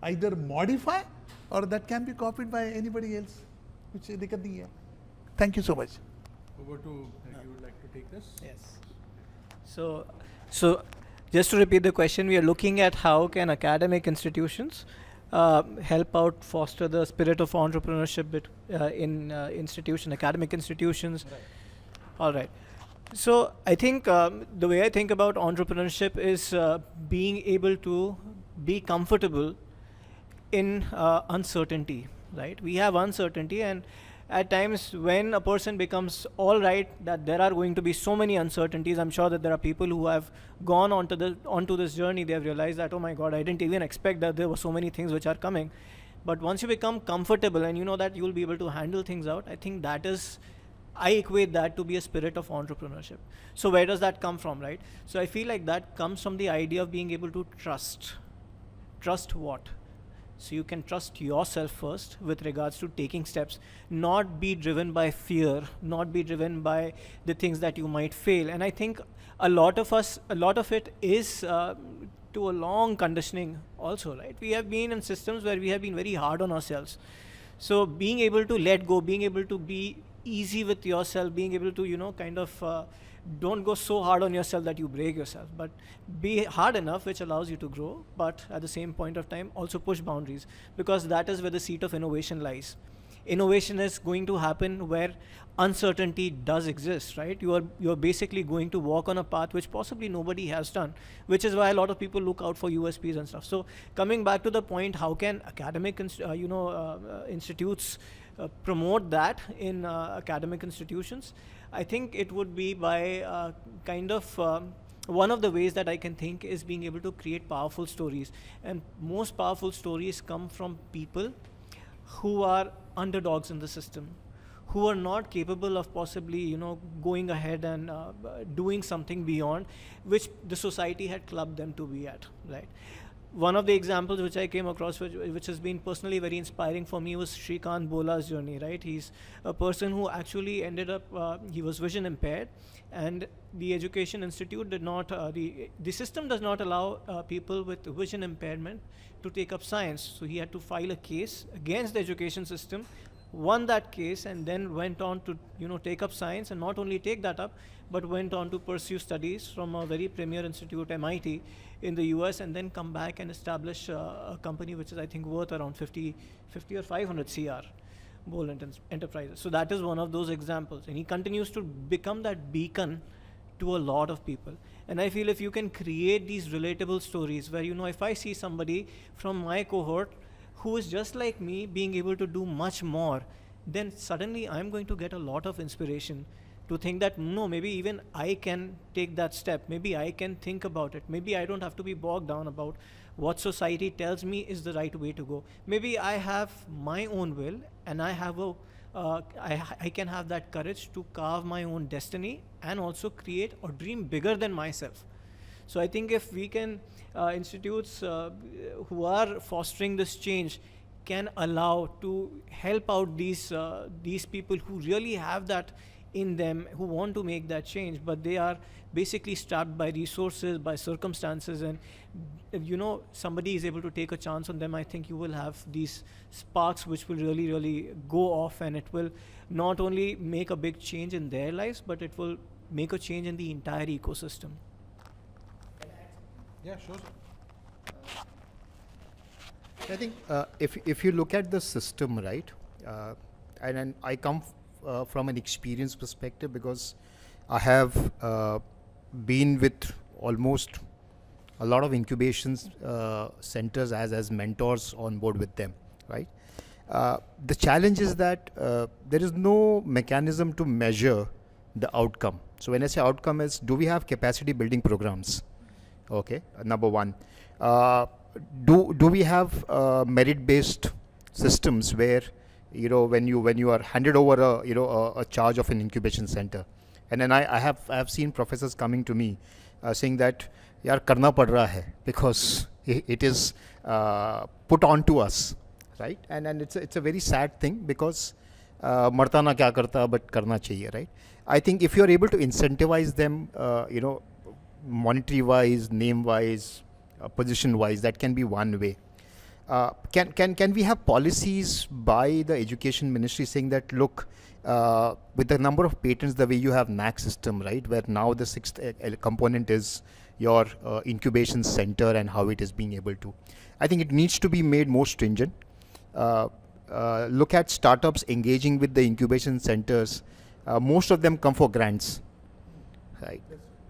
either modify or that can be copied by anybody else, which they can do. Thank you so much. Over to you would like to take this? Yes. So just to repeat the question, we are looking at how can academic institutions help out foster the spirit of entrepreneurship in academic institutions. Right. All right. So I think the way I think about entrepreneurship is being able to be comfortable in uncertainty, right? We have uncertainty, and at times when a person becomes all right that there are going to be so many uncertainties, I'm sure that there are people who have gone onto this journey, they have realized that, oh my God, I didn't even expect that there were so many things which are coming. But once you become comfortable and you know that you will be able to handle things out, I think that is, I equate that to be a spirit of entrepreneurship. So where does that come from, right? So I feel like that comes from the idea of being able to trust. Trust what? So you can trust yourself first with regards to taking steps, not be driven by fear, not be driven by the things that you might fail. And I think a lot of it is to a long conditioning also, right? We have been in systems where we have been very hard on ourselves. So being able to let go, being able to be easy with yourself, being able to, don't go so hard on yourself that you break yourself, but be hard enough which allows you to grow, but at the same point of time also push boundaries, because that is where the seat of innovation lies. Innovation is going to happen where uncertainty does exist, right? You're basically going to walk on a path which possibly nobody has done, which is why a lot of people look out for USPs and stuff. So coming back to the point, how can academic institutes promote that in academic institutions? I think it would be by one of the ways that I can think is being able to create powerful stories. And most powerful stories come from people who are underdogs in the system, who are not capable of possibly, going ahead and doing something beyond which the society had clubbed them to be at, right? One of the examples which I came across, which has been personally very inspiring for me, was Shrikant Bola's journey, right? He's a person who actually ended up, he was vision impaired, and the education institute did not, the system does not allow people with vision impairment to take up science. So he had to file a case against the education system, won that case, and then went on to take up science, and not only take that up, but went on to pursue studies from a very premier institute, MIT, in the US, and then come back and establish a company which is, I think, worth around 50 or 500 CR, Bold Enterprises. So that is one of those examples, and he continues to become that beacon to a lot of people. And I feel if you can create these relatable stories where, if I see somebody from my cohort who is just like me being able to do much more, then suddenly I'm going to get a lot of inspiration to think that, no, maybe even I can take that step. Maybe I can think about it. Maybe I don't have to be bogged down about what society tells me is the right way to go. Maybe I have my own will, and I have I can have that courage to carve my own destiny and also create or dream bigger than myself. So I think if we can, institutes who are fostering this change can allow to help out these people who really have that in them, who want to make that change, but they are basically strapped by resources, by circumstances, and if somebody is able to take a chance on them, I think you will have these sparks which will really, really go off, and it will not only make a big change in their lives, but it will make a change in the entire ecosystem. Yeah, sure. I think if you look at the system, right, and I come from an experience perspective, because I have been with almost a lot of incubations centers as mentors on board with them, right? The challenge is that there is no mechanism to measure the outcome. So when I say outcome is, do we have capacity building programs? Okay, number one. Do we have merit-based systems where, you know, when you are handed over a charge of an incubation center, and then I have seen professors coming to me saying that yaar karna pad raha hai because it is put on to us, right? And it's a very sad thing because marta na kya karta, but karna chahiye, right? I think if you are able to incentivize them, monetary wise, name wise, position wise, that can be one way. Can we have policies by the education ministry saying that, look, with the number of patents, the way you have NAC system, right, where now the sixth component is your incubation center and how it is being able to. I think it needs to be made more stringent. Look at startups engaging with the incubation centers. Most of them come for grants, right?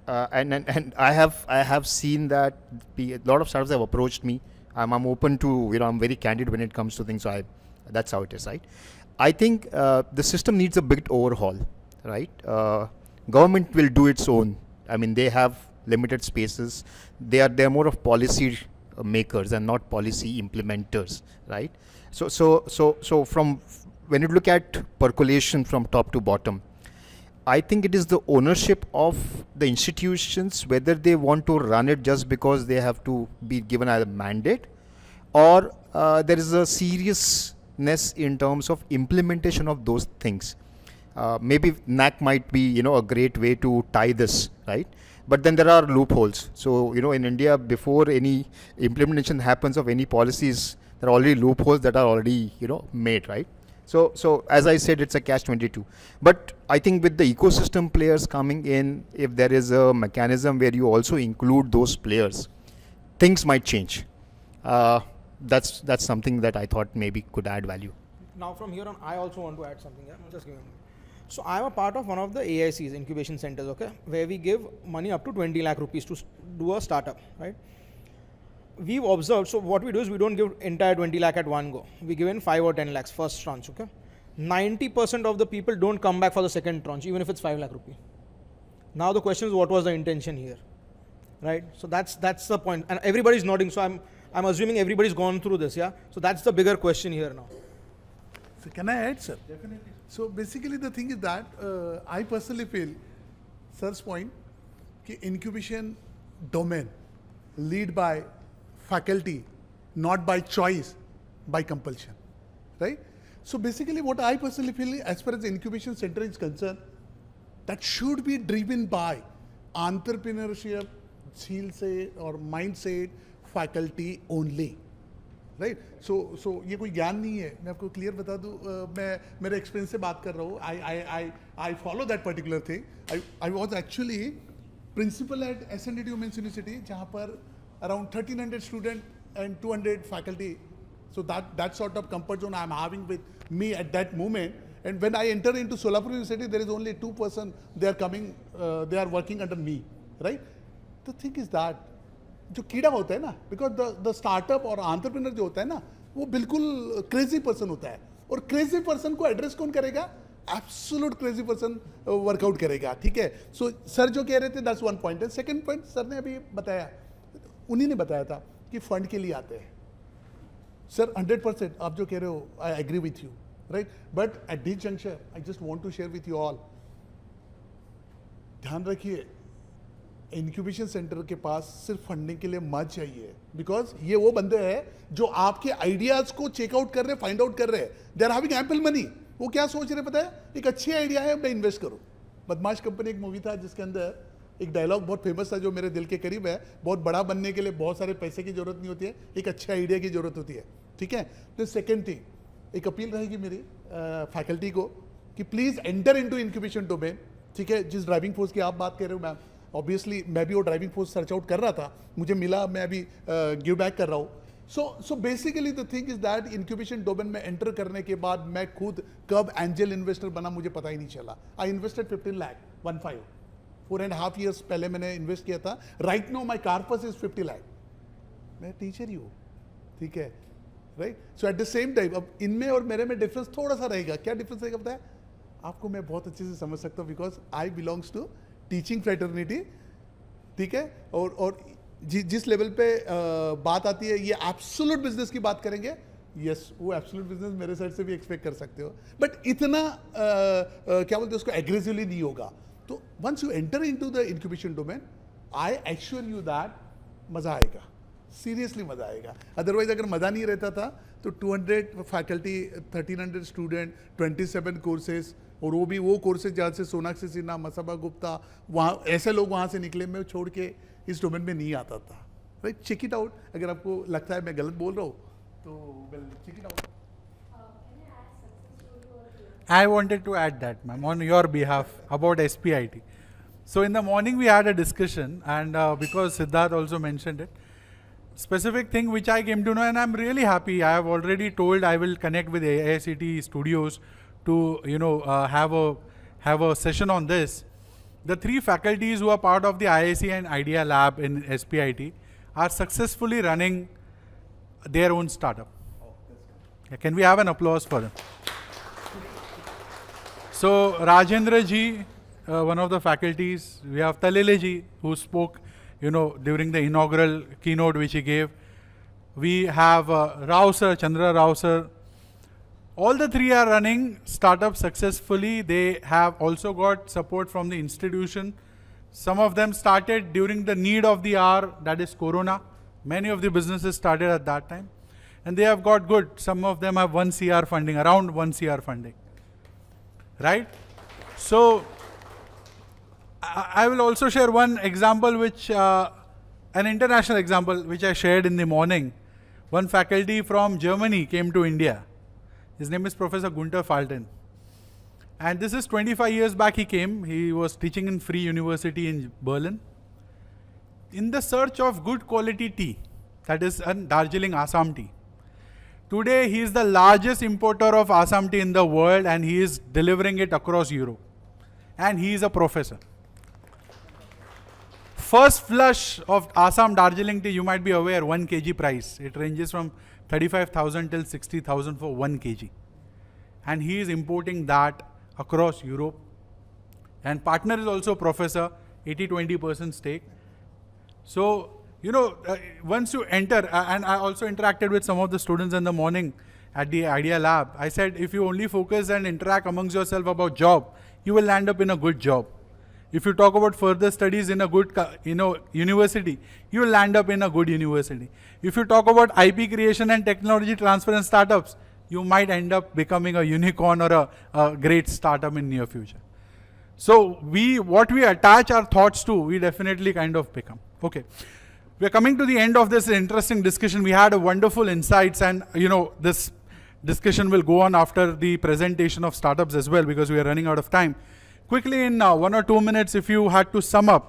And I have seen that a lot of startups have approached me. I'm open to, I'm very candid when it comes to things. So that's how it is, right? I think the system needs a big overhaul, right? Government will do its own. I mean, they have limited spaces. They're more of policy makers and not policy implementers, right? So from when you look at percolation from top to bottom, I think it is the ownership of the institutions, whether they want to run it just because they have to be given a mandate, or there is a seriousness in terms of implementation of those things. Maybe NAC might be, a great way to tie this, right? But then there are loopholes. So, in India, before any implementation happens of any policies, there are already loopholes that are already, made, right? So as I said, it's a catch-22. But I think with the ecosystem players coming in, if there is a mechanism where you also include those players, things might change. That's something that I thought maybe could add value. Now from here on, I also want to add something. Yeah? Just give me a moment. So I'm a part of one of the IICs, incubation centers, okay, where we give money up to 20 lakh rupees to do a startup, right? We've observed, so what we do is we don't give entire 20 lakh at one go. We give in 5 or 10 lakhs first tranche, okay? 90% of the people don't come back for the second tranche, even if it's 5 lakh rupee. Now the question is, what was the intention here, right? So that's the point. And everybody's nodding, so I'm assuming everybody's gone through this, yeah? So that's the bigger question here now. So can I add, sir? Definitely. So basically the thing is that I personally feel, sir's point, कि incubation domain lead by faculty, not by choice, by compulsion, right? So basically what I personally feel, as far as the incubation center is concerned, that should be driven by entrepreneurship, skill or mindset, faculty only, right? So ये कोई ज्ञान नहीं है, मैं आपको clear बता दूँ, मैं मेरे experience से बात कर रहा हूँ. I follow that particular thing. I was actually principal at S&T Women's University, जहाँ पर around 1300 students and 200 faculty. So that sort of comfort zone I'm having with me at that moment. And when I enter into Solapur University, there is only 2 persons, they are coming, they are working under me, right? The thing is that, जो कीड़ा होता है ना, because the startup और entrepreneur जो होता है ना, वो बिल्कुल crazy person होता है, और crazy person को address कौन करेगा? Absolute crazy person workout करेगा, ठीक है? So सर जो कह रहे थे, that's one point. And second point, sir ने अभी बताया, उन्हीं ने बताया था कि फंड के लिए आते हैं. सर 100% आप जो कह रहे हो, I agree with you, right? But at this juncture, I just want to share with you all. ध्यान रखिए, इंक्यूबेशन सेंटर के पास सिर्फ फंडिंग के लिए मत चाहिए, बिकॉज ये वो बंदे हैं जो आपके आइडियाज को चेकआउट कर रहे हैं, फाइंड आउट कर रहे हैं. They are having ample money. वो क्या सोच रहे पता है? एक अच्छी आइडिया है, मैं इन्वेस्ट करूं. बदमाश कंपनी एक मूवी था जिसके अंदर एक डायलॉग बहुत फेमस था जो मेरे दिल के करीब है. बहुत बड़ा बनने के लिए बहुत सारे पैसे की जरूरत नहीं होती है, एक अच्छे आइडिया की जरूरत होती है, ठीक है? तो सेकेंड थिंग, एक अपील रहेगी मेरी फैकल्टी को कि please enter into incubation domain, ठीक है? जिस ड्राइविंग फोर्स की आप बात कर रहे हो मैम, ऑब्वियसली मैं भी वो ड्राइविंग फोर्स सर्च आउट कर रहा था, मुझे मिला, मैं अभी गिव बैक कर रहा हूँ. So basically the thing is that incubation domain में एंटर करने के बाद मैं खुद कब एंजल इन्वेस्टर बना मुझे पता ही नहीं चला. आई इन्वेस्टेड 15 लाख 4.5 years पहले मैंने इन्वेस्ट किया था. Right now my corpus is 50 lakh. मैं टीचर ही हूँ, ठीक है? Right. So at the same time अब इनमें और मेरे में डिफरेंस थोड़ा सा रहेगा. क्या डिफरेंस रहेगा पता है आपको? मैं बहुत अच्छे से समझ सकता हूँ because I belongs to teaching fraternity. ठीक है. और जिस लेवल पे बात आती है ये एब्सोल्यूट बिजनेस की बात करेंगे. यस वो एब्सोल्यूट बिजनेस मेरे साइड से भी एक्सपेक्ट कर सकते हो बट इतना क्या बोलते हैं उसको एग्रेसिवली नहीं होगा. तो once you enter into the incubation domain I assure you that मज़ा आएगा. सीरियसली मज़ा आएगा. अदरवाइज अगर मज़ा नहीं रहता था तो 200 फैकल्टी, 1300 स्टूडेंट, 27 कोर्सेज, और वो भी वो कोर्सेज जहाँ से सोनाक्षी सिन्हा, मसबा गुप्ता, वहाँ ऐसे लोग वहाँ से निकले. मैं छोड़ के इस डोमेन में नहीं आता था. राइट. Check it out. अगर आपको लगता है मैं गलत बोल रहा हूँ तो well check it out. I wanted to add that, ma'am, on your behalf about S.P.I.T. So in the morning we had a discussion, and because Siddharth also mentioned it, specific thing which I came to know, and I'm really happy. I have already told I will connect with IICT studios to have a session on this. The 3 faculties who are part of the IIC and Idea Lab in S.P.I.T. are successfully running their own startup. Yeah, can we have an applause for them? So Rajendra ji, one of the faculties, we have Talile ji who spoke, during the inaugural keynote which he gave. We have Rao sir, Chandra Rao sir. All the 3 are running startups successfully. They have also got support from the institution. Some of them started during the need of the hour, that is Corona. Many of the businesses started at that time. And they have got good. Some of them have 1 CR funding, around 1 CR funding. Right? So, I will also share one example which, an international example which I shared in the morning. One faculty from Germany came to India. His name is Professor Gunther Falten. And this is 25 years back he came. He was teaching in Free University in Berlin. In the search of good quality tea, that is Darjeeling Assam tea. Today he is the largest importer of Assam tea in the world, and he is delivering it across Europe. And he is a professor. First flush of Assam Darjeeling tea, you might be aware, 1 kg price. It ranges from 35,000 till 60,000 for 1 kg. And he is importing that across Europe. And partner is also professor, 80-20% stake. So, once you enter, and I also interacted with some of the students in the morning at the Idea Lab. I said, if you only focus and interact amongst yourself about job, you will land up in a good job. If you talk about further studies in a good, university, you will land up in a good university. If you talk about IP creation and technology transfer and startups, you might end up becoming a unicorn or a great startup in near future. So what we attach our thoughts to, we definitely kind of become. Okay. We are coming to the end of this interesting discussion. We had a wonderful insights, and this discussion will go on after the presentation of startups as well, because we are running out of time. Quickly, in 1 or 2 minutes, if you had to sum up,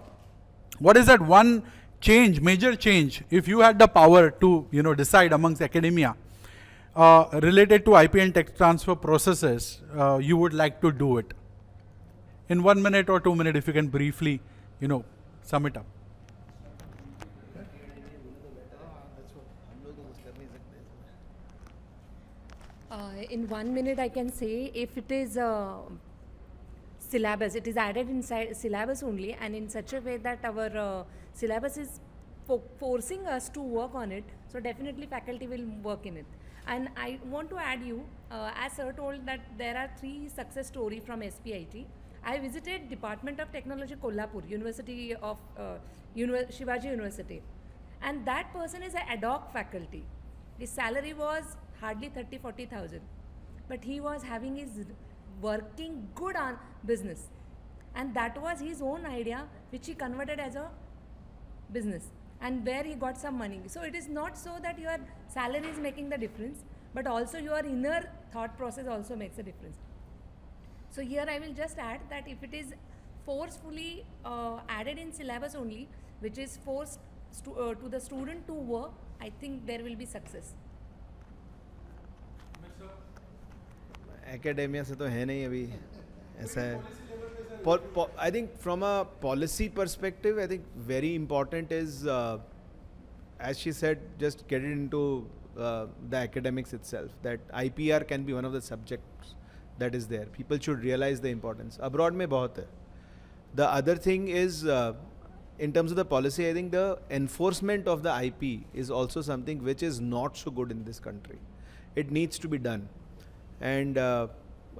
what is that one change, major change, if you had the power to decide amongst academia related to IP and tech transfer processes, you would like to do it? In 1 minute or 2 minutes, if you can briefly, sum it up. In 1 minute, I can say if it is syllabus, it is added inside syllabus only, and in such a way that our syllabus is forcing us to work on it. So definitely faculty will work in it. And I want to add you, as sir told that there are 3 success stories from S.P.I.T. I visited Department of Technology Kolhapur, University of Shivaji University, and that person is an ad hoc faculty. His salary was hardly 30-40,000, but he was having his working good on business, and that was his own idea which he converted as a business, and where he got some money. So it is not so that your salary is making the difference, but also your inner thought process also makes a difference. So here I will just add that if it is forcefully added in syllabus only, which is forced to the student to work, I think there will be success. Academia से तो है नहीं अभी ऐसा है. I think from a policy perspective, I think very important is, as she said, just get it into the academics itself, that IPR can be one of the subjects that is there. People should realize the importance. Abroad mein bahut hai. The other thing is, in terms of the policy, I think the enforcement of the IP is also something which is not so good in this country. It needs to be done. And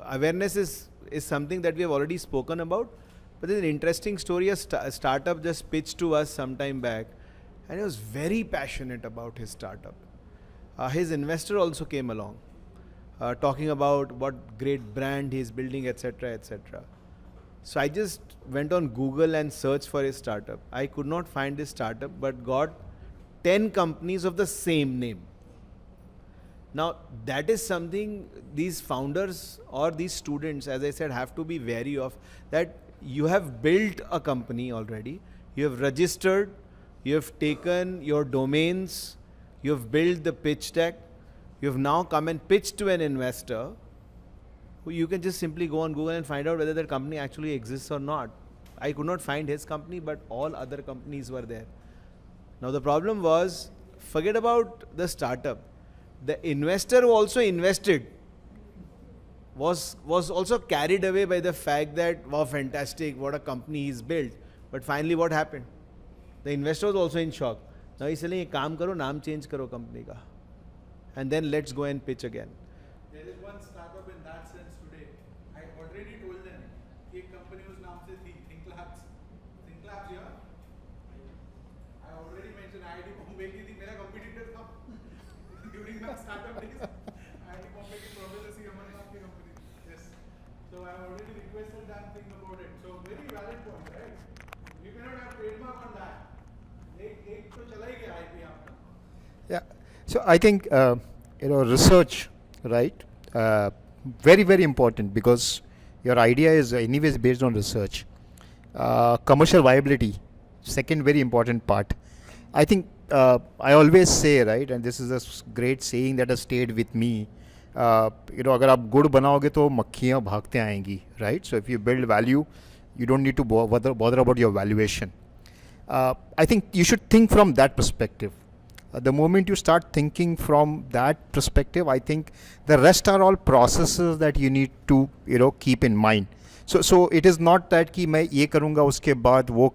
awareness is something that we have already spoken about. But there's an interesting story. A startup just pitched to us some time back, and he was very passionate about his startup. His investor also came along, talking about what great brand he's building, etc., etc. So I just went on Google and searched for his startup. I could not find his startup, but got 10 companies of the same name. Now, that is something these founders or these students, as I said, have to be wary of, that you have built a company already, you have registered, you have taken your domains, you have built the pitch deck, you have now come and pitched to an investor, who you can just simply go on Google and find out whether that company actually exists or not. I could not find his company, but all other companies were there. Now the problem was, forget about the startup. The investor who also invested was also carried away by the fact that, wow, fantastic, what a company he's built. But finally what happened? The investor was also in shock. Now he's saying, kaam karo, naam change karo company ka. And then let's go and pitch again. There is one startup in that sense today. I already told them, एक company whose naam se Think Labs. Think Labs here. I already mentioned IIT Bombay ki थी, मेरा competitor था. During my startup days, IIT Bombay ki Professor C. Amarnath ki company. Yes. So I already requested them think about it. So very valid point, right? You cannot have trademark on that. एक तो चला ही गया IP आपका. Yeah. So I think research, right? Very, very important, because your idea is anyways based on research. Commercial viability, second very important part. I think I always say, right, and this is a great saying that has stayed with me. अगर आप गुड़ बनाओगे तो मक्खियाँ भागते आएंगी, right? So if you build value, you don't need to bother about your valuation. I think you should think from that perspective. The moment you start thinking from that perspective, I think the rest are all processes that you need to keep in mind. So it is not that कि मैं ये करूँगा उसके बाद वो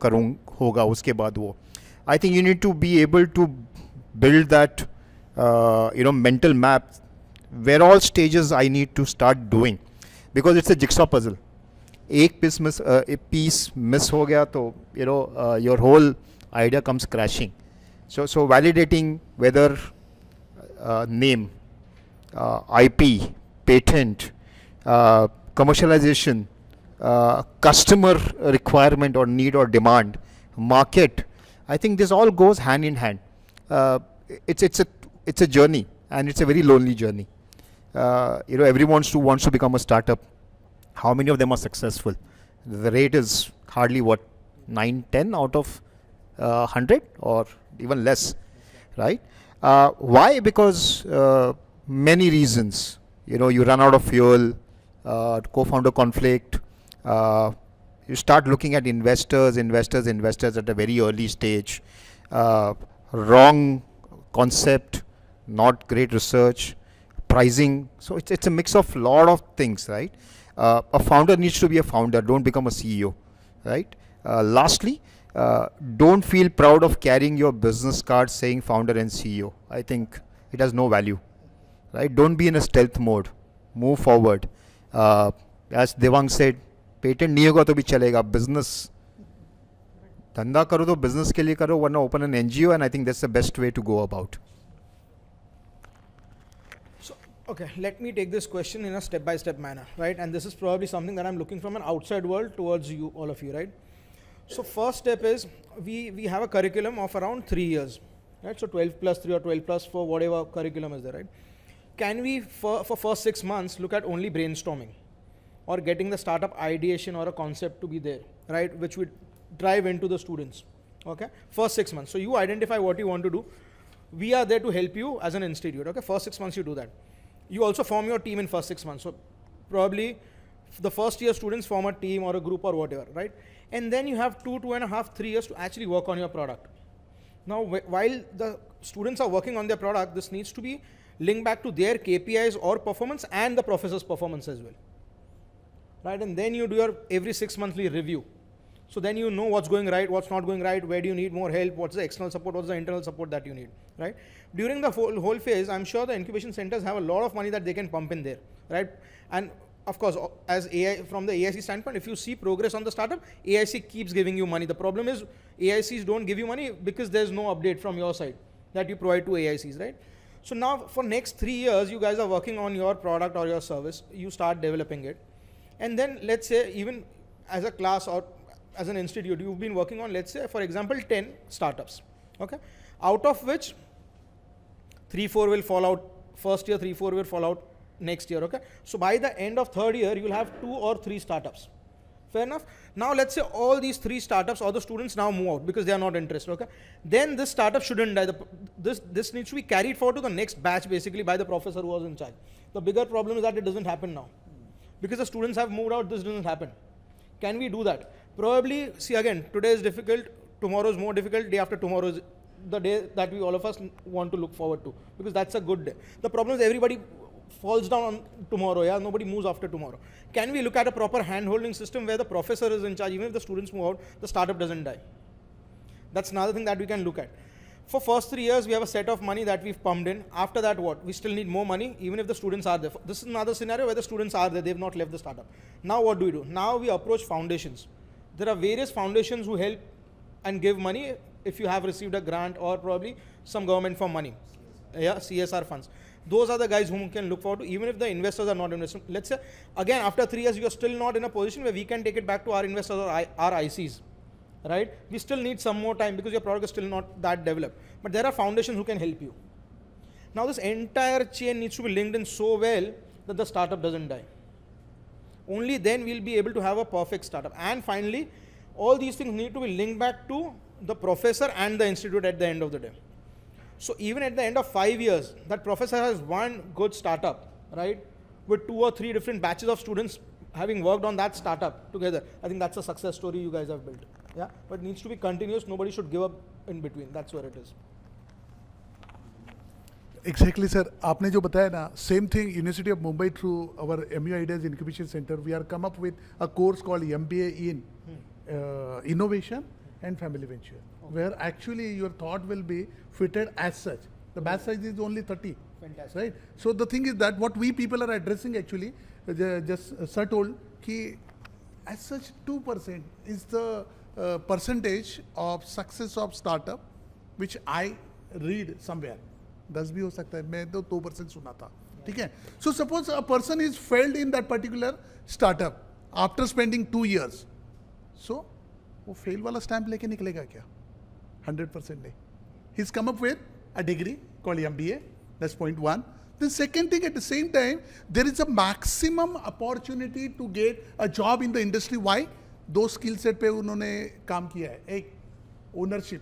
होगा उसके बाद वो. I think you need to be able to build that mental map where all stages I need to start doing, because it's a jigsaw puzzle. एक piece miss हो गया तो your whole idea comes crashing. So validating whether name, IP, patent, commercialization, customer requirement or need or demand, market, I think this all goes hand in hand. It's a journey, and it's a very lonely journey. Everyone wants to become a startup. How many of them are successful? The rate is hardly 9, 10 out of 100 or even less, right? Why? Because many reasons. You run out of fuel, co-founder conflict, you start looking at investors at a very early stage, wrong concept, not great research, pricing. So it's a mix of lot of things, right? A founder needs to be a founder, don't become a CEO, right? Lastly, don't feel proud of carrying your business card saying founder and CEO. I think it has no value, right? Don't be in a stealth mode, move forward. As Devang said, patent नहीं होगा तो भी चलेगा, business धंधा करो तो business के लिए करो, वरना open an NGO, and I think that's the best way to go about. Okay, let me take this question in a step-by-step manner, right? And this is probably something that I'm looking from an outside world towards you, all of you, right? So first step is, we have a curriculum of around 3 years, right? So 12 plus 3 or 12 plus 4, whatever curriculum is there, right? Can we, for first 6 months, look at only brainstorming or getting the startup ideation or a concept to be there, right? Which would drive into the students, okay? First 6 months. So you identify what you want to do. We are there to help you as an institute, okay? First 6 months you do that. You also form your team in first 6 months. So probably the first year students form a team or a group or whatever, right? And then you have 2.5, 3 years to actually work on your product. Now, while the students are working on their product, this needs to be linked back to their KPIs or performance and the professor's performance as well. Right, and then you do your every 6 monthly review. So then you know what's going right, what's not going right, where do you need more help, what's the external support, what's the internal support that you need, right? During the whole phase, I'm sure the incubation centers have a lot of money that they can pump in there, right? And of course, as AI, from the AIC standpoint, if you see progress on the startup, AIC keeps giving you money. The problem is AICs don't give you money because there's no update from your side that you provide to AICs, right? So now for next 3 years, you guys are working on your product or your service, you start developing it. And then let's say even as a class or as an institute, you've been working on, let's say, for example, 10 startups, okay? Out of which 3-4 will fall out first year, 3-4 will fall out next year, okay? So by the end of third year, you'll have 2 or 3 startups. Fair enough? Now let's say all these 3 startups or the students now move out because they are not interested, okay? Then this startup shouldn't die. This needs to be carried forward to the next batch basically by the professor who was in charge. The bigger problem is that it doesn't happen now. Because the students have moved out, this doesn't happen. Can we do that? Probably, see again, today is difficult, tomorrow is more difficult, day after tomorrow is the day that we all of us want to look forward to, because that's a good day. The problem is everybody falls down on tomorrow, yeah, nobody moves after tomorrow. Can we look at a proper hand-holding system where the professor is in charge, even if the students move out, the startup doesn't die? That's another thing that we can look at. For first 3 years, we have a set of money that we've pumped in. After that, what? We still need more money, even if the students are there. This is another scenario where the students are there, they've not left the startup. Now what do? Now we approach foundations. There are various foundations who help and give money if you have received a grant or probably some government for money. Yeah, CSR funds. Those are the guys whom we can look forward to, even if the investors are not investing. Let's say, again, after 3 years, you are still not in a position where we can take it back to our investors or our ICs. Right? We still need some more time because your product is still not that developed. But there are foundations who can help you. Now this entire chain needs to be linked in so well that the startup doesn't die. Only then we'll be able to have a perfect startup. And finally, all these things need to be linked back to the professor and the institute at the end of the day. So even at the end of 5 years, that professor has one good startup, right? With 2 or 3 different batches of students having worked on that startup together. I think that's a success story you guys have built. Yeah, but it needs to be continuous. Nobody should give up in between. That's where it is. Exactly, sir. आपने जो बताया ना, same thing. University of Mumbai through our MU Ideas Incubation Center, we are come up with a course called MBA in Innovation and Family Venture, where actually your thought will be fitted as such. The batch size is only 30. Fantastic. Right? So the thing is that what we people are addressing actually, just sir told, कि as such 2% is the percentage of success of startup which I read somewhere. 10 भी हो सकता है, मैं तो 2% सुना था, ठीक है? So suppose a person is failed in that particular startup after spending 2 years, so वो fail वाला stamp लेके निकलेगा क्या? 100% नहीं. He's come up with a degree called MBA. That's point 1. The second thing, at the same time, there is a maximum opportunity to get a job in the industry. Why? 2 skill set पे उन्होंने काम किया है. एक ownership,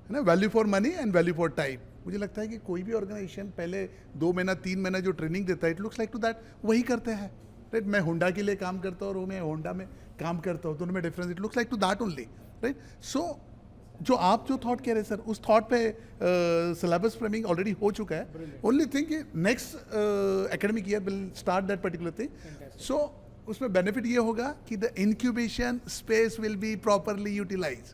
है ना, value for money and value for time. मुझे लगता है कि कोई भी ऑर्गेनाइजेशन पहले 2 महीना 3 महीना जो ट्रेनिंग देता है, it looks like to that वही करते हैं. राइट, मैं होंडा के लिए काम करता हूँ और मैं होंडा में काम करता हूँ, दोनों में difference, it looks like to that only. Right, so जो आप जो थॉट कह रहे हैं सर, उस थॉट पे सिलेबस फ्रेमिंग ऑलरेडी हो चुका है. Only thing next academic year will start that particular thing. So उसमें बेनिफिट ये होगा कि the incubation space will be properly utilize.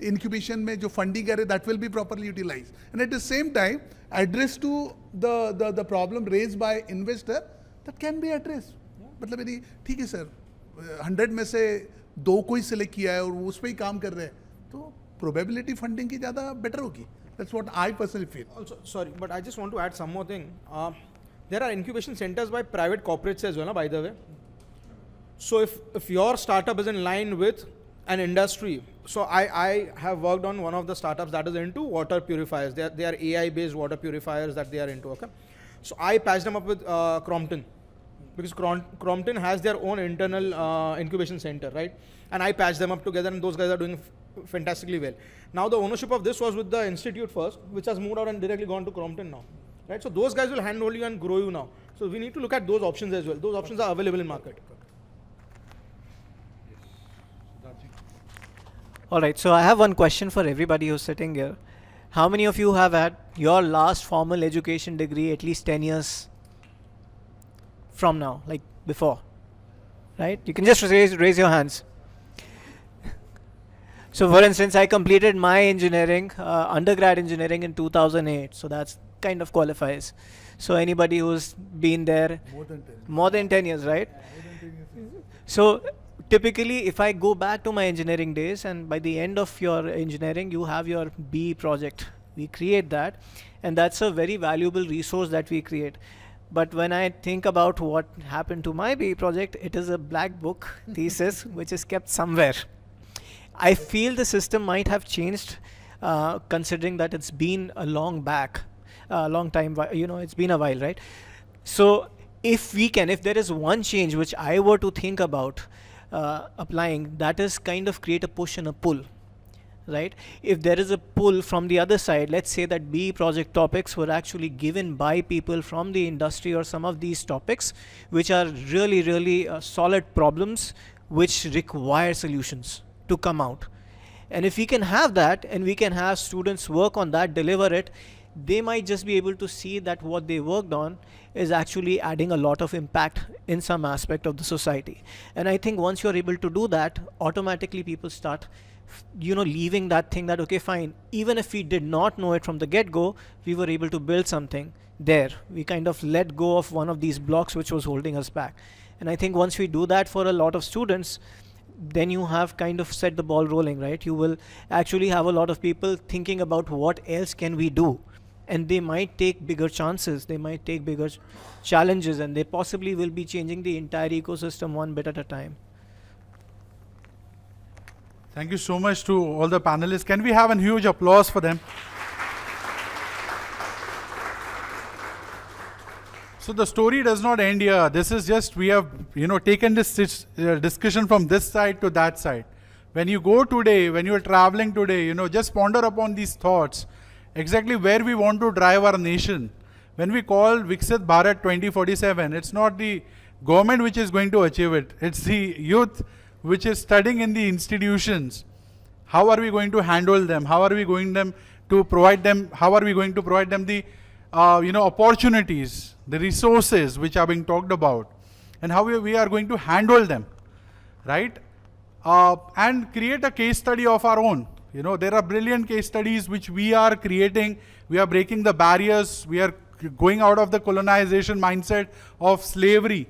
Incubation में जो फंडिंग करे that will be properly utilize, and at the same time address to the problem raise by investor that can be address. मतलब यदि ठीक है सर 100 में से 2 को ही सिलेक्ट किया है और उस पर ही काम कर रहे हैं, तो probability funding की ज़्यादा better होगी. That's what I personally feel. Also, sorry, but I just want to add some more thing. There are incubation centers by private corporates as well, by the way. So if your startup is in line with an industry, so I have worked on one of the startups that is into water purifiers. They are AI-based water purifiers that they are into. Okay, so I patched them up with Crompton, because Crompton has their own internal incubation center, right? And I patched them up together, and those guys are doing fantastically well. Now the ownership of this was with the institute first, which has moved out and directly gone to Crompton now, right? So those guys will handhold you and grow you now. So we need to look at those options as well. Those options are available in market. All right, so I have one question for everybody who's sitting here. How many of you have had your last formal education degree at least 10 years from now, like before? Right? You can just raise your hands. So for instance, I completed my engineering, undergrad engineering in 2008. So that's kind of qualifies. So anybody who's been there more than 10 years, right? So typically, if I go back to my engineering days, and by the end of your engineering, you have your BE project. We create that, and that's a very valuable resource that we create. But when I think about what happened to my BE project, it is a black book thesis which is kept somewhere. I feel the system might have changed, considering that it's been a long time, it's been a while, right? So if there is one change which I were to think about applying, that is kind of create a push and a pull, right? If there is a pull from the other side, let's say that BE project topics were actually given by people from the industry, or some of these topics which are really, really solid problems which require solutions to come out. And if we can have that, and we can have students work on that, deliver it, they might just be able to see that what they worked on is actually adding a lot of impact in some aspect of the society. And I think once you're able to do that, automatically people start leaving that thing that, okay, fine, even if we did not know it from the get-go, we were able to build something there. We kind of let go of one of these blocks which was holding us back. And I think once we do that for a lot of students, then you have kind of set the ball rolling, right? You will actually have a lot of people thinking about what else can we do, and they might take bigger chances, they might take bigger challenges, and they possibly will be changing the entire ecosystem one bit at a time. Thank you so much to all the panelists. Can we have a huge applause for them? So the story does not end here. This is just, we have taken this discussion from this side to that side. When you go today, when you are traveling today, just ponder upon these thoughts. Exactly where we want to drive our nation. When we call Viksit Bharat 2047, it's not the government which is going to achieve it. It's the youth which is studying in the institutions. How are we going to handle them? How are we going to provide them the opportunities, the resources which are being talked about, and how we are going to handle them, right? And create a case study of our own. There are brilliant case studies which we are creating. We are breaking the barriers. We are going out of the colonization mindset of slavery,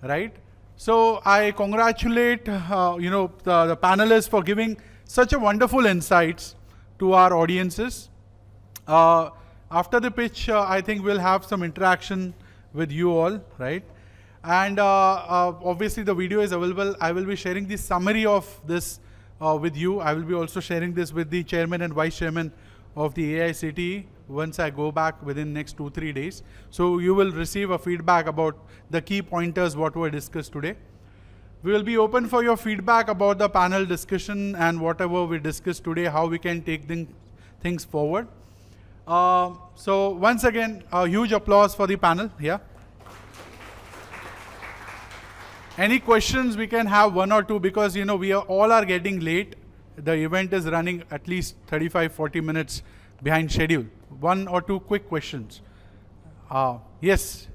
right? So I congratulate the panelists for giving such a wonderful insights to our audiences. After the pitch, I think we'll have some interaction with you all, right? And obviously the video is available. I will be sharing the summary of this with you. I will be also sharing this with the chairman and vice chairman of the AICTE once I go back within next 2-3 days. So you will receive a feedback about the key pointers what were discussed today. We will be open for your feedback about the panel discussion and whatever we discussed today, how we can take things forward. So once again, a huge applause for the panel here. Any questions? We can have one or two, because we all are getting late. The event is running at least 35-40 minutes behind schedule. One or two quick questions. Yes.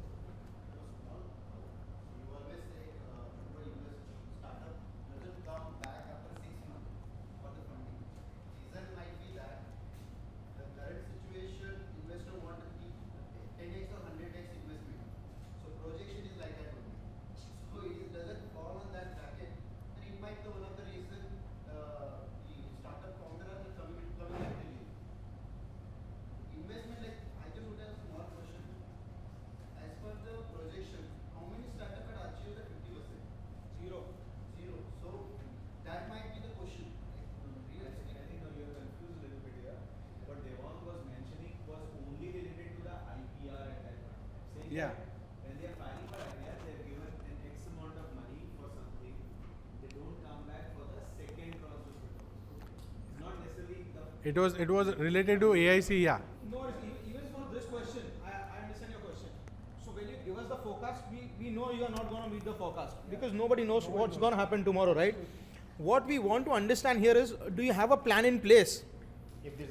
Yeah. When they are filing for IPR, they are given an X amount of money for something. They don't come back for the second tranche of it. Not necessarily the. It was related to AIC, yeah. No, even for this question, I understand your question. So when you give us the forecast, we know you are not going to meet the forecast, because nobody knows what's going to happen tomorrow, right? What we want to understand here is, do you have a plan in place?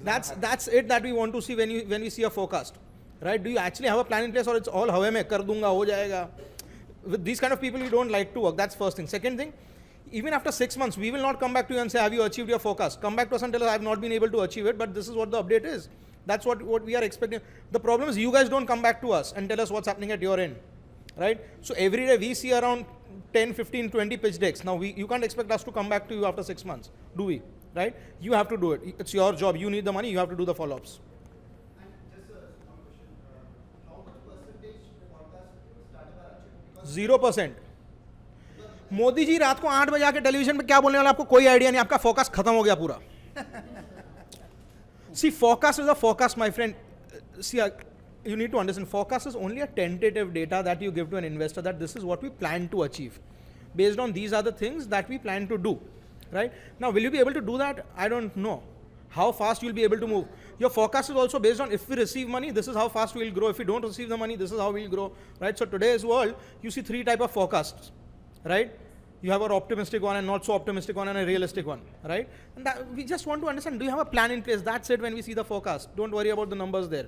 That's it that we want to see when we see a forecast, right? Do you actually have a plan in place, or it's all hawa mein kar dunga ho jayega? With these kind of people, we don't like to work. That's first thing. Second thing, even after 6 months, we will not come back to you and say, have you achieved your forecast? Come back to us and tell us, I have not been able to achieve it, but this is what the update is. That's what we are expecting. The problem is you guys don't come back to us and tell us what's happening at your end, right? So every day we see around 10, 15, 20 pitch decks. Now you can't expect us to come back to you after 6 months, do we? Right? You have to do it. It's your job. You need the money. You have to do the follow-ups. And just a small question. How much percentage forecast startup are achieved? 0%. Modi ji रात को 8 बजे आके television पे क्या बोलने वाला आपको कोई आइडिया नहीं, आपका फोकस खत्म हो गया पूरा. See, forecast is a forecast, my friend. See, you need to understand, forecast is only a tentative data that you give to an investor that this is what we plan to achieve. Based on these are the things that we plan to do, right? Now, will you be able to do that? I don't know. How fast you'll be able to move. Your forecast is also based on if we receive money, this is how fast we'll grow. If we don't receive the money, this is how we'll grow, right? So today's world, you see 3 types of forecasts, right? You have an optimistic one and not so optimistic one and a realistic one, right? And that, we just want to understand, do you have a plan in place? That's it when we see the forecast. Don't worry about the numbers there,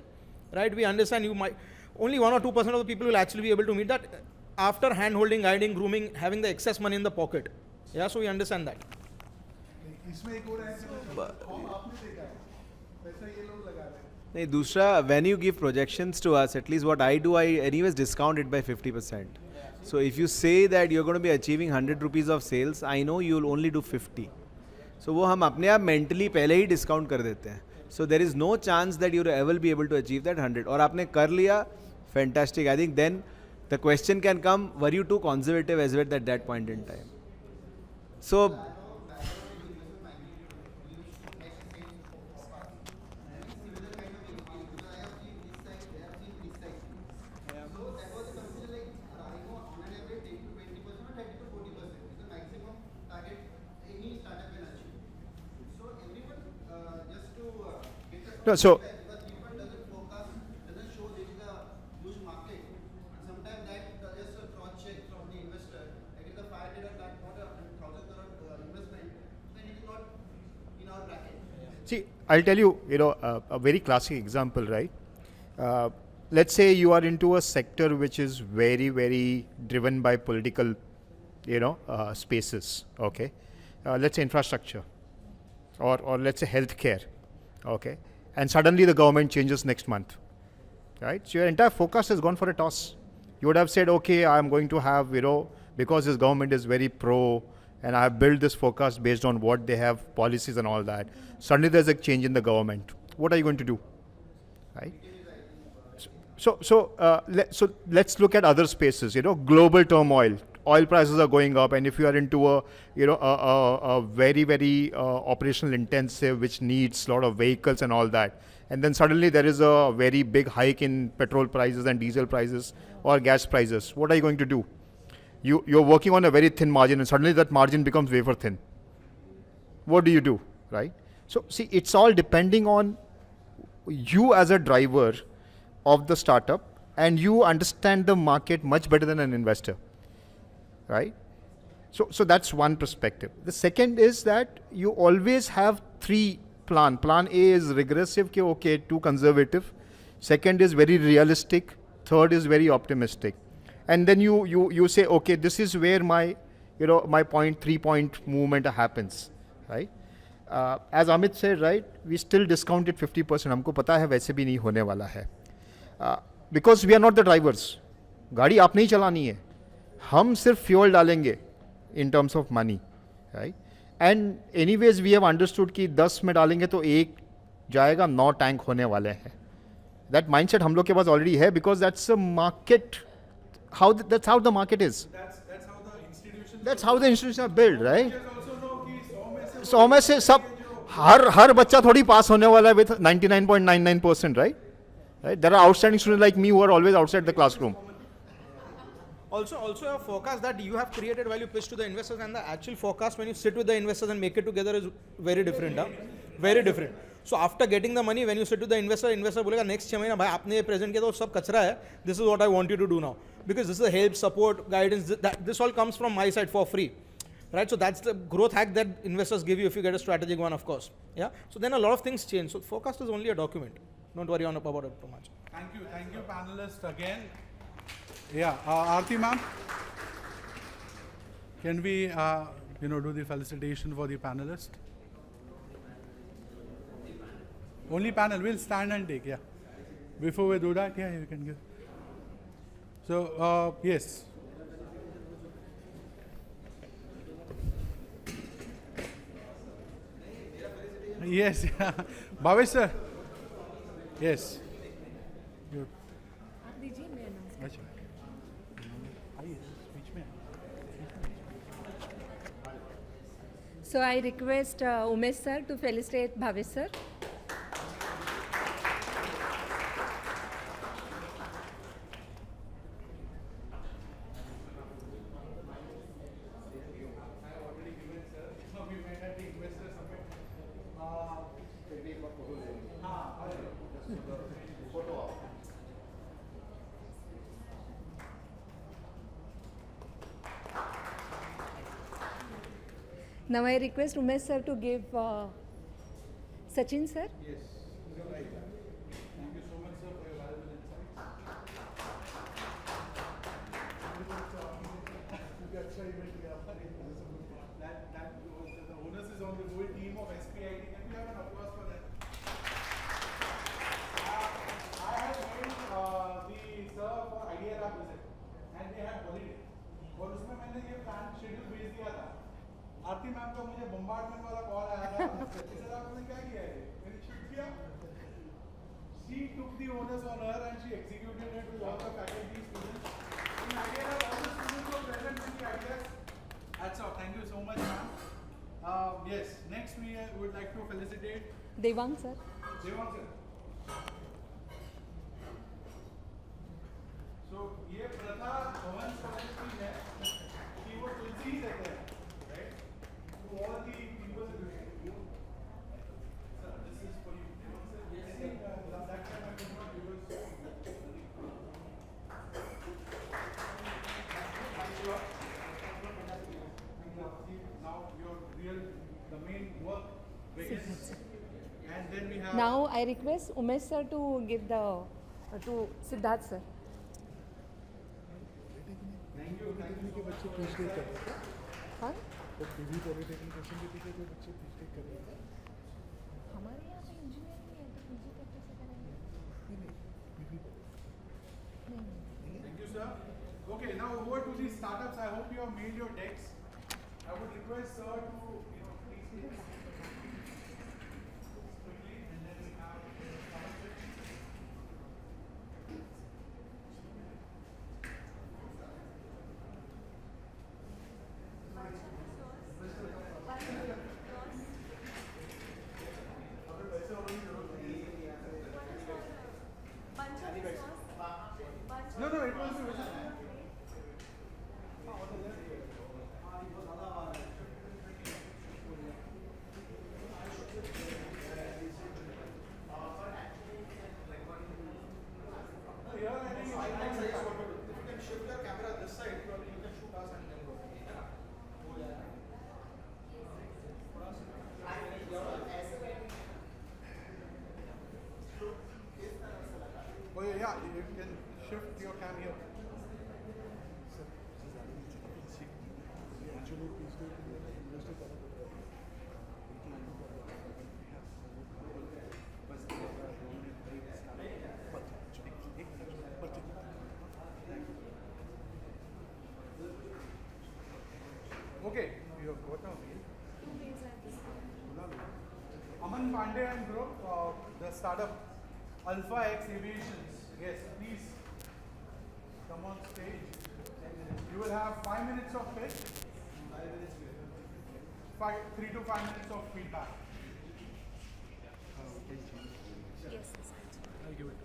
right? We understand you might, only 1 or 2% of the people will actually be able to meet that after hand-holding, guiding, grooming, having the excess money in the pocket. Yeah, so we understand that. नहीं दूसरा, when you give projections to us, at least what I do, I anyways discount it by 50%. So if you say that you're going to be achieving 100 rupees of sales, I know you'll only do 50. So वो हम अपने आप mentally पहले ही discount कर देते हैं. So there is no chance that you'll ever be able to achieve that 100. और आपने कर लिया, fantastic. I think then the question can come, were you too conservative as well at that point in time? So no, so see, I'll tell you, a very classic example, right? Let's say you are into a sector which is very, very driven by political, spaces, okay? Let's say infrastructure, or let's say healthcare, okay? And suddenly the government changes next month, right? So your entire focus has gone for a toss. You would have said, okay, I'm going to have, because this government is very pro, and I have built this forecast based on what they have, policies and all that. Suddenly there's a change in the government. What are you going to do, right? So let's look at other spaces. Global turmoil. Oil prices are going up, and if you are into a very, very operational intensive, which needs a lot of vehicles and all that, and then suddenly there is a very big hike in petrol prices and diesel prices or gas prices. What are you going to do? You're working on a very thin margin, and suddenly that margin becomes wafer thin. What do you do, right? So see, it's all depending on you as a driver of the startup, and you understand the market much better than an investor, right? So that's one perspective. The second is that you always have 3 plan. Plan A is regressive, okay, too conservative. Second is very realistic. Third is very optimistic. And then you say, okay, this is where my 3-point movement happens, right? As Amit said, right, we still discounted 50%. हमको पता है वैसे भी नहीं होने वाला है. Because we are not the drivers. गाड़ी आप नहीं चलानी है. हम सिर्फ fuel डालेंगे in terms of money, right? And anyways we have understood कि 10 में डालेंगे तो 1 जाएगा, 9 टैंक होने वाले हैं. That mindset हम लोग के पास already है, because that's a market. That's how the market is. That's how the institutions are built, right? So में से सब हर बच्चा थोड़ी पास होने वाला है with 99.99%, right? Right? There are outstanding students like me who are always outside the classroom. Also a forecast that you have created while you pitch to the investors, and the actual forecast when you sit with the investors and make it together is very different. Very different. So after getting the money, when you sit to the investor बोलेगा next 6 महीना भाई आपने ये present किया तो सब कचरा है. This is what I want you to do now, because this is a help, support, guidance. This all comes from my side for free, right? So that's the growth hack that investors give you if you get a strategic one, of course. Yeah. So then a lot of things change. So forecast is only a document. Don't worry about it too much. Thank you, panelists again. Yeah, Aarti ma'am, can we, do the felicitation for the panelists? Only panel. We'll stand and take. Yeah. Before we do that, yeah, you can give. So yes. Yes, Bhavesh sir. Yes. Good. So I request Umesh sir to felicitate Bhavesh sir. Now I request Umesh sir to give Sachin sir. Yes. Right. Thank you so much, sir, for your valuable insights. The onus is on the whole team of S.P.I.T. Can we have an applause for that? I had joined the sir for Idea Lab visit, and they had holiday. और उसमें मैंने ये plan schedule भेज दिया था. आरती ma'am का मुझे bombardment वाला कॉल आया था. सर आपने क्या किया है? मैंने शूट किया. She took the onus on her and she executed it with all the faculty, students. In Idea Lab, all the students were present with the ideas. That's all. Thank you so much, ma'am. Yes. Next, we would like to felicitate Devang sir. Devang sir. So, ये प्रथा भवन college की है कि वो तुलसी देते हैं, right? To all the people. Sir, this is for you. Yes, sir. That time I could not because. Now your the main work begins, and then we have. Now I request Umesh sir to give the to Siddharth sir. Thank you. के बच्चे PhD कर रहे थे. हाँ? तो PV polytechnic university के जो बच्चे PhD कर रहे थे. हमारे यहाँ पे इंजीनियरिंग है तो पीजी करके से करेंगे. Thank you, sir. Okay, now over to the startups. I hope you have made your decks. I would request sir to please quickly, and then we have no, it was Oh yeah, you can shift your cam here. Actually PhD university कर रहे थे. Okay, you have got now. Aman Pandey and group, the startup Alpha X Aviations. Yes, please come on stage. You will have 5 minutes of pitch. 3 to 5 minutes of feedback. Yes. I'll give it.